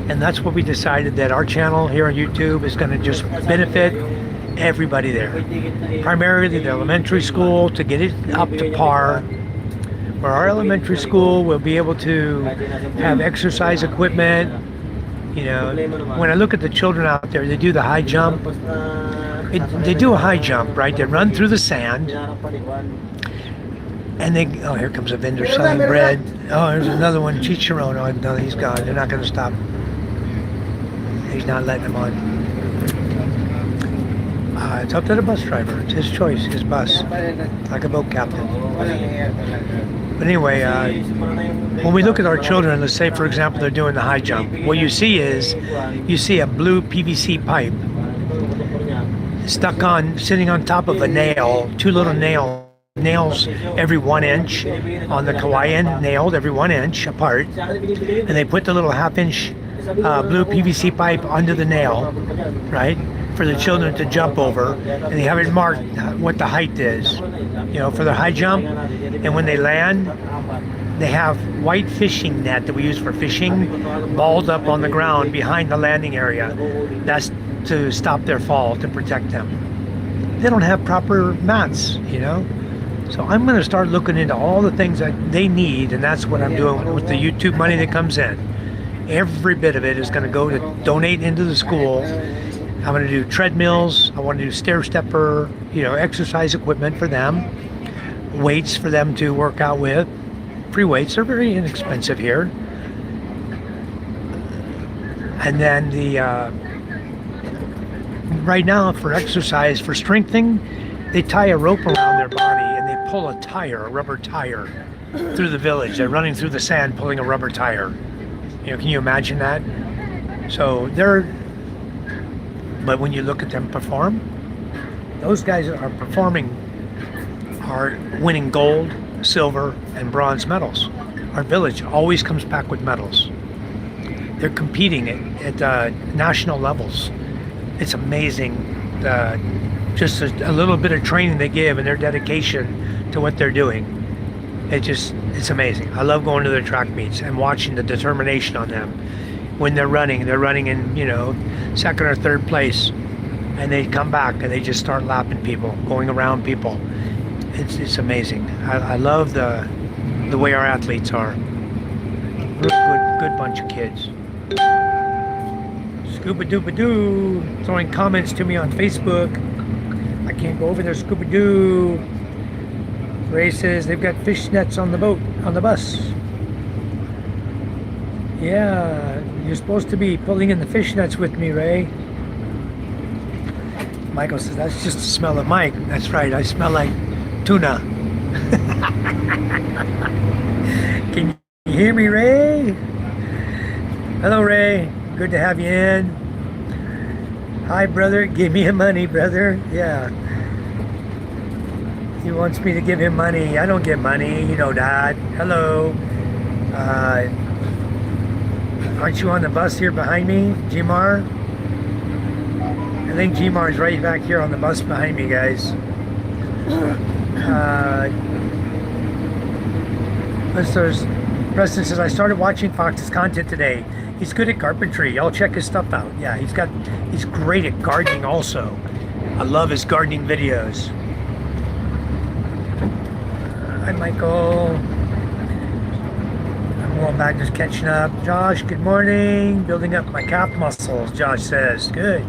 And that's what we decided, that our channel here on YouTube is going to just benefit everybody there. Primarily the elementary school, to get it up to par. Where our elementary school will be able to have exercise equipment. You know, when I look at the children out there, they do the high jump. They do a high jump, right? They run through the sand. And they, oh, here comes a vendor selling bread. Oh, there's another one, Chicharron. Oh, no, he's gone. They're not going to stop. He's not letting them on. It's up to the bus driver. It's his choice, his bus. Like a boat captain. But anyway, when we look at our children, let's say, for example, they're doing the high jump. What you see is, you see a blue PVC pipe stuck on, sitting on top of a nail, 2 little nails every 1 inch on the Kauaian, nailed every 1 inch apart. And they put the little 1/2 inch blue PVC pipe under the nail, right? For the children to jump over, and they have it marked what the height is, you know, for the high jump. And when they land, they have white fishing net that we use for fishing balled up on the ground behind the landing area. That's to stop their fall, to protect them. They don't have proper mats, you know. So I'm going to start looking into all the things that they need, and that's what I'm doing with the YouTube money that comes in. Every bit of it is going to go to donate into the school. I'm going to do treadmills. I want to do stair stepper, you know, exercise equipment for them, weights for them to work out with. Free weights are very inexpensive here. And then the right now for exercise, for strengthening, they tie a rope around their body and they pull a tire, a rubber tire, through the village. They're running through the sand pulling a rubber tire. You know, can you imagine that? So but when you look at them perform, those guys are performing, are winning gold, silver, and bronze medals. Our village always comes back with medals. They're competing at national levels. It's amazing just a little bit of training they give and their dedication to what they're doing. It's amazing. I love going to their track meets and watching the determination on them. When they're running in, second or third place, and they come back and they just start lapping people, going around people. It's amazing. I love the way our athletes are. Real good bunch of kids. Scuba Dooba Doo throwing comments to me on Facebook. I can't go over there, Scuba Doo. Ray says they've got fish nets on the boat, on the bus. Yeah, you're supposed to be pulling in the fish nets with me, Ray. Michael says that's just the smell of Mike. That's right, I smell like tuna. Can you hear me, Ray? Hello, Ray. Good to have you in. Hi, brother. Give me money, brother. Yeah. He wants me to give him money. I don't get money. You know that. Hello. Aren't you on the bus here behind me, Gmar? I think Gmar is right back here on the bus behind me, guys. Preston says, I started watching Fox's content today. He's good at carpentry. Y'all check his stuff out. Yeah, he's great at gardening also. I love his gardening videos. Hi, Michael. I'm going back, just catching up. Josh, good morning. Building up my calf muscles, Josh says. Good.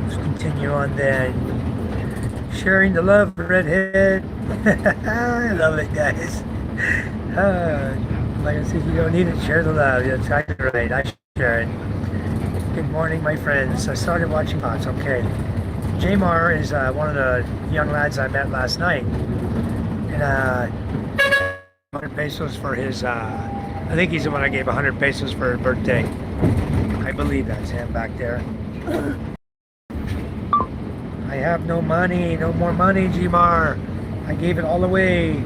Let's continue on then. Sharing the love, redhead. I love it, guys. Like I said, you don't need it. Share the love. That's right. I share it. Good morning, my friends. I started watching Fox. Okay. Jamar is one of the young lads I met last night. And 100 pesos for his, I think he's the one I gave 100 pesos for his birthday. I believe that's him back there. I have no money, no more money, Gmar. I gave it all away.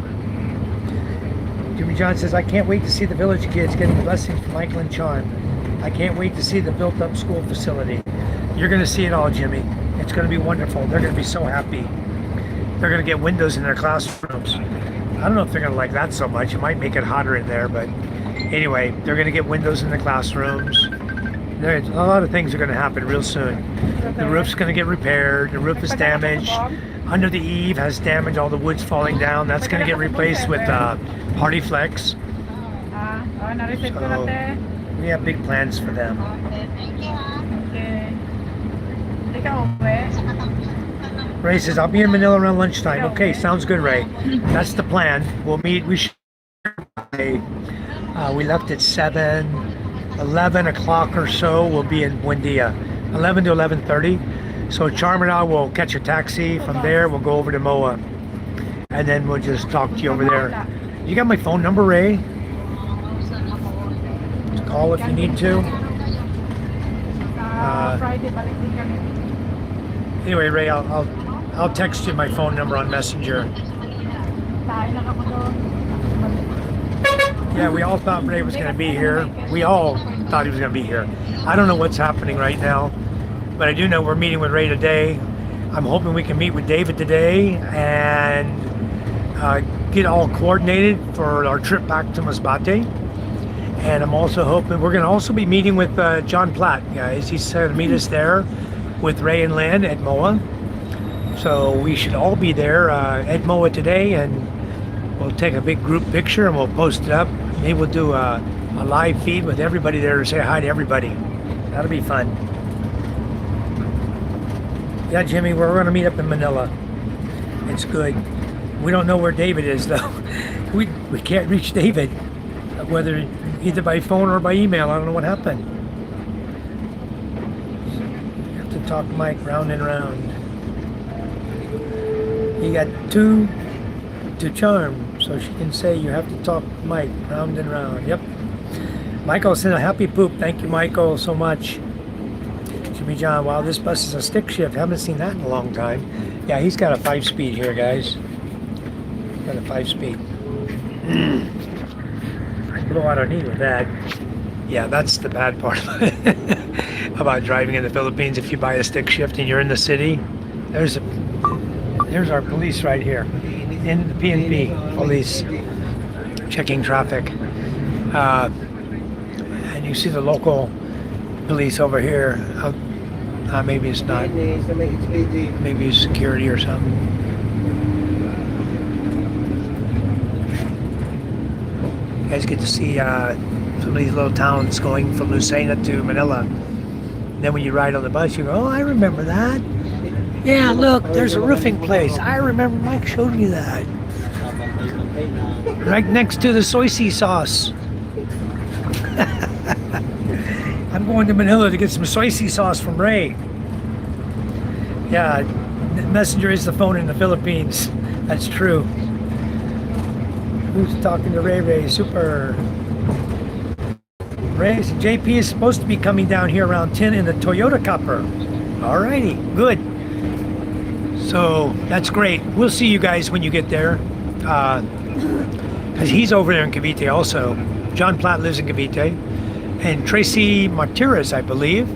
Jimmy John says, I can't wait to see the village kids getting blessings from Michael and Sean. I can't wait to see the built-up school facility. You're going to see it all, Jimmy. It's going to be wonderful. They're going to be so happy. They're going to get windows in their classrooms. I don't know if they're going to like that so much. It might make it hotter in there, but anyway, they're going to get windows in the classrooms. There's a lot of things are going to happen real soon. The roof's going to get repaired. The roof is damaged. Under the eave has damage. All the wood's falling down. That's going to get replaced with Hardy Flex. So we have big plans for them. Ray says, I'll be in Manila around lunchtime. Okay, sounds good, Ray. That's the plan. We'll meet. We left at 11 o'clock or so. We'll be in Buendia. 11 to 11:30. So Charm and I will catch a taxi. From there, we'll go over to MOA. And then we'll just talk to you over there. You got my phone number, Ray? Call if you need to. Anyway, Ray, I'll text you my phone number on Messenger. Yeah, we all thought Ray was going to be here. We all thought he was going to be here. I don't know what's happening right now, but I do know we're meeting with Ray today. I'm hoping we can meet with David today and get all coordinated for our trip back to Masbate. And I'm also hoping we're going to also be meeting with John Platt, guys. He's going to meet us there with Ray and Len at MOA. So we should all be there at MOA today, and we'll take a big group picture and we'll post it up. Maybe we'll do a live feed with everybody there to say hi to everybody. That'll be fun. Yeah, Jimmy, we're going to meet up in Manila. It's good. We don't know where David is, though. We can't reach David, whether either by phone or by email. I don't know what happened. You have to talk Mike round and round. You got two to Charm, so she can say you have to talk Mike round and round. Yep. Michael sent a happy poop. Thank you, Michael, so much. Jimmy John, wow, this bus is a stick shift. Haven't seen that in a long time. Yeah, he's got a 5-speed here, guys. Got a 5-speed. I blow out our knee with that. Yeah, that's the bad part of it. about driving in the Philippines. If you buy a stick shift and you're in the city, there's our police right here in the PNP police checking traffic, and you see the local police over here. Maybe it's not. Maybe it's security or something. You guys get to see some of these little towns going from Lucena to Manila. And then when you ride on the bus, you go, "Oh, I remember that. Yeah, look, there's a roofing place. I remember Mike showed me that. Right next to the soy sauce." I'm going to Manila to get some soy sauce from Ray. Yeah, Messenger is the phone in the Philippines. That's true. Who's talking to Ray? Super. Ray, JP is supposed to be coming down here around 10 in the Toyota Copper. Alrighty, good. So that's great. We'll see you guys when you get there. Because he's over there in Cavite also. John Platt lives in Cavite. And Tracy Martirez, I believe.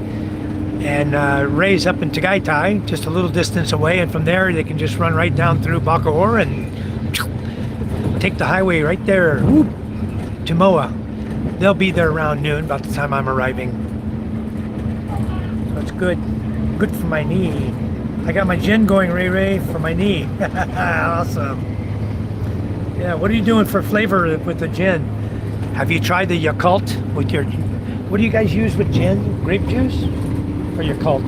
And Ray's up in Tagaytay, just a little distance away. And from there, they can just run right down through Bacoor and take the highway right there, whoop, to Moa. They'll be there around noon, about the time I'm arriving. So it's good. Good for my knee. I got my gin going, Ray, for my knee. Awesome. Yeah, what are you doing for flavor with the gin? Have you tried the Yakult with your... What do you guys use with gin? Grape juice? Or Yakult?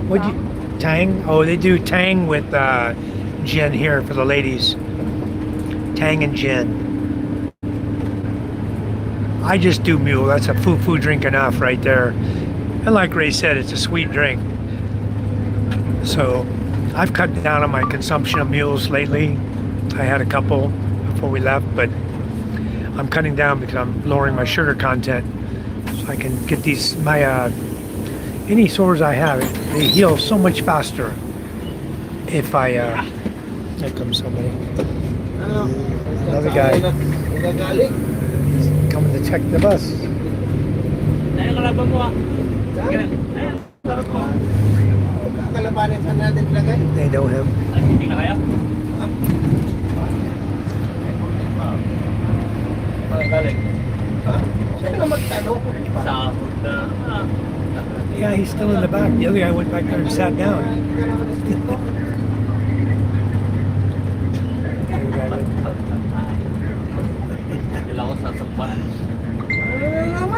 What do you... Tang? Oh, they do Tang with gin here for the ladies. Tang and gin. I just do mule. That's a foo-foo drink enough right there. And like Ray said, it's a sweet drink. So I've cut down on my consumption of mules lately. I had a couple before we left, but I'm cutting down because I'm lowering my sugar content so I can get these, any sores I have, they heal so much faster if I, here comes somebody. Another guy coming to check the bus. They know him. Yeah, he's still in the back. The other guy went back there and sat down.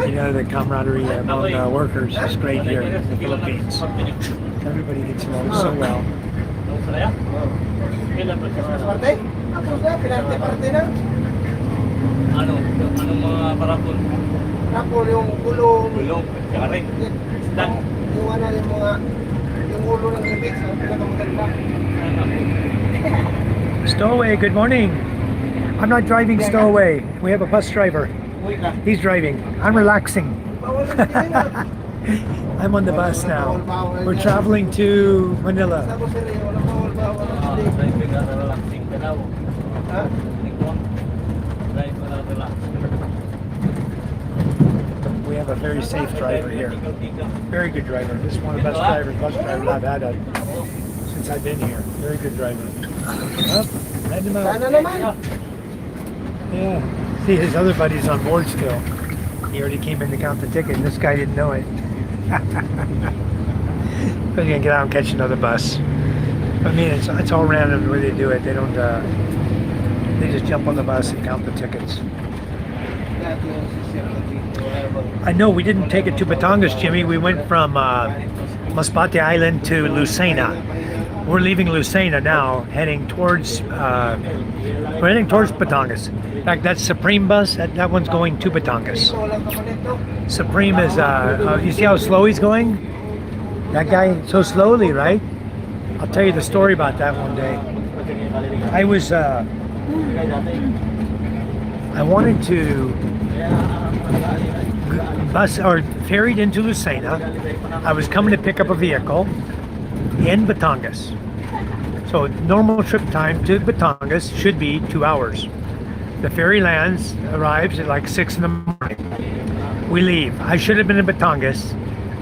You know, the camaraderie among workers is great here in the Philippines. Everybody gets along so well. Ano mga parapon? Parapon yung gulong. Gulong, saka rin. Isda. Yung ano yung mga, yung ulo ng ibig sa pinakamaganda. Stowaway, good morning. I'm not driving Stowaway. We have a bus driver. He's driving. I'm relaxing. I'm on the bus now. We're traveling to Manila. We have a very safe driver here. Very good driver. This is one of the best bus drivers I've had since I've been here. Very good driver. Oh, let him out. Yeah. See, his other buddy's on board still. He already came in to count the ticket, and this guy didn't know it. But he's gonna get out and catch another bus. I mean, it's all random the way they do it. They don't. They just jump on the bus and count the tickets. I know we didn't take it to Batangas, Jimmy. We went from Masbate Island to Lucena. We're leaving Lucena now, heading towards Batangas. In fact, that Supreme bus, that one's going to Batangas. Supreme is, you see how slow he's going? That guy, so slowly, right? I'll tell you the story about that one day. I wanted to bus or ferried into Lucena. I was coming to pick up a vehicle in Batangas. So normal trip time to Batangas should be 2 hours. The ferry arrives at like 6 in the morning. We leave. I should have been in Batangas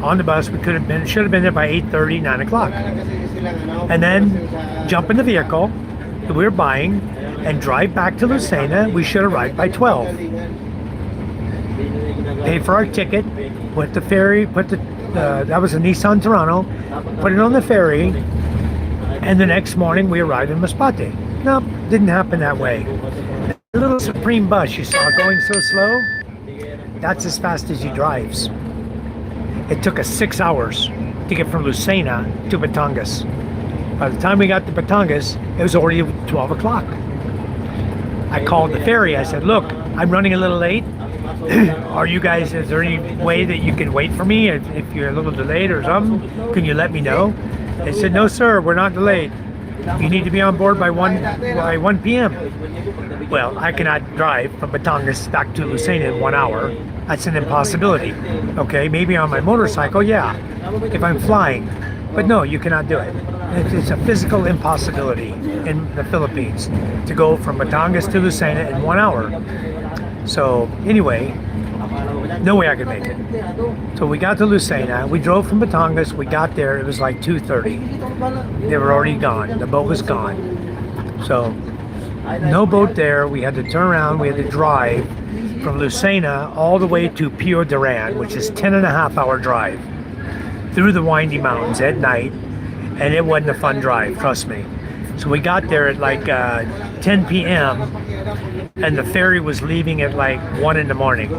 on the bus. We should have been there by 8:30, 9 o'clock. And then jump in the vehicle that we were buying and drive back to Lucena. We should arrive by 12. Pay for our ticket, put the ferry, that was a Nissan Toronto, put it on the ferry, and the next morning we arrived in Masbate. No, didn't happen that way. The little Supreme bus you saw going so slow, that's as fast as he drives. It took us 6 hours to get from Lucena to Batangas. By the time we got to Batangas, it was already 12 o'clock. I called the ferry. I said, look, I'm running a little late. Is there any way that you can wait for me if you're a little delayed or something? Can you let me know? They said, no, sir, we're not delayed. You need to be on board by 1 p.m. Well, I cannot drive from Batangas back to Lucena in 1 hour. That's an impossibility. Okay, maybe on my motorcycle, yeah, if I'm flying. But no, you cannot do it. It's a physical impossibility in the Philippines to go from Batangas to Lucena in 1 hour. So anyway, no way I could make it. So we got to Lucena. We drove from Batangas. We got there. It was like 2:30. They were already gone. The boat was gone. So no boat there. We had to turn around. We had to drive from Lucena all the way to Pio Duran, which is 10.5-hour drive through the windy mountains at night. And it wasn't a fun drive, trust me. So we got there at like 10 p.m. and the ferry was leaving at like 1 in the morning.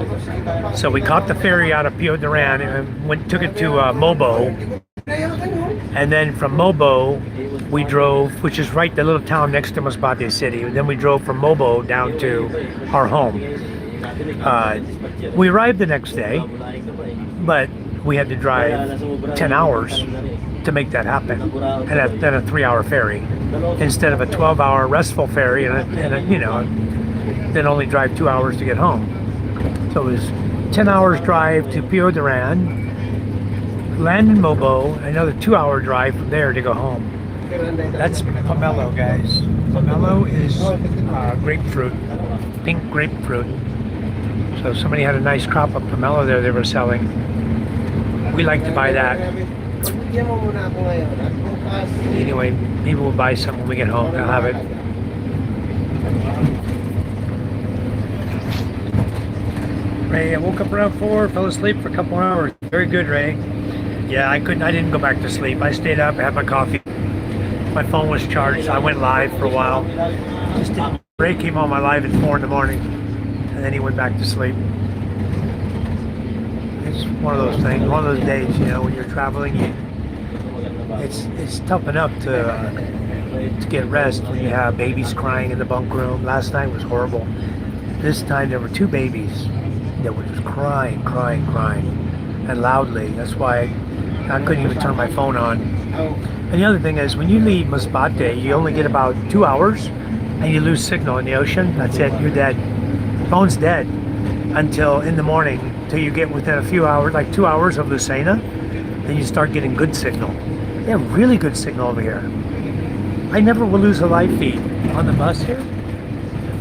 So we caught the ferry out of Pio Duran and took it to Mobo. And then from Mobo, we drove, which is right the little town next to Masbate City. And then we drove from Mobo down to our home. We arrived the next day, but we had to drive 10 hours to make that happen, and then a 3-hour ferry instead of a 12-hour restful ferry, and then only drive 2 hours to get home. So it was 10 hours drive to Pio Duran, land in Mobo, another 2-hour drive from there to go home. That's pomelo, guys. Pomelo is grapefruit, pink grapefruit. So somebody had a nice crop of pomelo there they were selling. We like to buy that. Anyway, maybe we'll buy some when we get home. I'll have it. Ray, I woke up around 4, fell asleep for a couple hours. Very good, Ray. Yeah, I didn't go back to sleep. I stayed up, had my coffee. My phone was charged, so I went live for a while. Ray came on my live at 4 in the morning, and then he went back to sleep. It's one of those things, one of those days, when you're traveling, it's tough enough to get rest when you have babies crying in the bunk room. Last night was horrible. This time there were 2 babies that were just crying, and loudly. That's why I couldn't even turn my phone on. And the other thing is, when you leave Masbate, you only get about 2 hours, and you lose signal in the ocean. That's it, you're dead. Phone's dead until in the morning. Till you get within a few hours, like 2 hours of Lucena, then you start getting good signal. They have really good signal over here. I never will lose a live feed on the bus here.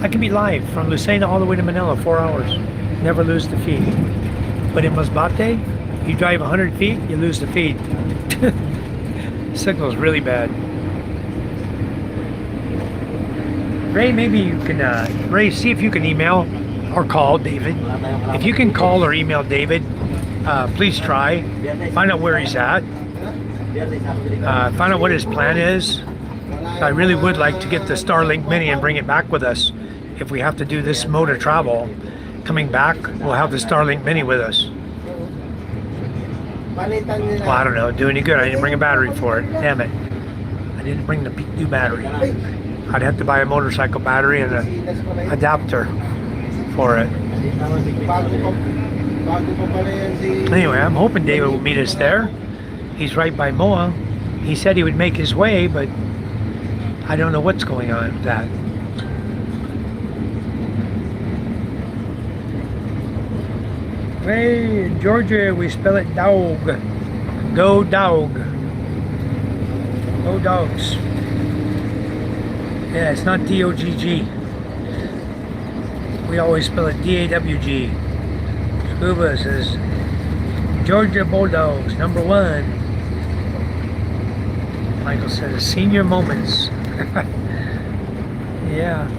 I can be live from Lucena all the way to Manila, 4 hours. Never lose the feed. But in Masbate, you drive 100 feet, you lose the feed. Signal is really bad. Ray, maybe you can, Ray, see if you can email or call David. If you can call or email David, please try. Find out where he's at. Find out what his plan is. I really would like to get the Starlink Mini and bring it back with us. If we have to do this mode of travel, coming back, we'll have the Starlink Mini with us. Well, I don't know, do any good. I didn't bring a battery for it. Damn it. I didn't bring the new battery. I'd have to buy a motorcycle battery and an adapter for it. Anyway, I'm hoping David will meet us there. He's right by Moa. He said he would make his way, but I don't know what's going on with that. Hey, in Georgia, we spell it dog. Go dog. Go dogs. Yeah, it's not D-O-G-G. We always spell it D-A-W-G. Cuba says Georgia Bulldogs #1. Michael says senior moments. Yeah.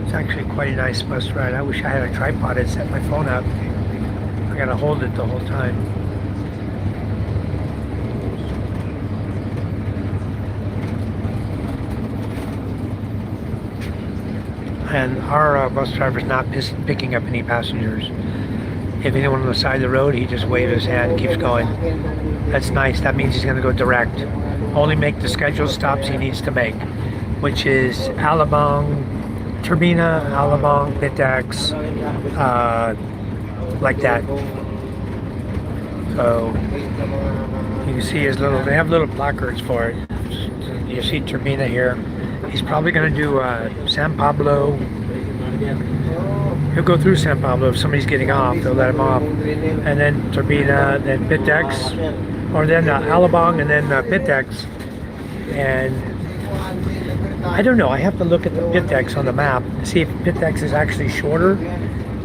It's actually quite a nice bus ride. I wish I had a tripod and set my phone up. I gotta hold it the whole time. And our bus driver's not picking up any passengers. If anyone on the side of the road, he just waves his hand and keeps going. That's nice. That means he's going to go direct. Only make the scheduled stops he needs to make, which is Alabang, Turbina, Alabang, Pitax, like that. So you can see his little, they have little placards for it. You see Turbina here. He's probably going to do San Pablo. He'll go through San Pablo if somebody's getting off. They'll let him off. And then Turbina, then Pitex, or then Alabang, and then Pitex. And I don't know. I have to look at the Pitex on the map to see if Pitex is actually shorter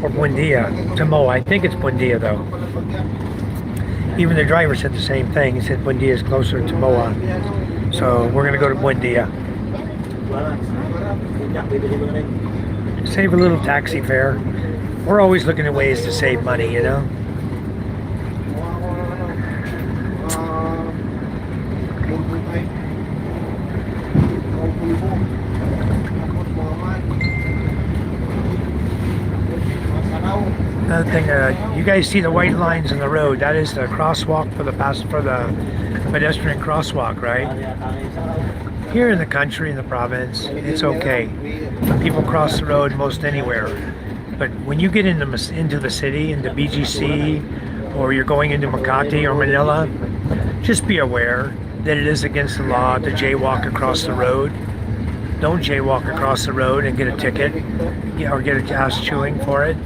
or Buendia to Moa. I think it's Buendia though. Even the driver said the same thing. He said Buendia is closer to Moa. So we're going to go to Buendia. Save a little taxi fare. We're always looking at ways to save money, you know. Another thing, you guys see the white lines in the road? That is the crosswalk for the pedestrian crosswalk, right? Here in the country, in the province, it's okay. People cross the road most anywhere. But when you get into the city, into BGC, or you're going into Makati or Manila, just be aware that it is against the law to jaywalk across the road. Don't jaywalk across the road and get a ticket or get a ass chewing for it.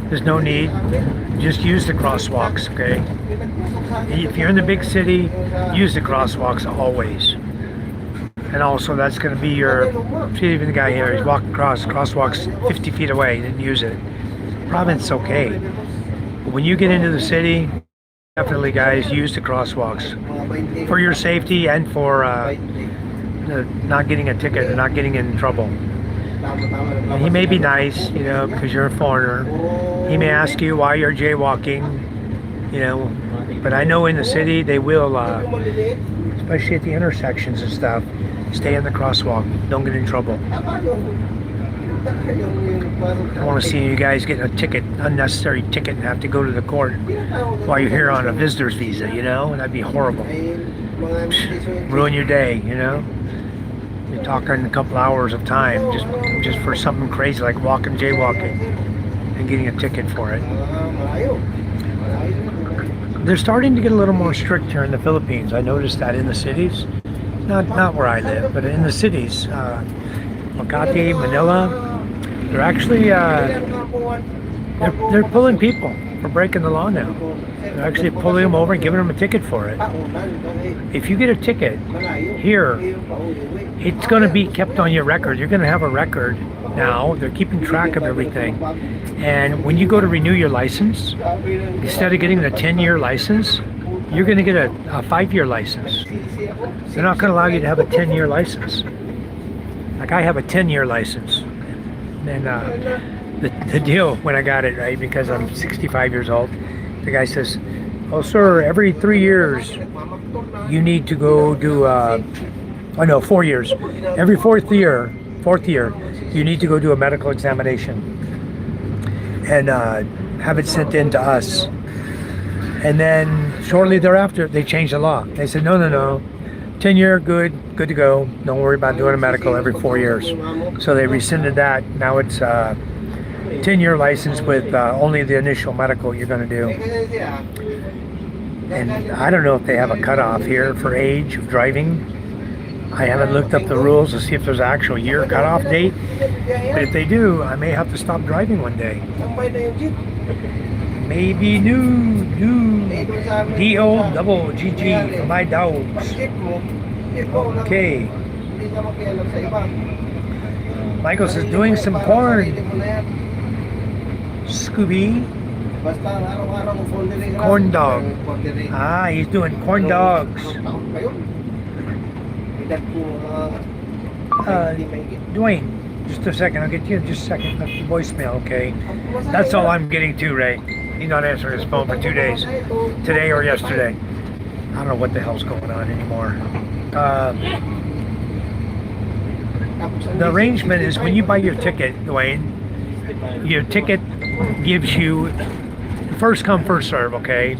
There's no need. Just use the crosswalks, okay? If you're in the big city, use the crosswalks always. And also, that's going to be your, see even the guy here, he's walking across, crosswalks 50 feet away, he didn't use it. Province, okay. But when you get into the city, definitely guys, use the crosswalks. For your safety and for not getting a ticket and not getting in trouble. And he may be nice, you know, because you're a foreigner. He may ask you why you're jaywalking, you know. But I know in the city, they will, especially at the intersections and stuff, stay in the crosswalk. Don't get in trouble. I want to see you guys get a ticket, unnecessary ticket, and have to go to the court while you're here on a visitor's visa, you know? That'd be horrible. Ruin your day, you know? You're talking a couple hours of time just for something crazy like jaywalking, and getting a ticket for it. They're starting to get a little more strict here in the Philippines. I noticed that in the cities. Not where I live, but in the cities. Makati, Manila, they're actually they're pulling people for breaking the law now. They're actually pulling them over and giving them a ticket for it. If you get a ticket here, it's going to be kept on your record. You're going to have a record now. They're keeping track of everything. And when you go to renew your license, instead of getting the 10-year license, you're going to get a 5-year license. They're not going to allow you to have a 10-year license. Like I have a 10-year license. And the deal when I got it, right, because I'm 65 years old, the guy says, oh, sir, every 3 years you need to go do, 4 years. Every fourth year, you need to go do a medical examination and have it sent in to us. And then shortly thereafter, they changed the law. They said, no. 10-year, good to go. Don't worry about doing a medical every 4 years. So they rescinded that. Now it's 10-year license with only the initial medical you're going to do. And I don't know if they have a cutoff here for age of driving. I haven't looked up the rules to see if there's an actual year cutoff date. But if they do, I may have to stop driving one day. Maybe new D-O-double-G-G for my dogs. Okay. Michael says doing some corn. Sarili mo na yan. Scooby. Basta araw-araw mo foldering lang. Corn dog. Foldering. Ah, he's doing corn dogs. Anong taon pa yun? Edad po, Dwayne, just a second. I'll get you in just a second. The voicemail, okay? That's all I'm getting to, Ray. He's not answering his phone for 2 days. Today or yesterday. I don't know what the hell's going on anymore. The arrangement is when you buy your ticket, Dwayne, your ticket gives you first come, first serve, okay?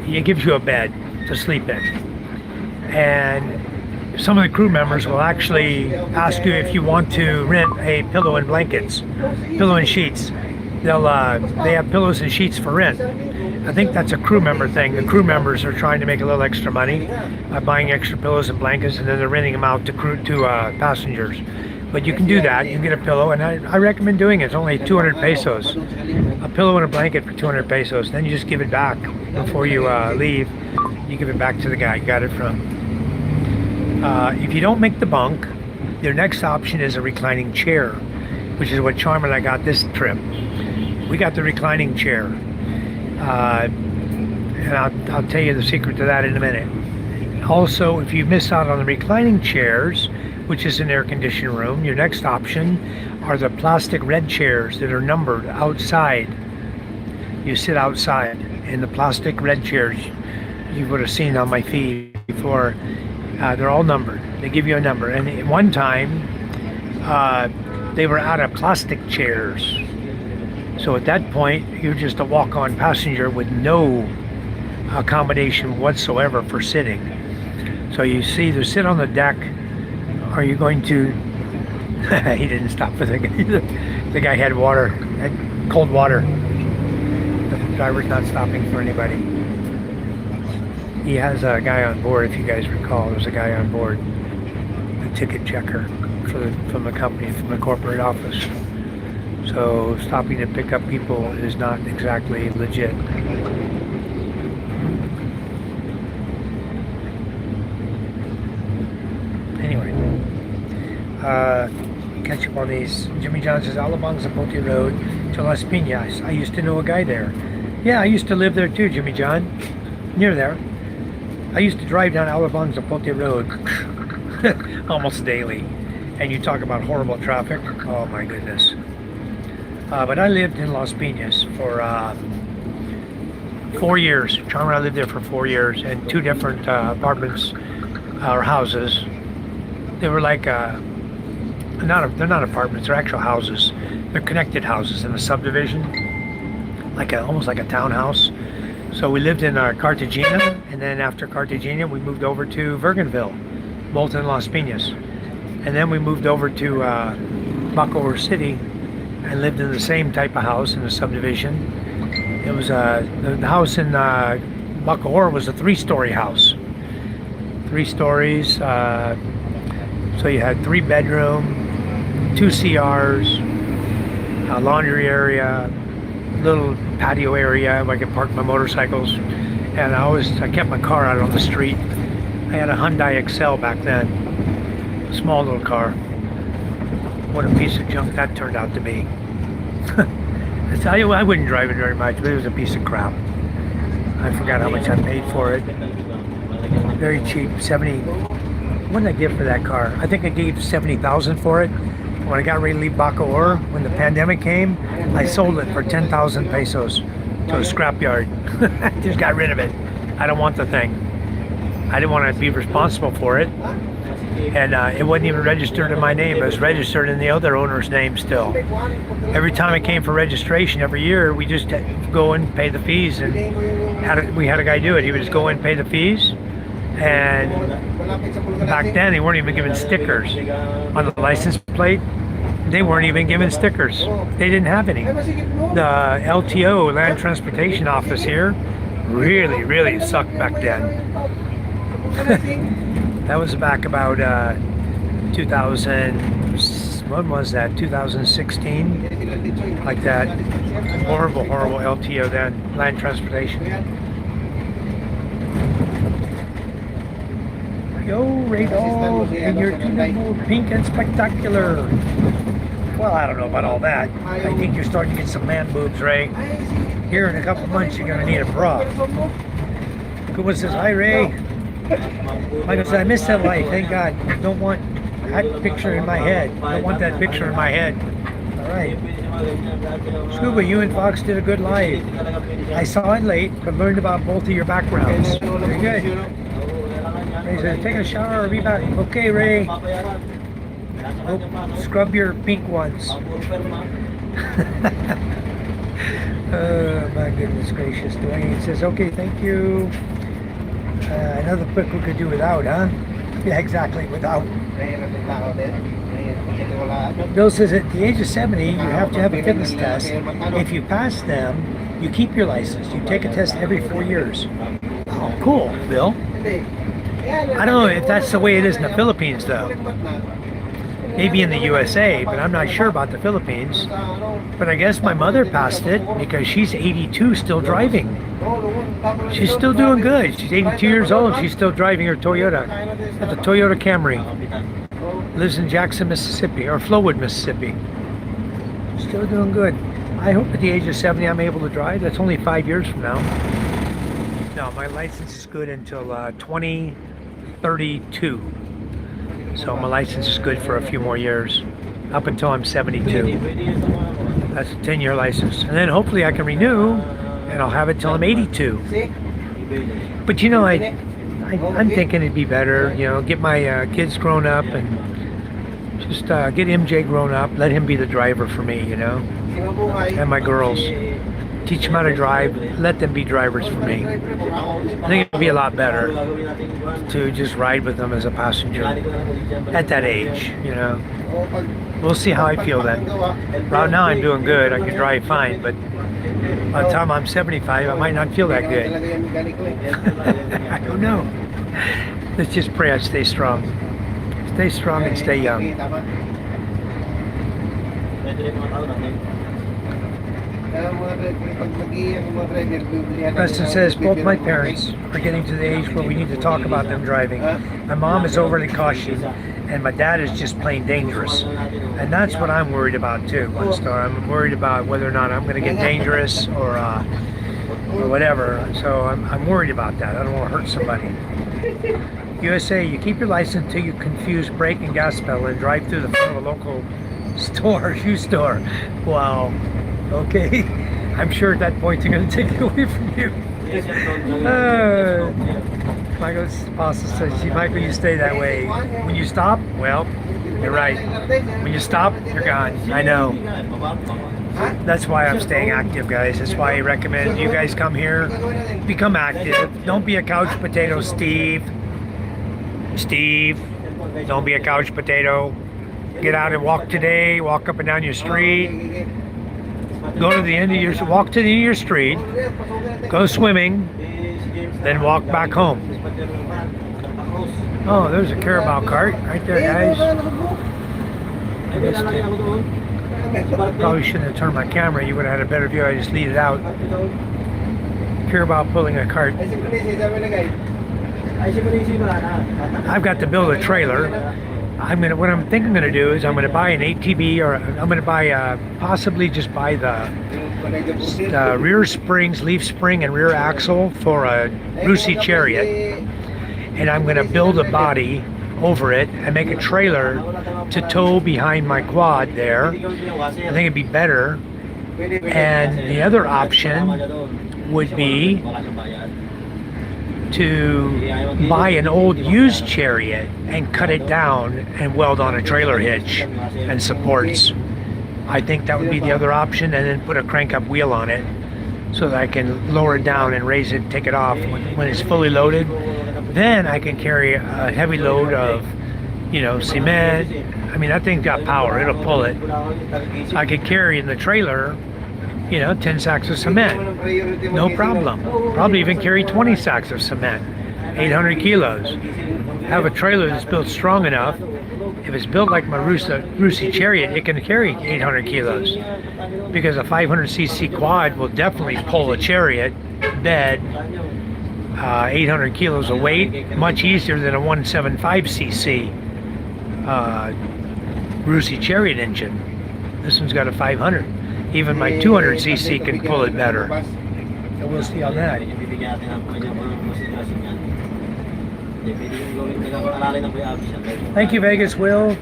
It gives you a bed to sleep in. And some of the crew members will actually ask you if you want to rent a pillow and blankets, pillow and sheets. They have pillows and sheets for rent. I think that's a crew member thing. The crew members are trying to make a little extra money by buying extra pillows and blankets, and then they're renting them out to passengers. But you can do that. You can get a pillow, and I recommend doing it. It's only 200 pesos. A pillow and a blanket for 200 pesos. Then you just give it back before you leave. You give it back to the guy you got it from. If you don't make the bunk, your next option is a reclining chair, which is what Charm and I got this trip. We got the reclining chair. And I'll tell you the secret to that in a minute. Also, if you miss out on the reclining chairs, which is an air conditioning room, your next option are the plastic red chairs that are numbered outside. You sit outside in the plastic red chairs you would have seen on my feed before. They're all numbered. They give you a number. And at one time, they were out of plastic chairs. So at that point, you're just a walk-on passenger with no accommodation whatsoever for sitting. So you see, either sit on the deck, or you're going to... He didn't stop for the guy. The guy had water, had cold water. The driver's not stopping for anybody. He has a guy on board, if you guys recall. There's a guy on board, a ticket checker from the company, from the corporate office. So stopping to pick up people is not exactly legit. Anyway, catch up on these. Jimmy John says, Alabang Zapote Road to Las Piñas. I used to know a guy there. Yeah, I used to live there too, Jimmy John. Near there. I used to drive down Alabang Zapote Road almost daily. And you talk about horrible traffic. Oh my goodness. But I lived in Las Piñas for 4 years. Charm and I lived there for 4 years in 2 different apartments or houses. They were like they're not apartments. They're actual houses. They're connected houses in a subdivision, almost like a townhouse. So we lived in Cartagena, and then after Cartagena, we moved over to Virginville, both in Las Piñas, and then we moved over to Bacoor City. And lived in the same type of house in the subdivision. It was the house in Bacoor was a 3-story house. 3 stories. So you had 3 bedroom, 2 CRs, a laundry area, little patio area where I could park my motorcycles. And I kept my car out on the street. I had a Hyundai Excel back then, a small little car. What a piece of junk that turned out to be. I wouldn't drive it very much, but it was a piece of crap. I forgot how much I paid for it. Very cheap, 70. What did I give for that car? I think I gave 70,000 for it. When I got ready to leave Bacoor, when the pandemic came, I sold it for 10,000 pesos to a scrapyard. Just got rid of it. I don't want the thing. I didn't want to be responsible for it. And it wasn't even registered in my name. It was registered in the other owner's name still. Every time it came for registration, every year, we just go and pay the fees. And we had a guy do it. He would just go in and pay the fees. And back then, they weren't even giving stickers on the license plate. They weren't even giving stickers. They didn't have any. The LTO, Land Transportation Office here, really, really sucked back then. That was back about 2000, when was that? 2016? Like that. Horrible, horrible LTO then, Land Transportation. Yo, Radolph, and you're too pink and spectacular. Well, I don't know about all that. I think you're starting to get some man boobs, Ray. Here in a couple months, you're going to need a bra. Kuba says, hi, Ray. Michael says, I miss that life. Thank God. Don't want that picture in my head. Don't want that picture in my head. All right. Scuba, you and Fox did a good live. I saw it late, but learned about both of your backgrounds. Very good. Ray says, take a shower or be back. Okay, Ray. Oh, scrub your pink ones. Oh, my goodness gracious. Dwayne says, okay, thank you. Another book we could do without, huh? Yeah, exactly, without. Bill says at the age of 70, you have to have a fitness test. If you pass them, you keep your license. You take a test every 4 years. Oh, cool, Bill. I don't know if that's the way it is in the Philippines, though. Maybe in the USA, but I'm not sure about the Philippines. But I guess my mother passed it because she's 82, still driving. She's still doing good. She's 82 years old. She's still driving her Toyota. That's a Toyota Camry. Lives in Jackson, Mississippi, or Flowood, Mississippi. Still doing good. I hope at the age of 70 I'm able to drive. That's only 5 years from now. No, my license is good until 2032. So my license is good for a few more years, up until I'm 72. That's a 10-year license. And then hopefully I can renew, and I'll have it till I'm 82. But you know, I'm thinking it'd be better, you know, get my kids grown up and just get MJ grown up, let him be the driver for me, you know, and my girls. Teach them how to drive, let them be drivers for me. I think it'd be a lot better to just ride with them as a passenger at that age, you know. We'll see how I feel then. Right now I'm doing good, I can drive fine, but by the time I'm 75, I might not feel that good. I don't know. Let's just pray I stay strong. Stay strong and stay young. Preston says, both my parents are getting to the age where we need to talk about them driving. My mom is overly cautious, and my dad is just plain dangerous. And that's what I'm worried about too, One Star. I'm worried about whether or not I'm going to get dangerous or whatever. So I'm worried about that. I don't want to hurt somebody. USA, you keep your license until you confuse brake and gas pedal and drive through the front of a local store, shoe store. Wow. Okay, I'm sure at that point they're going to take it away from you. Michael's apostle says, see, Michael, you stay that way. When you stop, well, you're right. When you stop, you're gone. I know. That's why I'm staying active, guys. That's why I recommend you guys come here, become active. Don't be a couch potato, Steve. Steve, don't be a couch potato. Get out and walk today. Walk up and down your street. Go to the end of your, walk to the end of your street, go swimming, then walk back home. Oh, there's a Carabao cart right there, guys. I missed it. Probably shouldn't have turned my camera. You would have had a better view. I just leave it out. Carabao pulling a cart. I've got to build a trailer. What I'm thinking I'm gonna do is I'm gonna buy an ATV, or I'm gonna buy possibly just buy the rear springs, leaf spring, and rear axle for a Rusi Chariot, and I'm gonna build a body over it and make a trailer to tow behind my quad there. I think it'd be better. And the other option would be to buy an old used Chariot and cut it down and weld on a trailer hitch and supports. I think that would be the other option, and then put a crank up wheel on it so that I can lower it down and raise it, take it off when it's fully loaded. Then I can carry a heavy load of, you know, cement. I mean, that thing's got power, it'll pull it. So I could carry in the trailer, you know, 10 sacks of cement, no problem. Probably even carry 20 sacks of cement, 800 kilos. Have a trailer that's built strong enough. If it's built like my Rusi Chariot, it can carry 800 kilos. Because a 500cc quad will definitely pull a Chariot bed, 800 kilos of weight, much easier than a 175cc Rusi Chariot engine. This one's got a 500. Even my 200cc can pull it better. So we'll see on that. Thank you, Vegas Will.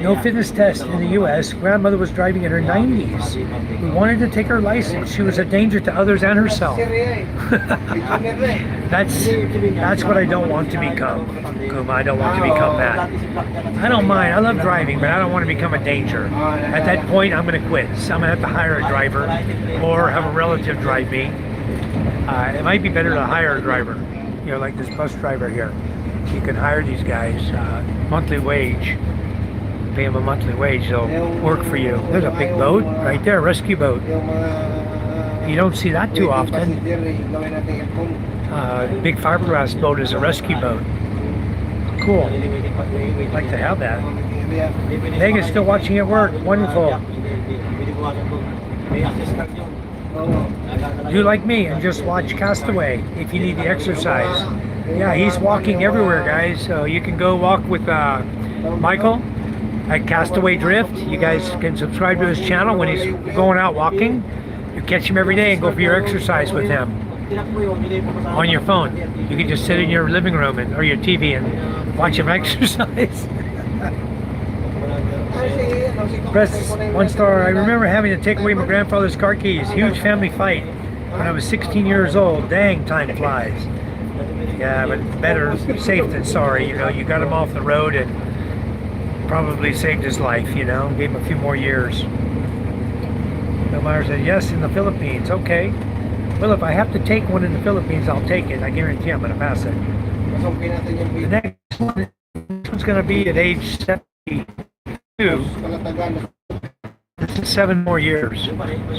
No fitness test in the U.S. Grandmother was driving in her 90s. We wanted to take her license. She was a danger to others and herself. That's what I don't want to become. Kuma, I don't want to become that. I don't mind. I love driving, but I don't want to become a danger. At that point, I'm going to quit. So I'm going to have to hire a driver or have a relative drive me. It might be better to hire a driver, you know, like this bus driver here. You can hire these guys, monthly wage, pay them a monthly wage, they'll work for you. There's a big boat right there, rescue boat. You don't see that too often. Big fiberglass boat is a rescue boat. Cool. I'd like to have that. Megan's still watching at work. Wonderful. Do like me and just watch Castaway if you need the exercise. Yeah, he's walking everywhere, guys. So you can go walk with Michael at Castaway Drift. You guys can subscribe to his channel when he's going out walking. You catch him every day and go for your exercise with him on your phone. You can just sit in your living room or your TV and watch him exercise. Press 1 star. I remember having to take away my grandfather's car keys. Huge family fight when I was 16 years old. Dang, time flies. Yeah, but better safe than sorry. You know, you got him off the road and probably saved his life, you know, gave him a few more years. Bill Meyer said, yes, in the Philippines. Okay. Well, if I have to take one in the Philippines, I'll take it. I guarantee I'm going to pass it. The next one's going to be at age 72. This is 7 more years.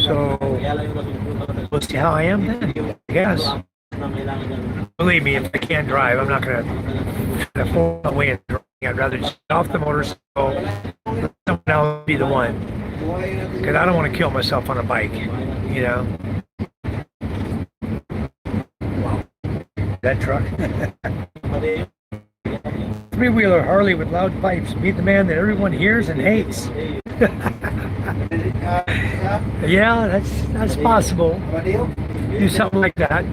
So we'll see how I am then, I guess. Believe me, if I can't drive, I'm not going to fall away and drive. I'd rather just get off the motorcycle, let someone else be the one. Because I don't want to kill myself on a bike, you know. Wow. That truck. Three-wheeler Harley with loud pipes. Meet the man that everyone hears and hates. Yeah, that's possible. Do something like that.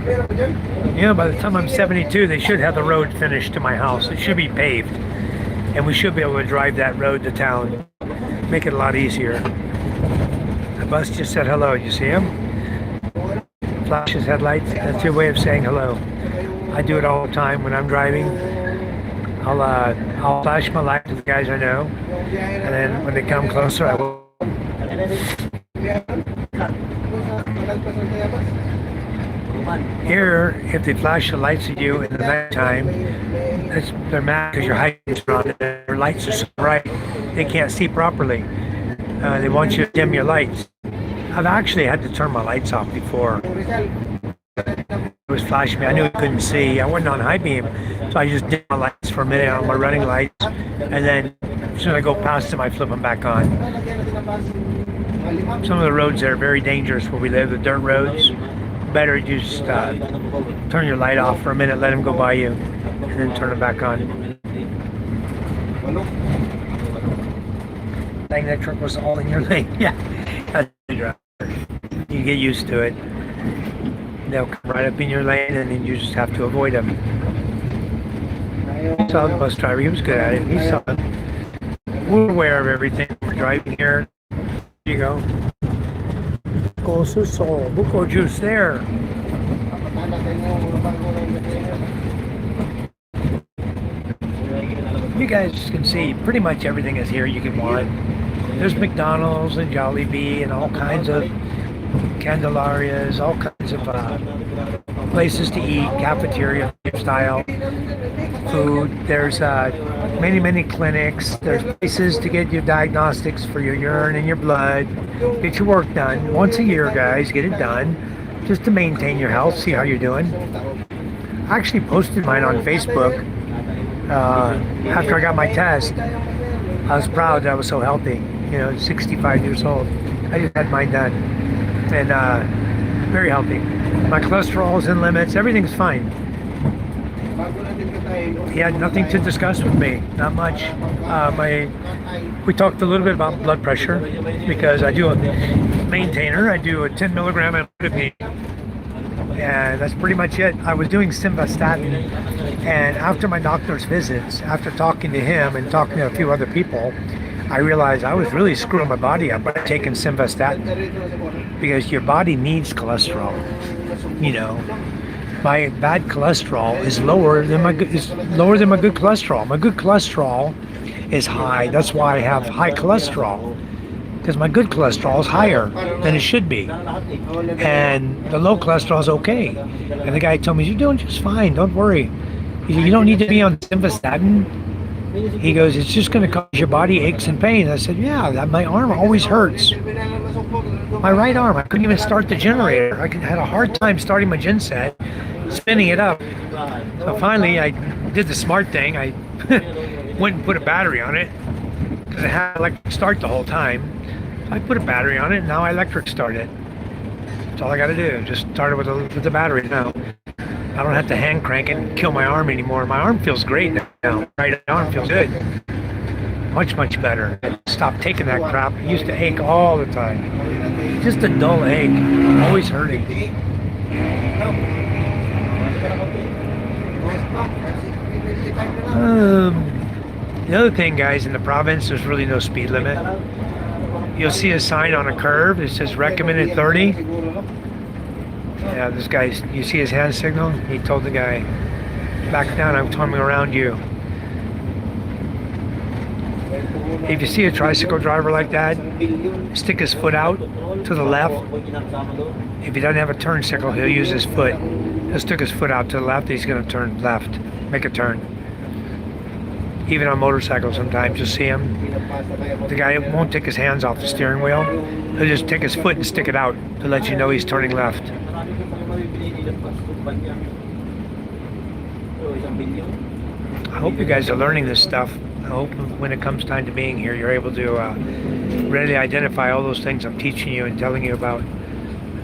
You know, by the time I'm 72, they should have the road finished to my house. It should be paved. And we should be able to drive that road to town. Make it a lot easier. The bus just said hello. You see him? Flashes headlights. That's your way of saying hello. I do it all the time when I'm driving. I'll flash my light to the guys I know. And then when they come closer, I will. Here, if they flash the lights at you in the nighttime, they're mad because your height is on and their lights are so bright they can't see properly. They want you to dim your lights. I've actually had to turn my lights off before. It was flashing me. I knew I couldn't see. I wasn't on high beam, so I just dimmed my lights for a minute on my running lights, and then as soon as I go past them, I flip them back on. Some of the roads there are very dangerous where we live, the dirt roads. Better just turn your light off for a minute, let them go by you, and then turn it back on. Dang, that truck was all in your lane. Yeah, that's the driver. You get used to it. They'll come right up in your lane, and then you just have to avoid them. I saw the bus driver. He was good at it. He saw it. We're aware of everything. We're driving here. There you go. Buko juice there. You guys can see pretty much everything is here you can want. There's McDonald's and Jollibee and all kinds of Candelarias, all kinds of places to eat, cafeteria style food. There's many clinics. There's places to get your diagnostics for your urine and your blood. Get your work done once a year, guys. Get it done just to maintain your health, see how you're doing. I actually posted mine on Facebook after I got my test. I was proud that I was so healthy. You know, 65 years old. I just had mine done. And very healthy. My cholesterol is in limits. Everything's fine. He had nothing to discuss with me, not much. We talked a little bit about blood pressure because I do a maintainer. I do a 10 milligram amphetamine, and that's pretty much it. I was doing simvastatin, and after my doctor's visits, after talking to him and talking to a few other people, I realized I was really screwing my body up by taking simvastatin because your body needs cholesterol. You know, my bad cholesterol is lower than my good cholesterol. My good cholesterol is high. That's why I have high cholesterol, because my good cholesterol is higher than it should be, and the low cholesterol is okay. And the guy told me, "You're doing just fine. Don't worry. You don't need to be on simvastatin." He goes, "It's just going to cause your body aches and pains." I said, "Yeah, my arm always hurts. My right arm. I couldn't even start the generator. I had a hard time starting my gen set, spinning it up." So finally, I did the smart thing. I went and put a battery on it because it had electric start the whole time. So I put a battery on it, and now I electric start it. That's all I got to do. Just start it with the battery now. I don't have to hand crank it and kill my arm anymore. My arm feels great now. Right arm feels good. Much, much better. Stop taking that crap. It used to ache all the time. Just a dull ache. Always hurting. The other thing, guys, in the province, there's really no speed limit. You'll see a sign on a curve that says recommended 30. Yeah, this guy, you see his hand signal? He told the guy, "Back down, I'm coming around you." If you see a tricycle driver like that, stick his foot out to the left. If he doesn't have a turn signal, he'll use his foot. He'll stick his foot out to the left, he's going to turn left, make a turn. Even on motorcycles sometimes you'll see him. The guy won't take his hands off the steering wheel. He'll just take his foot and stick it out to let you know he's turning left. I hope you guys are learning this stuff. I hope when it comes time to being here, you're able to readily identify all those things I'm teaching you and telling you about.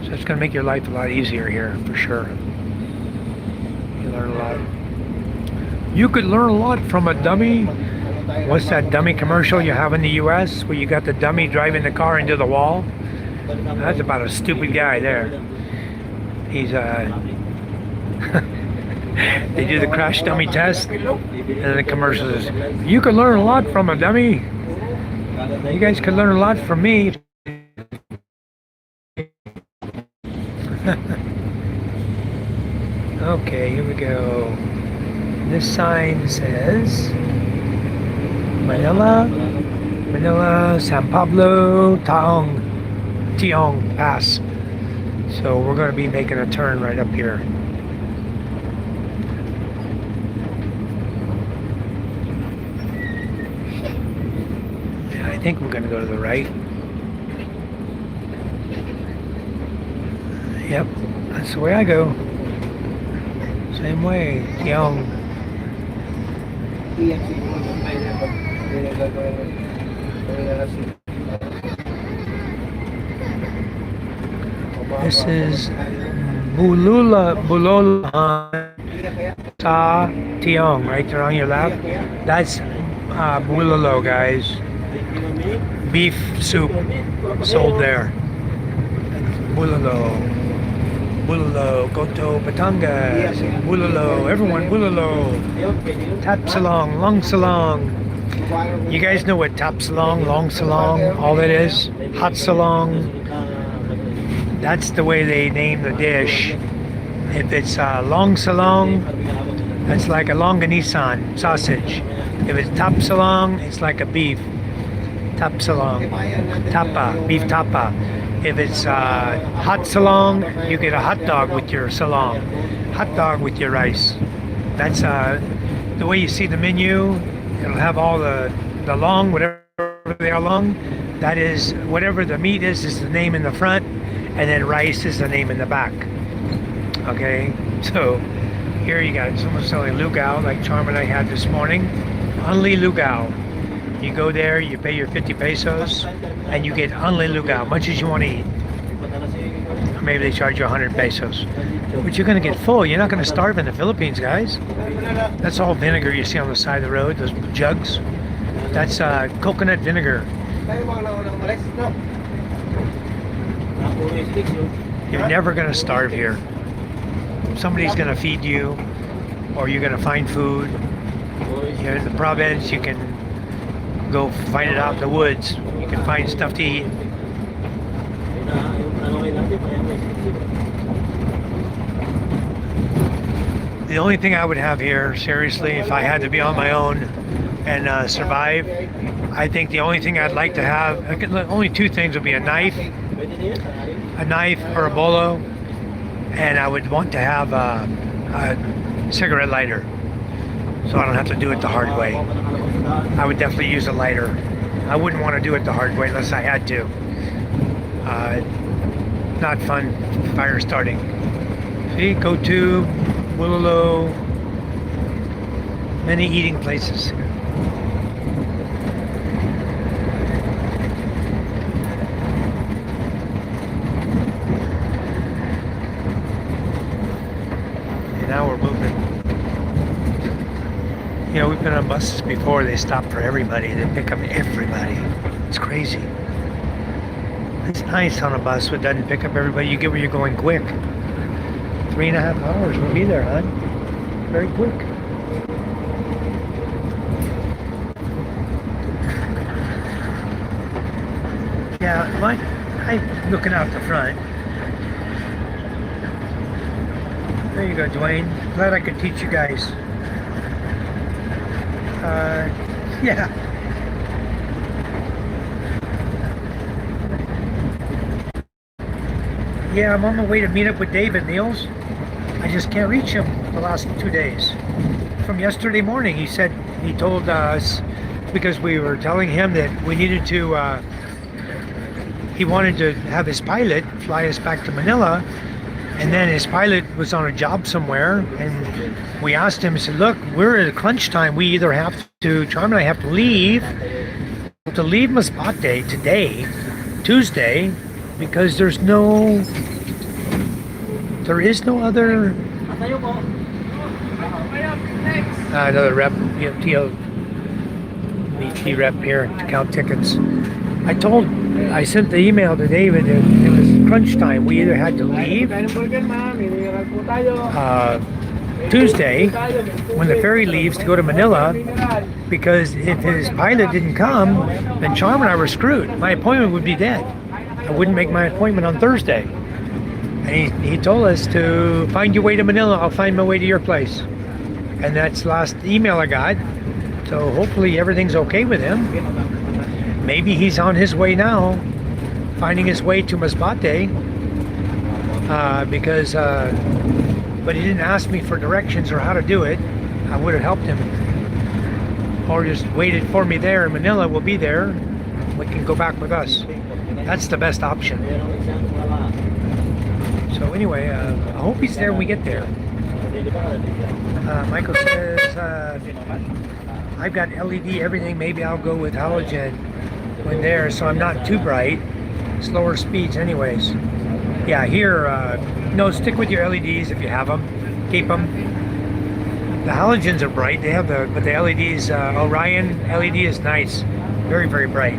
So it's going to make your life a lot easier here, for sure. You learn a lot. You could learn a lot from a dummy. What's that dummy commercial you have in the U.S. where you got the dummy driving the car into the wall? That's about a stupid guy there. He's they do the crash dummy test, and the commercial says, "You could learn a lot from a dummy. You guys could learn a lot from me." Okay, here we go. This sign says Manila, San Pablo, Tiong Pass. So we're going to be making a turn right up here. Yeah, I think we're going to go to the right. Yep, that's the way I go. Same way, Tiong. This is Bulola Sa Tiong, right there on your left. That's Bulalo, guys. Beef soup sold there. Bulalo. Bulalo, Goto, Batangas, Bulalo, everyone, Bulalo. Tapsalong, Long Salong. You guys know what Tapsalong, Long Salong, all that is? Hot Salong. That's the way they name the dish. If it's Long Salong, that's like a longanisan sausage. If it's Tapsalong, it's like a beef. Tapsalong, tapa, beef tapa. If it's hot salong, you get a hot dog with your salong. Hot dog with your rice. That's the way you see the menu. It'll have all the long, whatever they are long. That is, whatever the meat is the name in the front, and then rice is the name in the back. Okay, so here you got someone selling lugao, like Charm and I had this morning. Only lugao. You go there, you pay your 50 pesos, and you get only lugao, much as you want to eat. maybe they charge you 100 pesos. But you're going to get full. You're not going to starve in the Philippines, guys. That's all vinegar you see on the side of the road, those jugs. That's coconut vinegar. Tayo mga naunang malis, no? You're never going to starve here. Somebody's going to feed you, or you're going to find food. Here in the province, you can go find it out in the woods. You can find stuff to eat. The only thing I would have here, seriously, if I had to be on my own and survive, I think the only thing I'd like to have, only two things would be a knife or a bolo, and I would want to have a cigarette lighter, so I don't have to do it the hard way. I would definitely use a lighter. I wouldn't want to do it the hard way unless I had to. Not fun fire starting. See, go to Bulalo, many eating places. And now we're moving. You know, we've been on buses before. They stop for everybody. They pick up everybody. It's crazy. It's nice on a bus that doesn't pick up everybody. You get where you're going quick. 3.5 hours, we'll be there, hon. Very quick. Yeah, I'm looking out the front. There you go, Dwayne. Glad I could teach you guys. Yeah. Yeah, I'm on my way to meet up with David Niels. I just can't reach him the last 2 days. From yesterday morning, he told us, because we were telling him that we needed to, he wanted to have his pilot fly us back to Manila, and then his pilot was on a job somewhere, and we asked him, I said, look, we're at crunch time. We either have to, Charm and I have to leave Masbate today, Tuesday, because there is no other another rep, BT rep here to count tickets. I sent the email to David that it was crunch time. We either had to leave Tuesday when the ferry leaves to go to Manila, because if his pilot didn't come, then Charm and I were screwed. My appointment would be dead. I wouldn't make my appointment on Thursday. And he told us to find your way to Manila. I'll find my way to your place. And that's the last email I got. So hopefully everything's okay with him. Maybe he's on his way now, finding his way to Masbate. But he didn't ask me for directions or how to do it. I would have helped him. Or just waited for me there in Manila. We'll be there. We can go back with us. That's the best option. So anyway, I hope he's there when we get there. Michael says, I've got LED everything. Maybe I'll go with halogen when there, so I'm not too bright. Slower speeds anyways. Yeah, here, no, stick with your LEDs if you have them. Keep them. The halogens are bright. They have but the LEDs, Orion LED is nice. Very, very bright.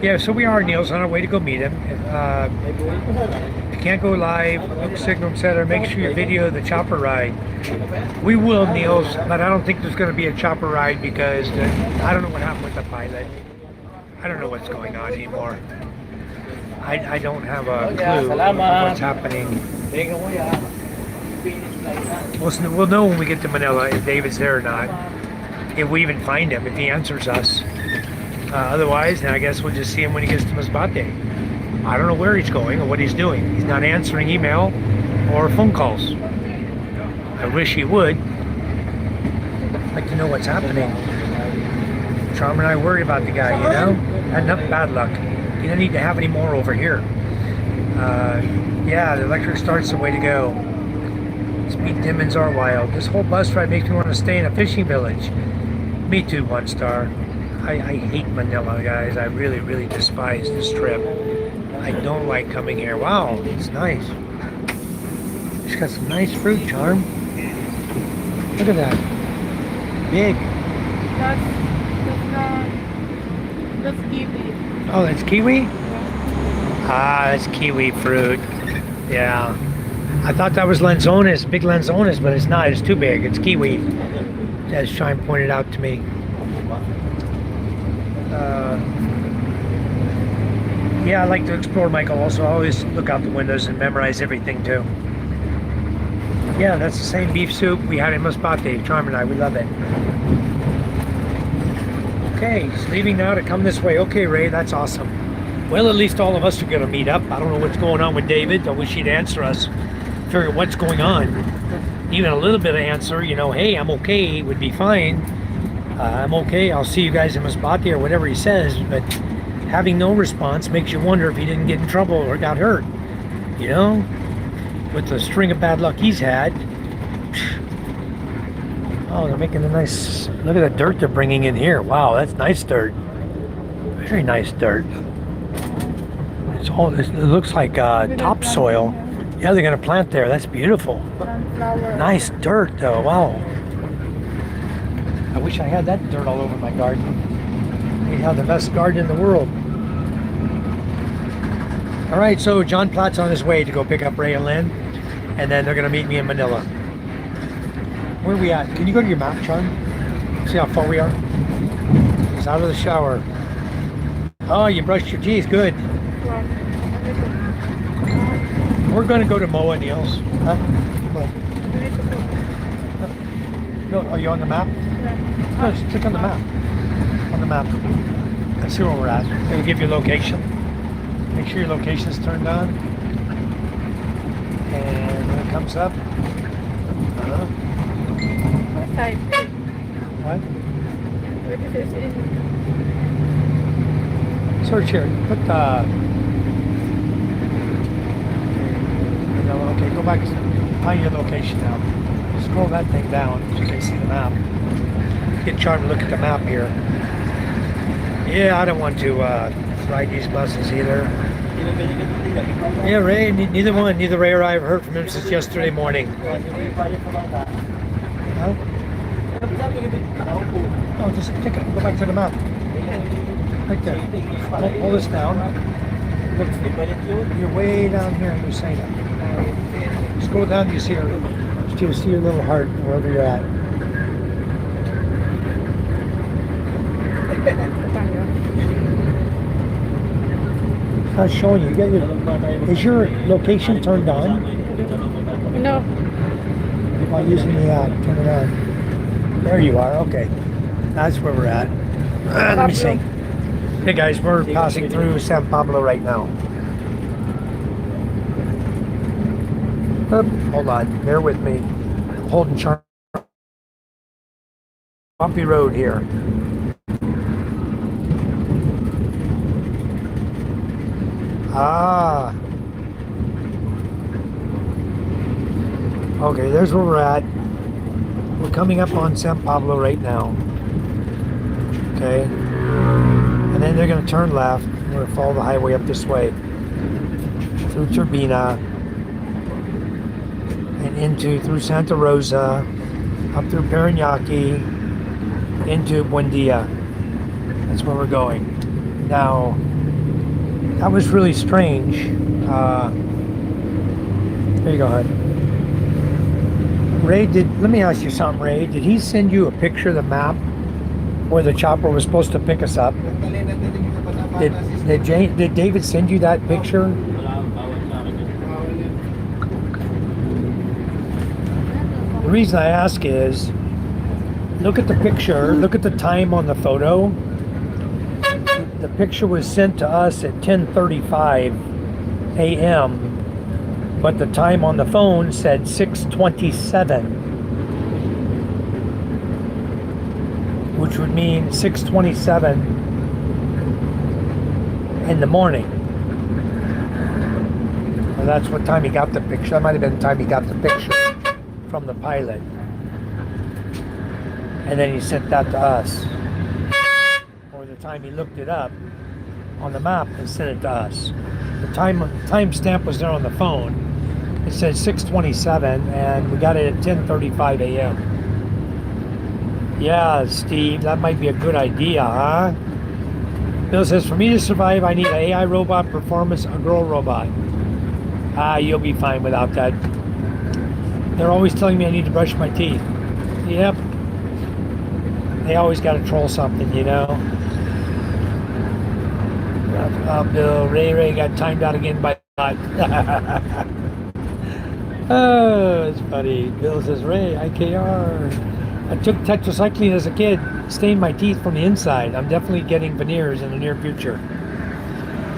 Yeah, so we are, Niels, on our way to go meet him. If you can't go live, look signal, etc., make sure you video the chopper ride. We will, Niels, but I don't think there's going to be a chopper ride because I don't know what happened with the pilot. I don't know what's going on anymore. I don't have a clue what's happening. We'll know when we get to Manila if David's there or not. If we even find him, if he answers us. Otherwise, then I guess we'll just see him when he gets to Masbate. I don't know where he's going or what he's doing. He's not answering email or phone calls. I wish he would. I'd like to know what's happening. Charm and I worry about the guy, you know? Had enough bad luck. You don't need to have any more over here. Yeah, the electric start's the way to go. Speed demons are wild. This whole bus ride makes me want to stay in a fishing village. Me too, 1 star. I hate Manila, guys. I really, really despise this trip. I don't like coming here. Wow, it's nice. It's got some nice fruit, Charm. Look at that. Big. That's kiwi. Oh, that's kiwi? Ah, that's kiwi fruit. Yeah. I thought that was lanzones, big lanzones, but it's not. It's too big. It's kiwi. As Charm pointed out to me. Yeah, I like to explore, Michael. Also, I always look out the windows and memorize everything too. Yeah, that's the same beef soup we had in Masbate. Charm and I, we love it. Okay, he's leaving now to come this way. Okay, Ray, that's awesome. Well, at least all of us are going to meet up. I don't know what's going on with David. I wish he'd answer us. Figure what's going on. Even a little bit of answer, you know, hey, I'm okay, would be fine. I'm okay, I'll see you guys in Masbate or whatever he says. But having no response makes you wonder if he didn't get in trouble or got hurt. You know? With the string of bad luck he's had. Oh, they're making a nice, look at the dirt they're bringing in here. Wow, that's nice dirt. Very nice dirt. It's all, it looks like topsoil. Yeah, they're gonna plant there. That's beautiful. Sunflower. Nice dirt though, wow. I wish I had that dirt all over my garden. We'd have the best garden in the world. All right, so John Platt's on his way to go pick up Ray and Lynn, and then they're gonna meet me in Manila. Where are we at? Can you go to your map, John? See how far we are? He's out of the shower. Oh, you brushed your teeth, good. We're gonna go to Moa, Niels. Huh? No, are you on the map? No, just click on the map. On the map. Let's see where we're at. It'll give you location. Make sure your location's turned on. And when it comes up. What side? What? Where is it? Search here. Put okay, go back to find your location now. Scroll that thing down so you can see the map. Get Charm to look at the map here. Yeah, I don't want to ride these buses either. Yeah, Ray, neither one. Neither Ray or I have heard from him since yesterday morning. Huh? Oh, just pick it. Go back to the map. Right there. Pull this down. Look, you're way down here in Lucena. Scroll down, you see your little heart wherever you're at. It's not showing you. Is your location turned on? No. By using the app, turn it on. There you are. Okay, that's where we're at. Let me see. Hey guys, we're passing through San Pablo right now. Hold on, bear with me. I'm holding Charm. Bumpy road here. Ah. Okay, there's where we're at. We're coming up on San Pablo right now. Okay. And then they're going to turn left. We're going to follow the highway up this way. Through Turbina. And through Santa Rosa. Up through Parañaque. Into Buendia. That's where we're going. Now, that was really strange. There you go, hon. Ray, let me ask you something, Ray. Did he send you a picture of the map where the chopper was supposed to pick us up? Did David send you that picture? The reason I ask is, look at the picture, look at the time on the photo. The picture was sent to us at 10:35 a.m. But the time on the phone said 6:27, which would mean 6:27 in the morning. Well, that's what time he got the picture. That might have been the time he got the picture from the pilot. And then he sent that to us. Or the time he looked it up on the map and sent it to us. The time stamp was there on the phone. It said 6:27, and we got it at 10:35 a.m. Yeah, Steve, that might be a good idea, huh? Bill says, for me to survive, I need an AI robot performance, a girl robot. You'll be fine without that. They're always telling me I need to brush my teeth. Yep. They always got to troll something, you know. Bill, Ray got timed out again by God. Oh, it's funny. Bill says, Ray, IKR. I took tetracycline as a kid, stained my teeth from the inside. I'm definitely getting veneers in the near future.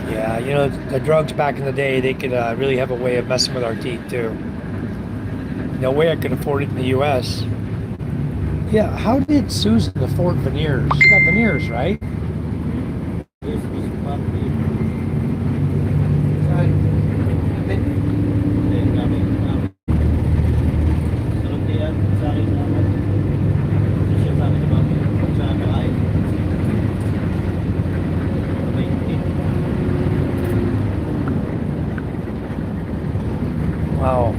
Yeah, you know, the drugs back in the day, they could really have a way of messing with our teeth too. No way I could afford it in the U.S. Yeah, how did Susan afford veneers? She got veneers, right? Wow.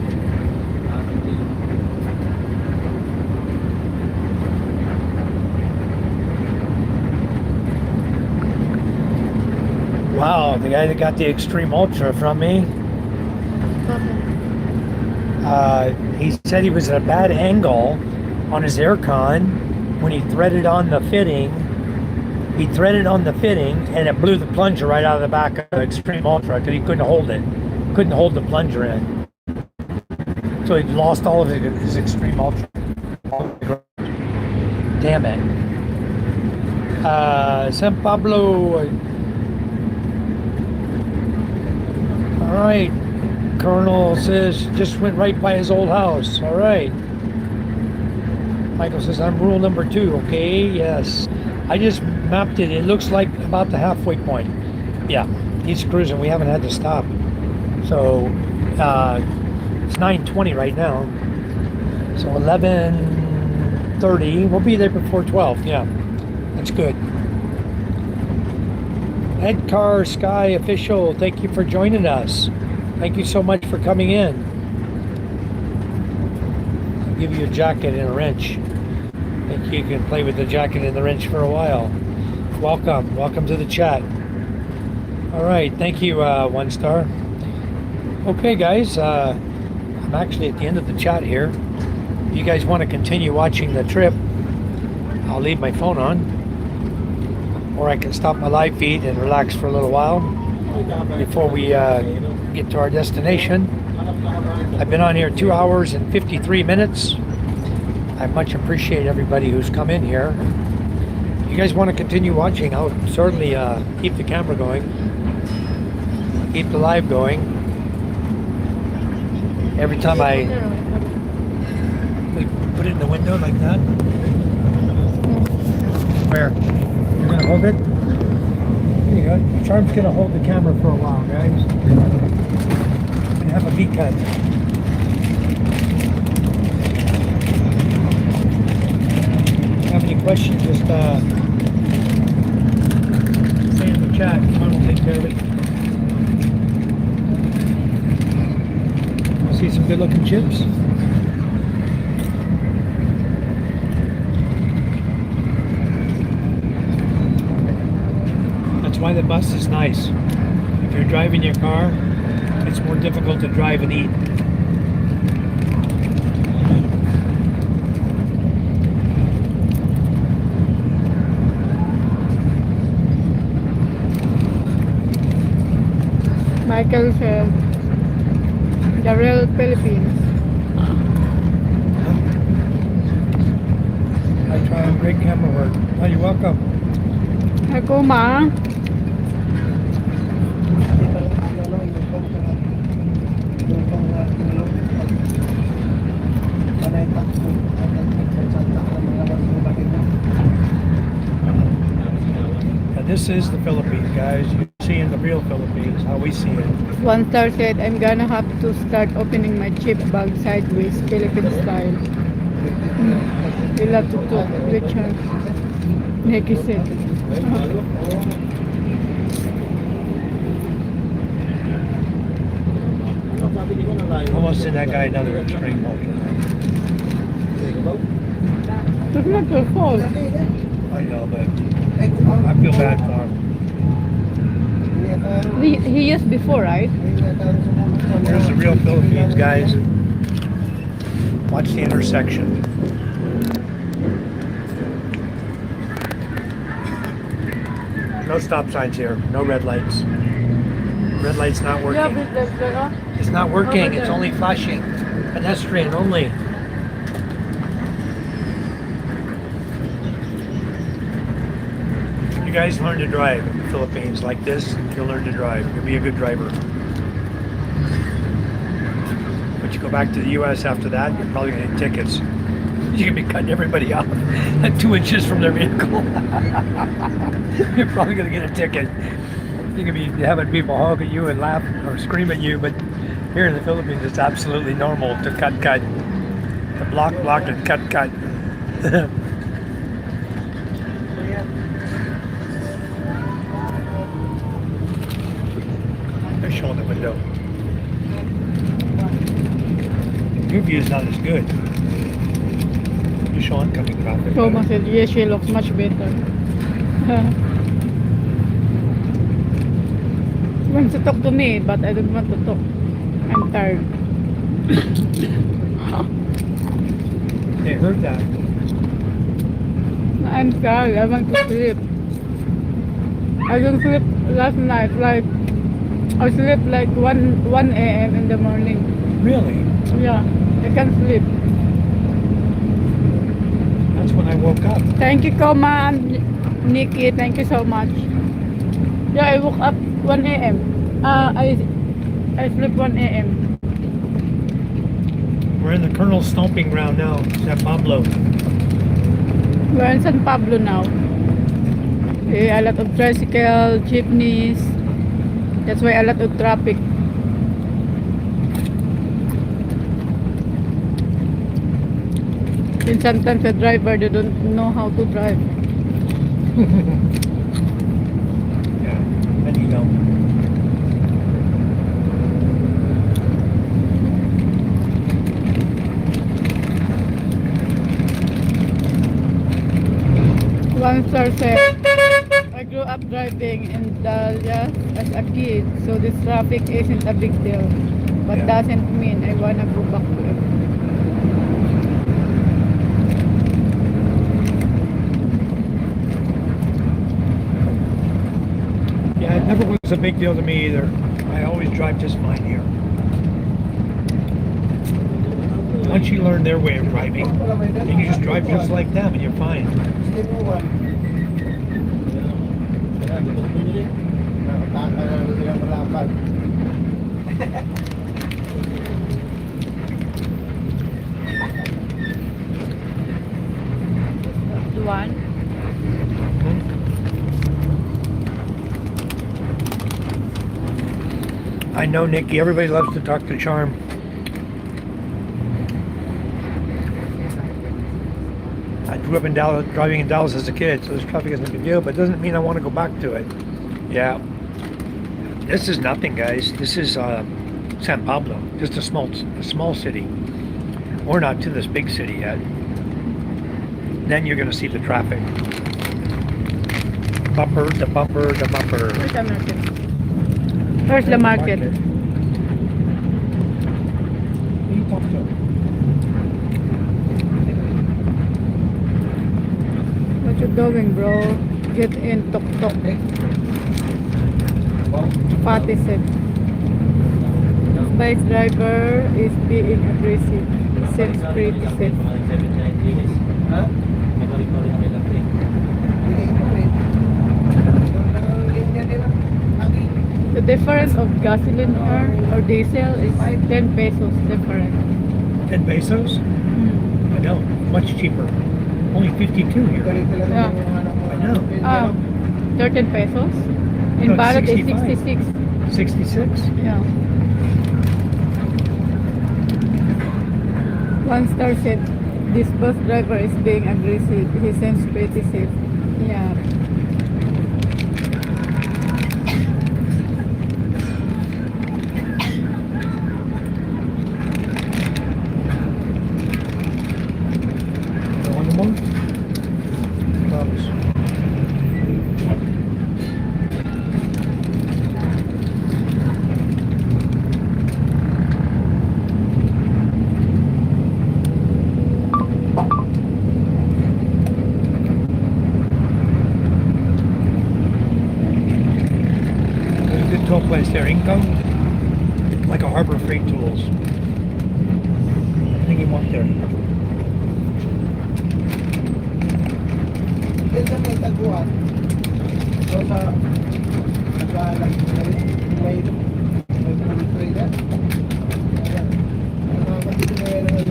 Wow, the guy that got the Extreme Ultra from me, he said he was at a bad angle on his aircon when he threaded on the fitting. He threaded on the fitting and it blew the plunger right out of the back of the Extreme Ultra because he couldn't hold it. Couldn't hold the plunger in. So he lost all of his Extreme Ultra. Damn it. San Pablo. All right. Colonel says just went right by his old house. All right. Michael says I'm rule number 2. Okay. Yes. I just mapped it. It looks like about the halfway point. Yeah. He's cruising. We haven't had to stop. So it's 9:20 right now. So 11:30. We'll be there before 12. Yeah. That's good. Edcar Sky Official, thank you for joining us. Thank you so much for coming in. I'll give you a jacket and a wrench. I think you can play with the jacket and the wrench for a while. Welcome. Welcome to the chat. All right. Thank you, One Star. Okay, guys. I'm actually at the end of the chat here. If you guys want to continue watching the trip, I'll leave my phone on. Or I can stop my live feed and relax for a little while before we get to our destination. I've been on here 2 hours and 53 minutes. I much appreciate everybody who's come in here. If you guys want to continue watching, I'll certainly keep the camera going, keep the live going. Every time we put it in the window like that. Where? You're gonna hold it? There you go. Charm's gonna hold the camera for a while, guys. And have a V-cut. If you have any questions, just say in the chat. Charm will take care of it. See some good looking chips. That's why the bus is nice. If you're driving your car, it's more difficult to drive and eat. Michael said, the real Philippines. I try on great camera work. Oh, you're welcome. Ako, ma. Now, this is the Philippines, guys. You're seeing the real Philippines, how we see it. One star said, I'm gonna have to start opening my chip bag sideways, Philippine style. We love to talk, Richard. Nikki said. Almost send that guy another extreme. It's not your fault. I know, but I feel bad for him. He used before, right? Here's the real Philippines, guys. Watch the intersection. No stop signs here. No red lights. Red light's not working. It's not working. It's only flashing. Pedestrian only. You guys learn to drive in the Philippines like this. You'll learn to drive. You'll be a good driver. But you go back to the U.S. after that, you're probably going to get tickets. You're going to be cutting everybody off at 2 inches from their vehicle. You're probably going to get a ticket. You're going to be having people honk at you and laugh or scream at you. But here in the Philippines, it's absolutely normal to cut. To block, and cut. They're showing the window. Your view is not as good. You're showing coming traffic. Thomas said, yes, she looks much better. She wants to talk to me, but I don't want to talk. I'm tired. They heard that. I'm tired. I want to sleep. I didn't sleep last night. Like, I slept like 1 a.m. in the morning. Really? Yeah, I can't sleep. That's when I woke up. Thank you, Koma and Nikki. Thank you so much. Yeah, I woke up 1 a.m. I slept 1 a.m. We're in the Colonel's stomping ground now, San Pablo. We're in San Pablo now. Okay, a lot of tricycle, jeepneys. That's why a lot of traffic. And sometimes the driver, they don't know how to drive. Yeah, and you know. One star said, I grew up driving in Dalias as a kid, so this traffic isn't a big deal. But Yeah. doesn't mean I wanna go back to it. Yeah, it never was a big deal to me either. I always drive just fine here. Once you learn their way of driving, then you just drive just like them and you're fine. One. I know, Nikki, everybody loves to talk to Charm. I grew up in Dallas, driving in Dallas as a kid, so this traffic isn't a big deal, but it doesn't mean I want to go back to it. Yeah. This is nothing, guys. This is San Pablo, just a small city. We're not to this big city yet. Then you're going to see the traffic. Bumper to bumper to bumper. Where's the market? Where's the market? Who you talk to? What you doing, bro? Get in, tok tok. Pati said. This bike driver is being aggressive. He seems pretty safe. The difference of gasoline or diesel is 10 pesos different. 10 pesos? I know, much cheaper. Only 52 here. Yeah. I know. 13 pesos. In No, Barat is 65. 66. 66? Yeah. One star said, this bus driver is being aggressive. He seems pretty safe. Yeah. Come like a Harbor Freight Tools. Anything you want there. Yan sa may taguan. So sa may trader. Ayan. Ang mga kapitid na yan ang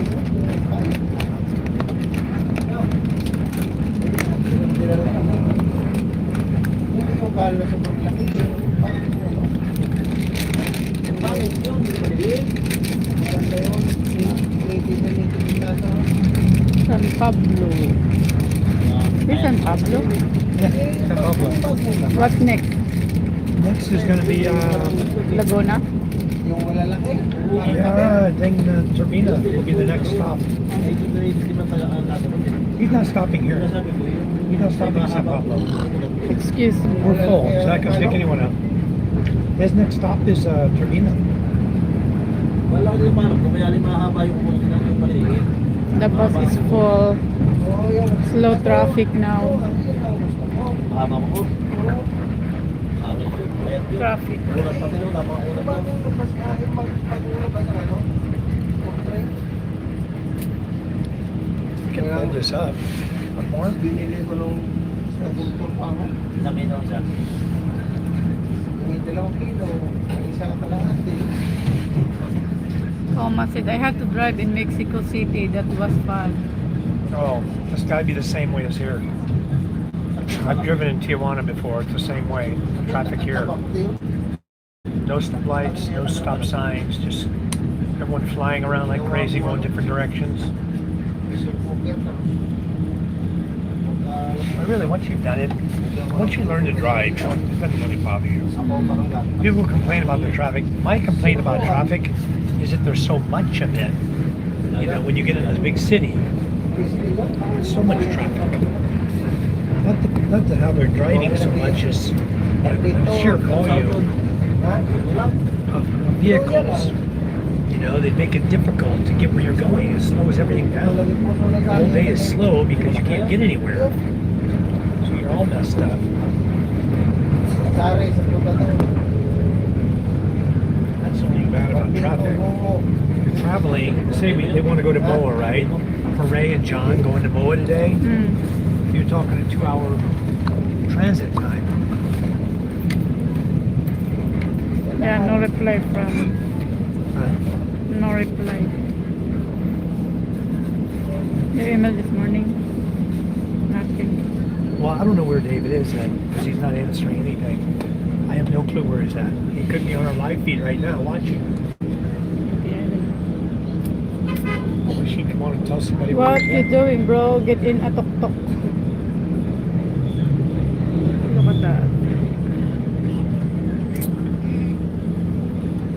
hindi ko kala sa paglaki. Bakit yun? Maganda yun. San Pablo. This San Pablo? Yeah, San Pablo. What next? Next is going to be, Laguna? Yung malalaki. yeah, I think Turbina will be the next stop. He's not stopping here. He's not stopping in San Pablo. Excuse me. We're full, so I can pick anyone up. His next stop is Turbina. Wala ko yung manok, kaya mahaba yung maliit. The bus is full. Slow traffic now. Mahaba mo. Traffic. We can hold this up. One more? Binili ko nung sa bultor pa ako. Laki daw siya. Yung 2 kilo, isang kalahati. Oma said, I had to drive in Mexico City. That was fun. Oh, it's got to be the same way as here. I've driven in Tijuana before. It's the same way. Traffic here. No stoplights, no stop signs, just everyone flying around like crazy, going different directions. But really, once you've done it, once you learn to drive, it doesn't really bother you. People complain about the traffic. My complaint about traffic is that there's so much of it. You know, when you get into the big city, there's so much traffic. Not that how they're driving so much as the sheer volume of vehicles. You know, they make it difficult to get where you're going. It slows everything down. The whole day is slow because you can't get anywhere. So you're all messed up. That's something bad about traffic. You're traveling, say they want to go to Moa, right? For Ray and John going to Moa today, you're talking a 2-hour transit time. Yeah, no reply from. No reply. Your email this morning? Nothing. Well, I don't know where David is then, because he's not answering anything. I have no clue where he's at. He could be on our live feed right now watching. I wish he'd want to tell somebody where What he's you at. doing, bro? Get in a tok-tok. Look at that.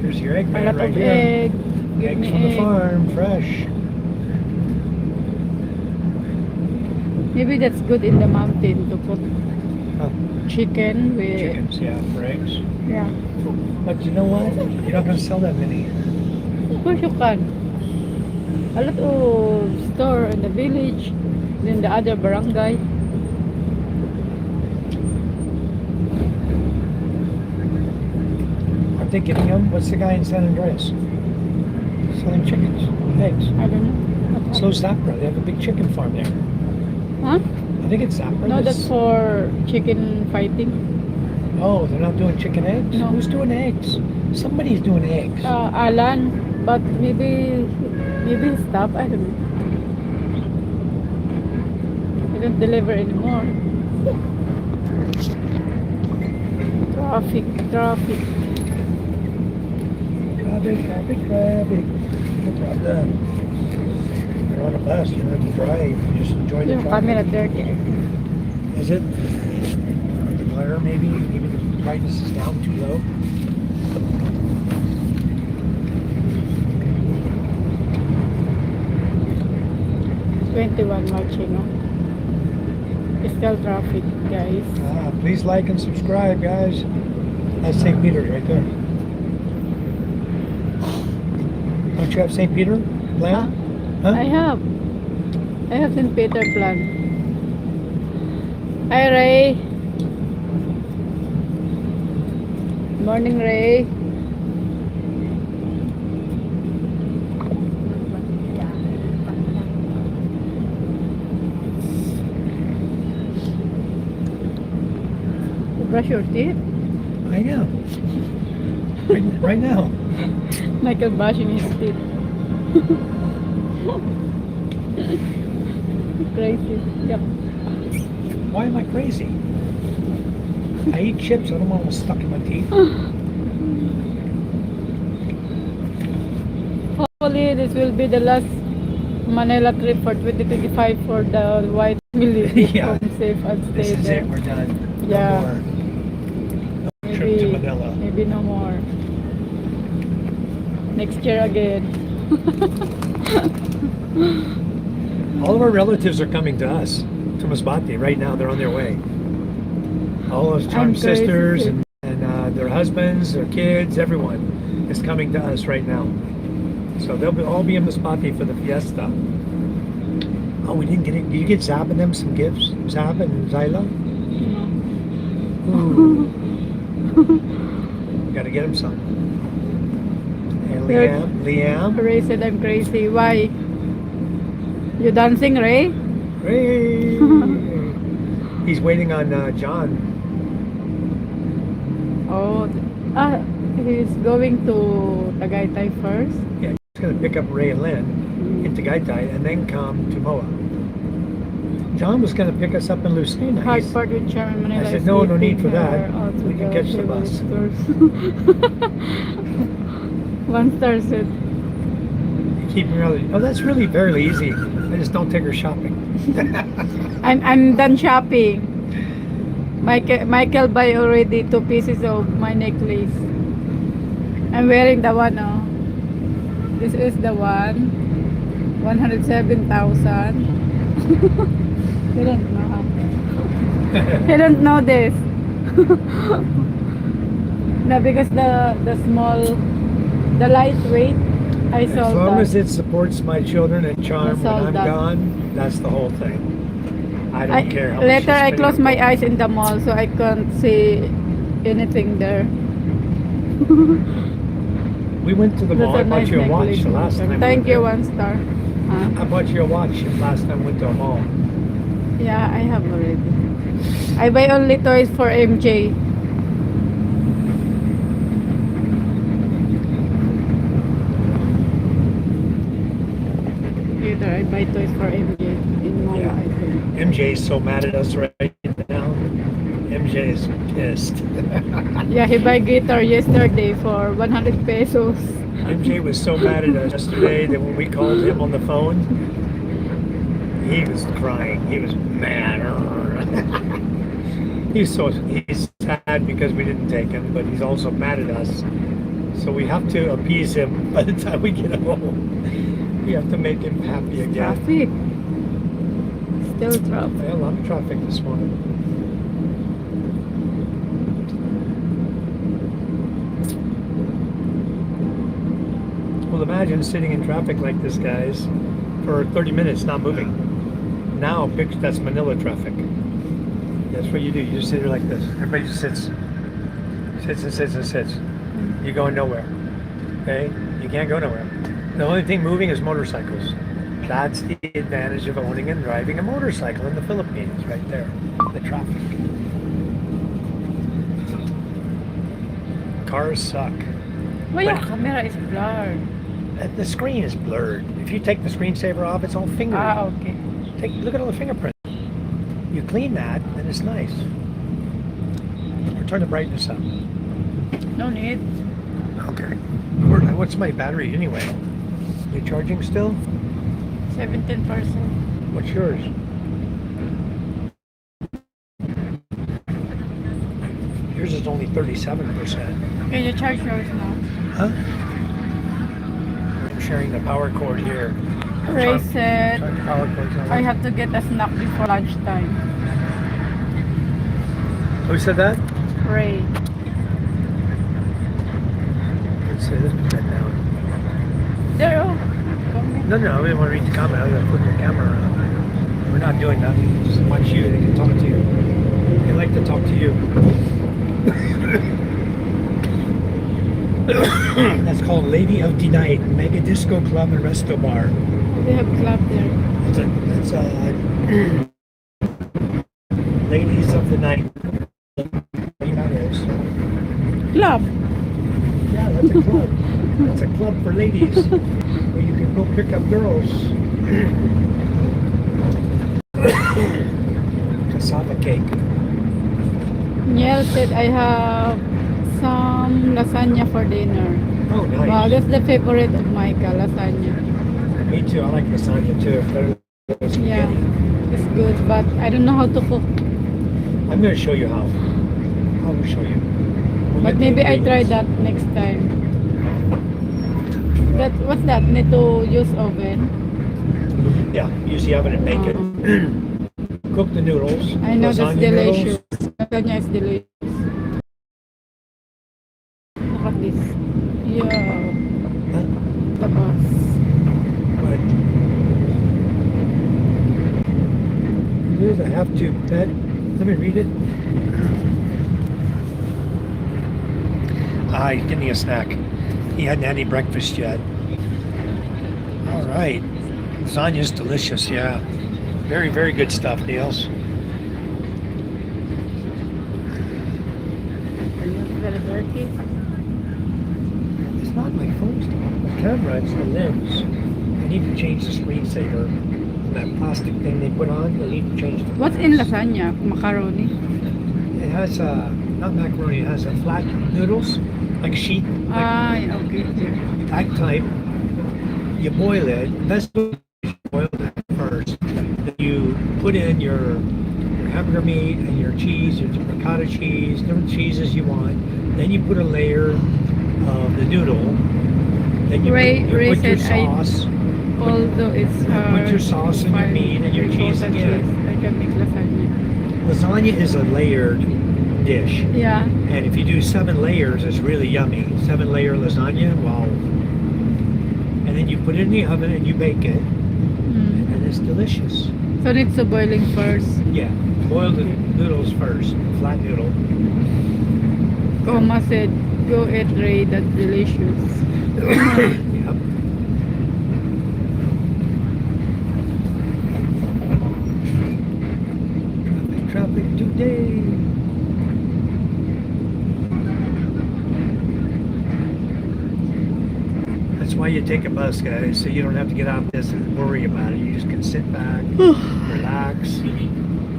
Here's your egg A man lot right of here. egg. Give Eggs me from the egg. farm, fresh. Maybe that's good in the mountain to put Huh. chicken with. Chickens, yeah, for eggs. Yeah. But you know what? You're not going to sell that many. Of course you can. A lot of store in the village, then the other barangay. Aren't they getting them? What's the guy in San Andreas? Selling chickens, eggs. I don't know. So Zapra, they have a big chicken farm there. Huh? I think it's Zapra. No, that's for chicken fighting. Oh, they're not doing chicken eggs? No. Who's doing eggs? Somebody's doing eggs. Alan, but maybe stop. I don't know. They don't deliver anymore. Traffic. Traffic. No problem. You're on a bus, you don't have to drive. You just enjoy the Yung traffic. camera dirty. Is it? The glare maybe? Maybe the brightness is down too low? 21 marching, no? Still traffic, guys. Please like and subscribe, guys. That's St. Peter's right there. Don't you have St. Peter plan? Huh? I have St. Peter plan. Hi, Ray. Morning, Ray. brush your teeth. I am. Right now. Michael brushing his teeth. Crazy. Yep. Why am I crazy? I eat chips. I don't want them stuck in my teeth. Hopefully, this will be the last Manila trip for 2025 for the white family. Yeah. Home safe and stay This is there. it. We're done. Yeah. No more. No trip to Manila. Maybe no more. Next year again. All of our relatives are coming to us, to Masbate right now. They're on their way. All those charmed crazy. sisters and their husbands, their kids, everyone is coming to us right now. So they'll all be in Masbate for the fiesta. Oh, we didn't get it. Did you get Zab and them some gifts? Zab and Zyla? Ooh. Gotta get them some. And Liam. Ray said I'm crazy. Why? You dancing, Ray? Ray. He's waiting on John. Oh, he's going to Tagaytay first. Yeah, he's gonna pick up Ray and Lynn in Tagaytay and then come to Moa. John was gonna pick us up in Lucena. Hard part with Chairman Manila. I said, is no keeping need for that. her out to We can catch the favorite bus. stores. One star said, You keep her out. Oh, that's really very easy. I just don't take her shopping. I'm done shopping. Michael buy already 2 pieces of my necklace. I'm wearing the one, oh. This is the one. 107,000. You don't know. You don't know this. No, because the small, the lightweight, I As sold long that. as it supports my children and charm when sold I'm that. gone, that's the whole thing. I don't care how much Later, you're I spending close on my it. eyes in the mall so I can't see anything there. We went to the mall. I That's a bought nice you a watch necklace. the last time. Thank we you, were 1 star. there. I bought you a watch the last time we went to a mall. Yeah, I have already. I buy only toys for MJ. Later, I buy toys for MJ in mall. Yeah. I think. MJ is so mad at us right now. MJ is pissed. Yeah, he buy guitar yesterday for 100 pesos. MJ was so mad at us yesterday that when we called him on the phone, he was crying. He was mad. He's sad because we didn't take him, but he's also mad at us. So we have to appease him by the time we get home. We have to make him happy again. Traffic. Still traffic. Well, a lot of traffic this morning. Well, imagine sitting in traffic like this, guys, for 30 minutes not moving. Now, that's Manila traffic. That's what you do. You just sit here like this. Everybody just sits. Sits and sits and sits. You're going nowhere. Okay? You can't go nowhere. The only thing moving is motorcycles. That's the advantage of owning and driving a motorcycle in the Philippines, right there. The traffic. Cars suck. Why your camera is blurred? The screen is blurred. If you take the screensaver off, it's all fingered. Ah, okay. Look at all the fingerprints. You clean that, and it's nice. Or turn the brightness up. No need. Okay. What's my battery anyway? You charging still? 17%. What's yours? Yours is only 37%. Can you charge yours now? Huh? I'm sharing the power cord here. Ray said, Charge the power cord's not I working. have to get a snack before lunchtime. Who said that? Ray. Let's see, let's put that down. There, oh. No, I didn't want to read the comment. I was going to flip the camera around. We're not doing that. Just watch you. They can talk to you. They like to talk to you. That's called Lady of the Night, Mega Disco Club and Resto Bar. They have club there. It's Ladies of the Night That is. Club. Yeah, that's a club. That's a club for ladies where you can go pick up girls. Cassava cake. Niel said I have some lasagna for dinner. Oh, nice. Wow, that's the favorite of Micah, lasagna. Me too. I like lasagna too. Better than spaghetti. Yeah, it's good, but I don't know how to cook. I'm going to show you how. I will show you. We'll But get the maybe I try ingredients. that next time. That what's that? Need to use oven. Yeah, use the oven and bake it. Cook the noodles. I know that's lasagna delicious. noodles. Lasagna is delicious. Look at this. Yeah, Huh? the bus. But there's a have to pet. Let me read it. He's getting a snack. He hadn't had any breakfast yet. All right. Lasagna's delicious, yeah. Very, very good stuff, Niels. Very dirty. It's not my phone stuff. The camera, it's the lens. I need to change the screensaver. That plastic thing they put on, they need to change the What's in lasagna? Macaroni? It has not macaroni, it has a flat noodles, like sheet. Ah, yeah, okay. That type. You boil it. Best way is you boil it first. Then you put in your hamburger meat and your cheese, your ricotta cheese, different cheeses you want. Then you put a layer of the noodle. Then you Ray put your said I- sauce. Although it's hard. Put your sauce and your meat and your cheese again. I can make lasagna. Lasagna is a layered dish. Yeah. And if you do 7 layers, it's really yummy. 7-layer lasagna, wow. And then you put it in the oven and you bake it, Mm. and it's delicious. So it needs to boiling first. Yeah, boil the noodles first, flat noodle. Oma said, go eat Ray, that's delicious. Yep. Traffic today. That's why you take a bus, guys, so you don't have to get out this and worry about it. You just can sit back, relax.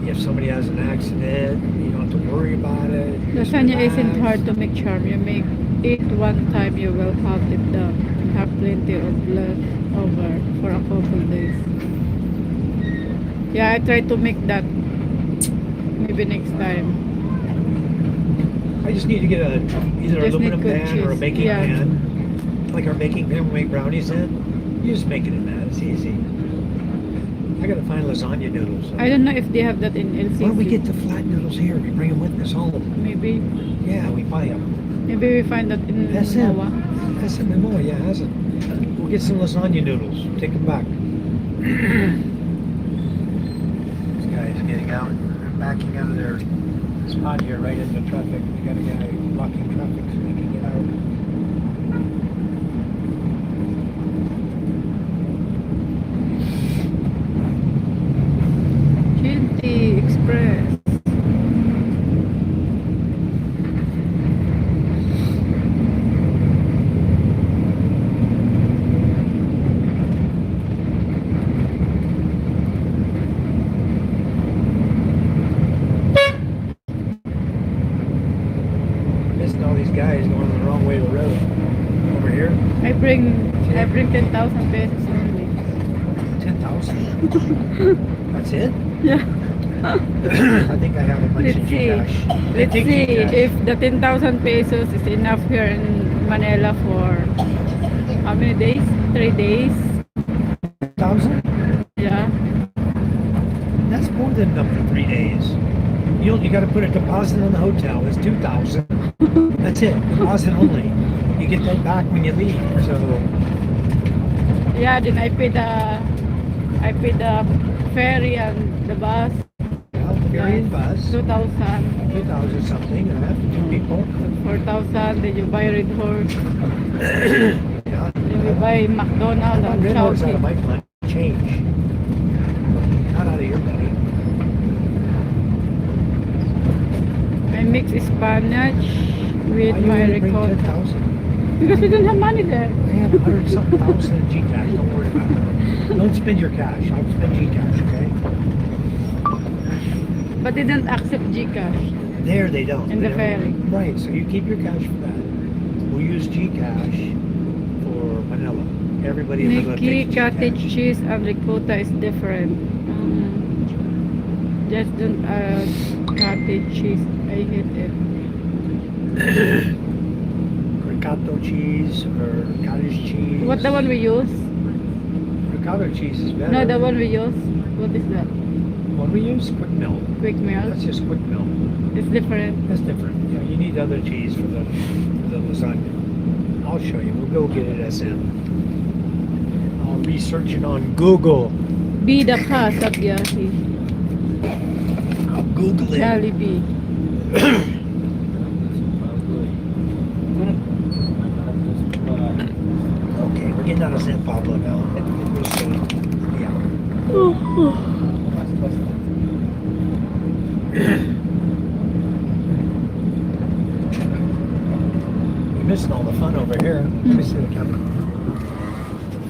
If somebody has an accident, you don't have to worry about it. Just Lasagna isn't relax. hard to make, Charm. You make it one time, you will have it done. And have plenty of leftover for a couple days. Yeah, I try to make that maybe next time. I just need to get a either Just aluminum need good pan or a cheese. baking Yeah. pan. Like our baking pan we make brownies in. You just make it in that. It's easy. I gotta find lasagna noodles. I don't know if they have that in LCC. Why don't we get the flat noodles here? We bring them with us home. Maybe Yeah, we buy them. maybe we find that in That's it. Moa. That's in Memoa, yeah, has it. We'll get some lasagna noodles. Take them back. This guy's getting out, backing out of their spot here right into traffic. We got a guy blocking traffic so we can get out. Chilti Express. Missing all these guys going the wrong way of the road. Over here, I bring 10,000 pesos only. 10,000. That's it? Yeah. I think I have a bunch Let's of see. Gcash. Let's Take see Gcash. if the 10,000 pesos is enough here in Manila for how many days? 3 days? 1,000? Yeah. That's more than enough for 3 days. You got to put a deposit on the hotel. It's 2,000. That's it. Deposit only. You get that back when you leave. So Yeah, then I pay the ferry and the bus. well, ferry and bus. 2,000. 2,000 something. For 2 people. 4,000. Then you buy Red Horse. Yeah. Then you buy McDonald's and Red Horse out of Chowking. my money. Change. Not out of your money. I make mix spinach with Why you my only bring ricotta. 10,000? Because we don't have money there. I have 100-something thousand in Gcash. Don't worry about it. Don't spend your cash. I'll spend Gcash, okay? But they don't accept Gcash There they don't. in They the don't. ferry. Right, so you keep your cash for that. We'll use Gcash for Manila. Everybody in Manila Nikki, takes cottage Gcash. cheese and ricotta is different. Just don't cottage cheese. I hate it. Ricotta cheese or cottage cheese. What the one we use? Ricotta cheese is better. No, the one we use. What is that? What we use? Quick milk. Quick meal. That's just quick milk. It's different. That's different. Yeah, you need other cheese for the lasagna. I'll show you. We'll go get it SM. I'll research it on Google. Bida ka sa biyahe. I'll Google it. Jollibee. Okay, we're getting out of San Pablo now. We'll see. Yeah. You're missing all the fun over here. Let me see the camera.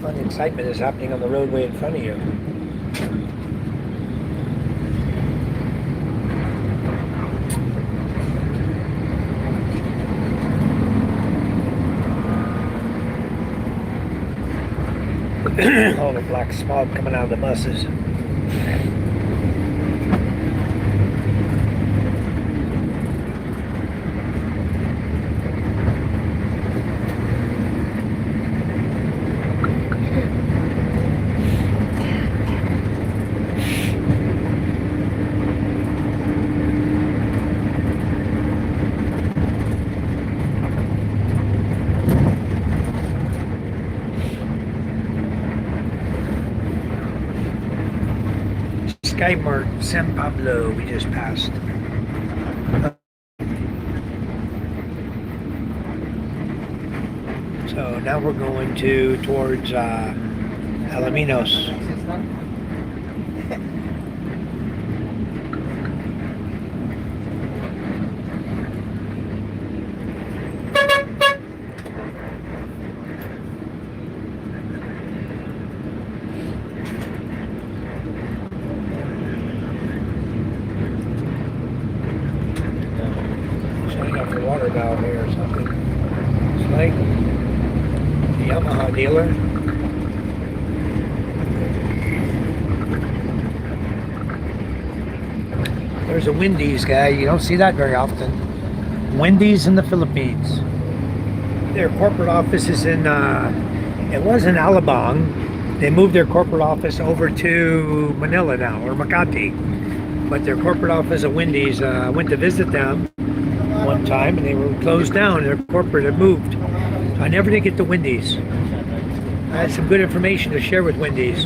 Fun excitement is happening on the roadway in front of you. All the black smog coming out of the buses. Skymart San Pablo we just passed. So now we're going towards Alaminos. Shutting off the water valve here or something. It's like the Yamaha dealer. There's a Wendy's guy. You don't see that very often. Wendy's in the Philippines. Their corporate office is in, it was in Alabang. They moved their corporate office over to Manila now, or Makati. But their corporate office at Wendy's, I went to visit them one time and they were closed down. Their corporate had moved. So I never did get to Wendy's. I had some good information to share with Wendy's.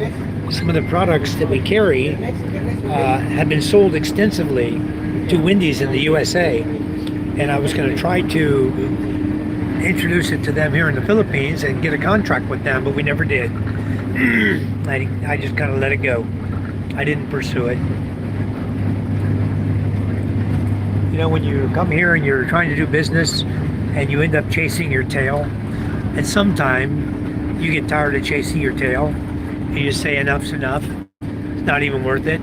Some of the products that we carry have been sold extensively to Wendy's in the USA. And I was going to try to introduce it to them here in the Philippines and get a contract with them, but we never did. I just kind of let it go. I didn't pursue it. You know, when you come here and you're trying to do business and you end up chasing your tail, and sometime you get tired of chasing your tail and you just say enough's enough, it's not even worth it.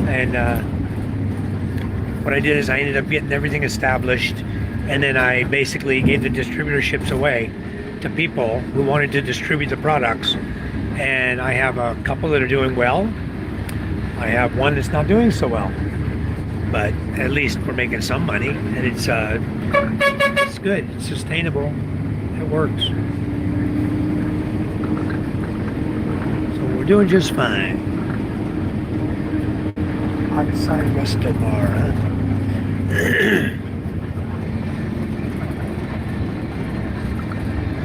And what I did is I ended up getting everything established, and then I basically gave the distributorships away to people who wanted to distribute the products. And I have a couple that are doing well. I have one that's not doing so well, but at least we're making some money, and it's good, it's sustainable, it works. So we're doing just fine. Outside resto bar, huh?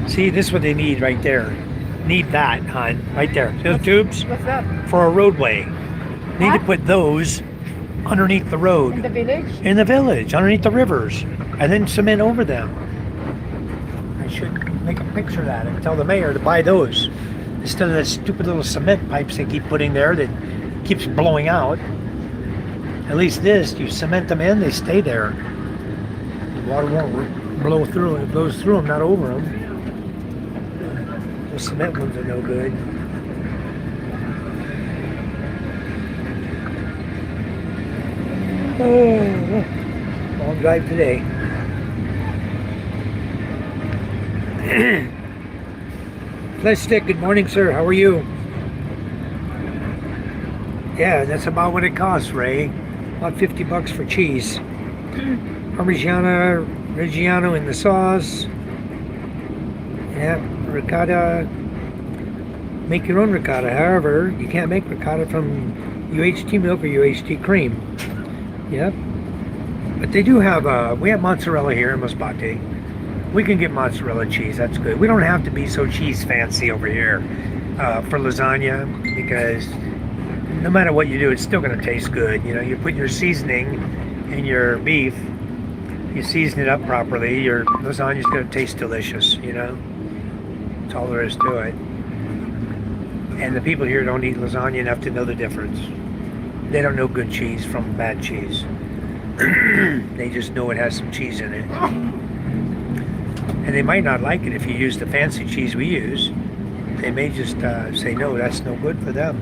See, this is what they need right there. Need that, hon, right there. See those tubes? What's that? For a roadway. Need to What? put those underneath the road. In the village? In the village, underneath the rivers, and then cement over them. I should make a picture of that and tell the mayor to buy those instead of the stupid little cement pipes they keep putting there that keeps blowing out. At least this, you cement them in, they stay there. Water won't blow through it. It blows through them, not over them. The cement ones are no good. Oh, long drive today. Flesh Stick, good morning, sir. How are you? Yeah, that's about what it costs, Ray. About 50 bucks for cheese. Reggiano in the sauce. Yeah, ricotta. Make your own ricotta. However, you can't make ricotta from UHT milk or UHT cream. Yep. But they do have, we have mozzarella here in Masbate. We can get mozzarella cheese, that's good. We don't have to be so cheese fancy over here for lasagna, because no matter what you do, it's still gonna taste good. You know, you put your seasoning in your beef, you season it up properly, your lasagna's gonna taste delicious, you know? That's all there is to it. And the people here don't eat lasagna enough to know the difference. They don't know good cheese from bad cheese. They just know it has some cheese in it. And they might not like it if you use the fancy cheese we use. They may just say, no, that's no good for them.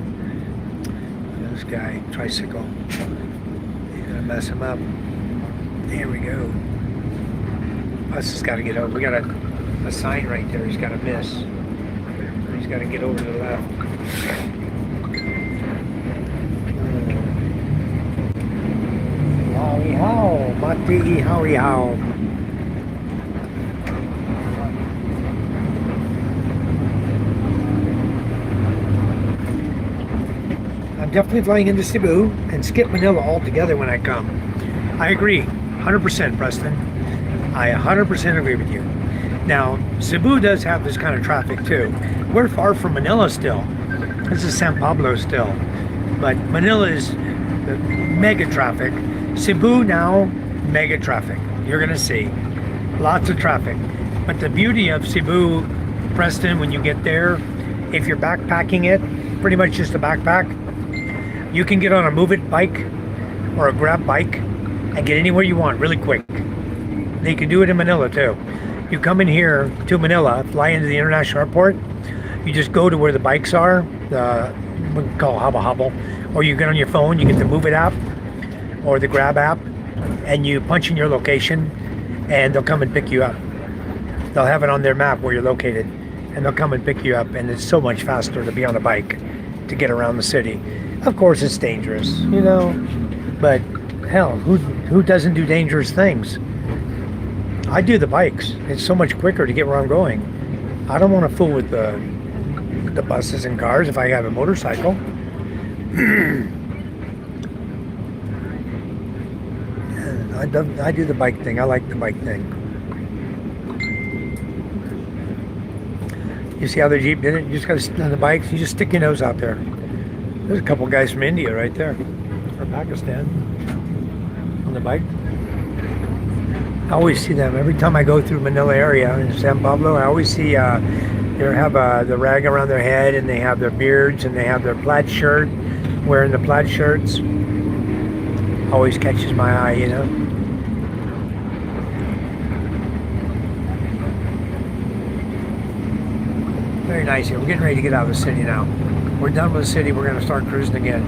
This guy, tricycle. You're gonna mess him up. There we go. Bus has got to get over. We got a sign right there he's got to miss. He's got to get over to the left. Howie how, mati howie how. I'm definitely flying into Cebu and skip Manila altogether when I come. I agree, 100%, Preston. I 100% agree with you. Now, Cebu does have this kind of traffic too. We're far from Manila still. This is San Pablo still. But Manila is mega traffic. Cebu now, mega traffic. You're gonna see lots of traffic. But the beauty of Cebu, Preston, when you get there, if you're backpacking it, pretty much just a backpack, you can get on a Move It bike or a Grab bike and get anywhere you want really quick. They can do it in Manila too. You come in here to Manila, fly into the international airport, you just go to where the bikes are, we call Hubba Hubble, or you get on your phone, you get the Move It app or the Grab app, and you punch in your location and they'll come and pick you up. They'll have it on their map where you're located and they'll come and pick you up, and it's so much faster to be on a bike to get around the city. Of course it's dangerous, you know, but hell, who doesn't do dangerous things? I do the bikes. It's so much quicker to get where I'm going. I don't want to fool with the buses and cars if I have a motorcycle. I do the bike thing. I like the bike thing. You see how the Jeep did it? You just got to sit on the bikes. You just stick your nose out there. There's a couple guys from India right there, or Pakistan, on the bike. I always see them every time I go through Manila area in San Pablo. I always see they have the rag around their head, and they have their beards, and they have their plaid shirt, wearing the plaid shirts. Always catches my eye, you know. Very nice here. We're getting ready to get out of the city now. We're done with the city. We're going to start cruising again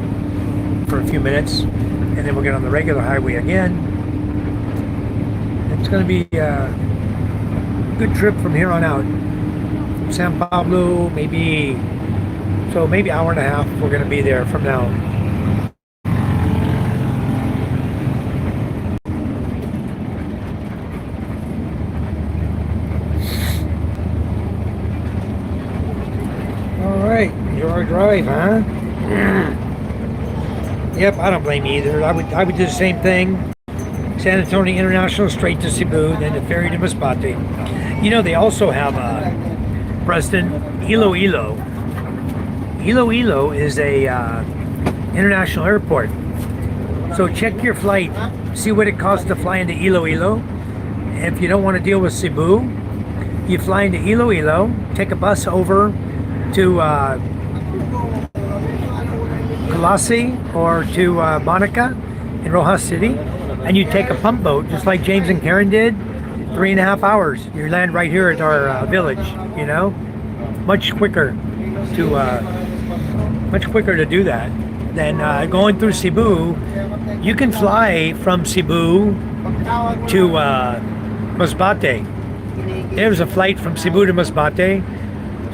for a few minutes, and then we'll get on the regular highway again. It's going to be a good trip from here on out. From San Pablo, maybe hour and a half. We're going to be there from now. All right, your drive, huh? Yep, I don't blame you either. I would do the same thing. San Antonio International straight to Cebu, then the ferry to Masbate. You know, they also have Preston, Iloilo. Iloilo is a international airport. So check your flight, see what it costs to fly into Iloilo. If you don't want to deal with Cebu, you fly into Iloilo, take a bus over to Colossi or to Monica in Rojas City, and you take a pump boat, just like James and Karen did, 3.5 hours. You land right here at our village. You know, much quicker to do that than going through Cebu. You can fly from Cebu to Masbate. There's a flight from Cebu to Masbate.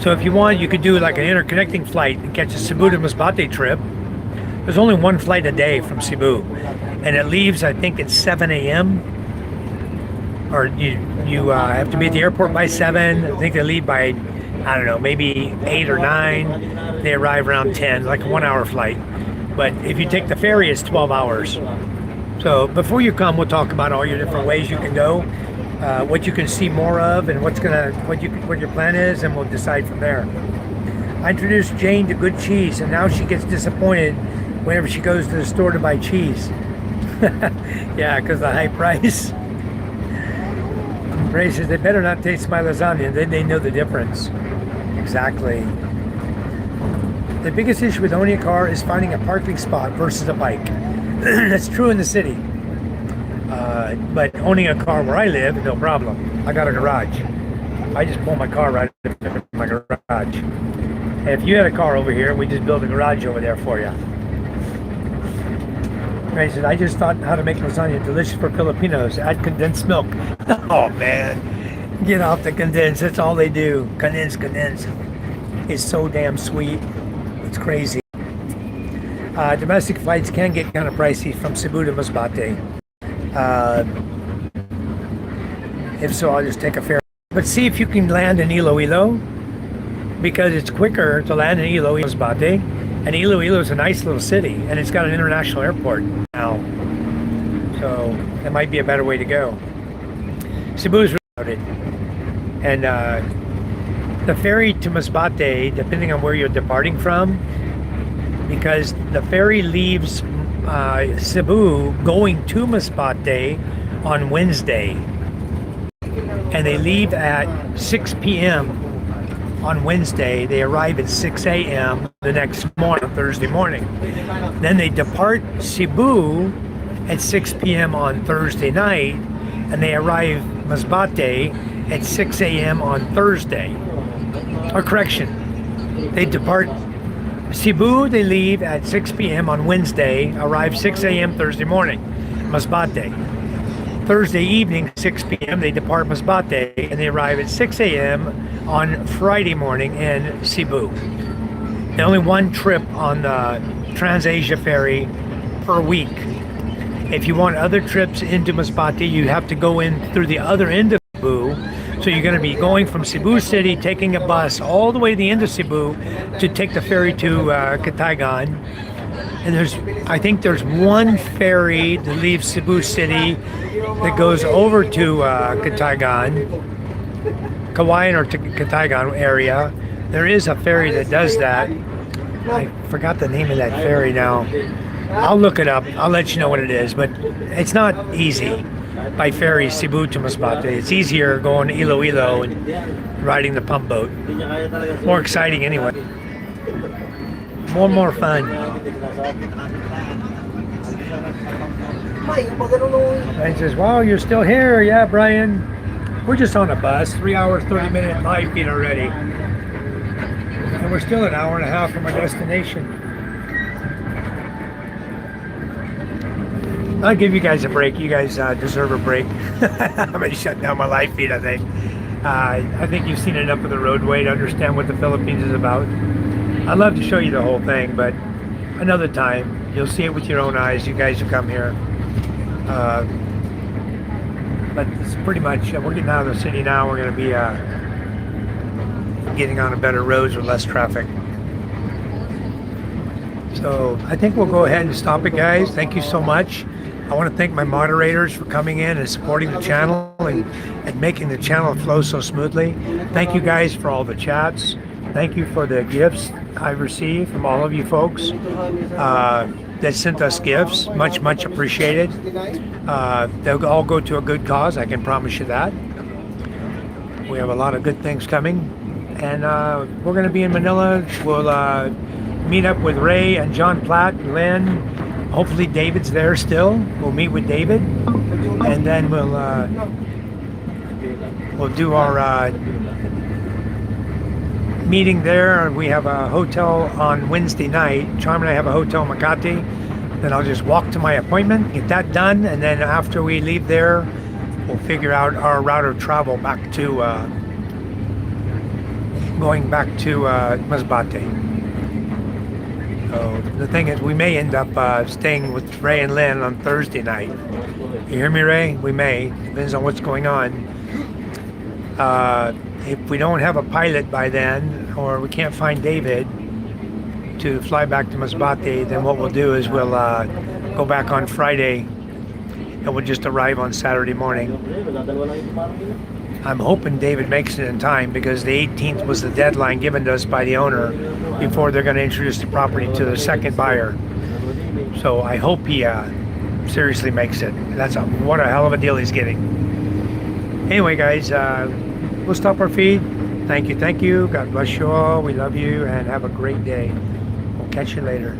So if you want, you could do like an interconnecting flight and catch a Cebu to Masbate trip. There's only one flight a day from Cebu, and it leaves, I think, at 7 a.m. Or you have to be at the airport by 7. I think they leave by, I don't know, maybe 8 or 9. They arrive around 10, like a 1-hour flight. But if you take the ferry, it's 12 hours. So before you come, we'll talk about all your different ways you can go, what you can see more of, and what your plan is, and we'll decide from there. I introduced Jane to good cheese, and now she gets disappointed whenever she goes to the store to buy cheese. Yeah, because the high price. Ray says they better not taste my lasagna, then they know the difference. Exactly. The biggest issue with owning a car is finding a parking spot versus a bike. That's true in the city. But owning a car where I live, no problem. I got a garage. I just pull my car right in my garage. And if you had a car over here, we just build a garage over there for you. Ray says, I just thought how to make lasagna delicious for Filipinos. Add condensed milk. Oh man, get off the condensed. That's all they do. Condensed. It's so damn sweet. It's crazy. Domestic flights can get kind of pricey from Cebu to Masbate. If so, I'll just take a ferry. But see if you can land in Iloilo, because it's quicker to land in Iloilo Masbate. And Iloilo is a nice little city, and it's got an international airport now. So that might be a better way to go. Cebu is crowded. And the ferry to Masbate, depending on where you're departing from, because the ferry leaves Cebu going to Masbate on Wednesday. And they leave at 6 p.m. on Wednesday. They arrive at 6 a.m. the next morning, Thursday morning. Then they depart Cebu at 6 p.m. on Thursday night, and they arrive Masbate at 6 a.m. on Thursday. Or correction, they depart Cebu, they leave at 6 p.m. on Wednesday, arrive 6 a.m. Thursday morning, Masbate. Thursday evening, 6 p.m., they depart Masbate, and they arrive at 6 a.m. on Friday morning in Cebu. And only one trip on the Trans-Asia ferry per week. If you want other trips into Masbate, you have to go in through the other end of Cebu. So you're going to be going from Cebu City, taking a bus all the way to the end of Cebu to take the ferry to Katagan. And I think there's one ferry that leaves Cebu City that goes over to Katagan, Kawayan or Katagan area. There is a ferry that does that. I forgot the name of that ferry now. I'll look it up. I'll let you know what it is, but it's not easy by ferry Cebu to Masbate. It's easier going to Iloilo and riding the pump boat. More exciting anyway. More fun. And says, wow, you're still here. Yeah, Brian. We're just on a bus, 3 hours, 30-minute live feed already. And we're still an hour and a half from our destination. I'll give you guys a break. You guys deserve a break. I'm going to shut down my live feed, I think. I think you've seen enough of the roadway to understand what the Philippines is about. I'd love to show you the whole thing, but another time. You'll see it with your own eyes, you guys who come here. But it's pretty much, we're getting out of the city now. We're going to be getting on better roads with less traffic. So I think we'll go ahead and stop it, guys. Thank you so much. I want to thank my moderators for coming in and supporting the channel and making the channel flow so smoothly. Thank you guys for all the chats. Thank you for the gifts I've received from all of you folks that sent us gifts. Much appreciated. They'll all go to a good cause, I can promise you that. We have a lot of good things coming. And we're going to be in Manila. We'll meet up with Ray and John Platt, Lynn. Hopefully David's there still. We'll meet with David. And then we'll we'll do our meeting there. We have a hotel on Wednesday night. Charm and I have a hotel in Makati. Then I'll just walk to my appointment, get that done, and then after we leave there, we'll figure out our route of travel back to going back to Masbate. So the thing is, we may end up staying with Ray and Lynn on Thursday night. You hear me, Ray? We may. Depends on what's going on. If we don't have a pilot by then, or we can't find David to fly back to Masbate, then what we'll do is we'll go back on Friday and we'll just arrive on Saturday morning. I'm hoping David makes it in time because the 18th was the deadline given to us by the owner before they're going to introduce the property to the second buyer. So I hope he seriously makes it. What a hell of a deal he's getting. Anyway, guys, we'll stop our feed. Thank you. God bless you all. We love you and have a great day. We'll catch you later.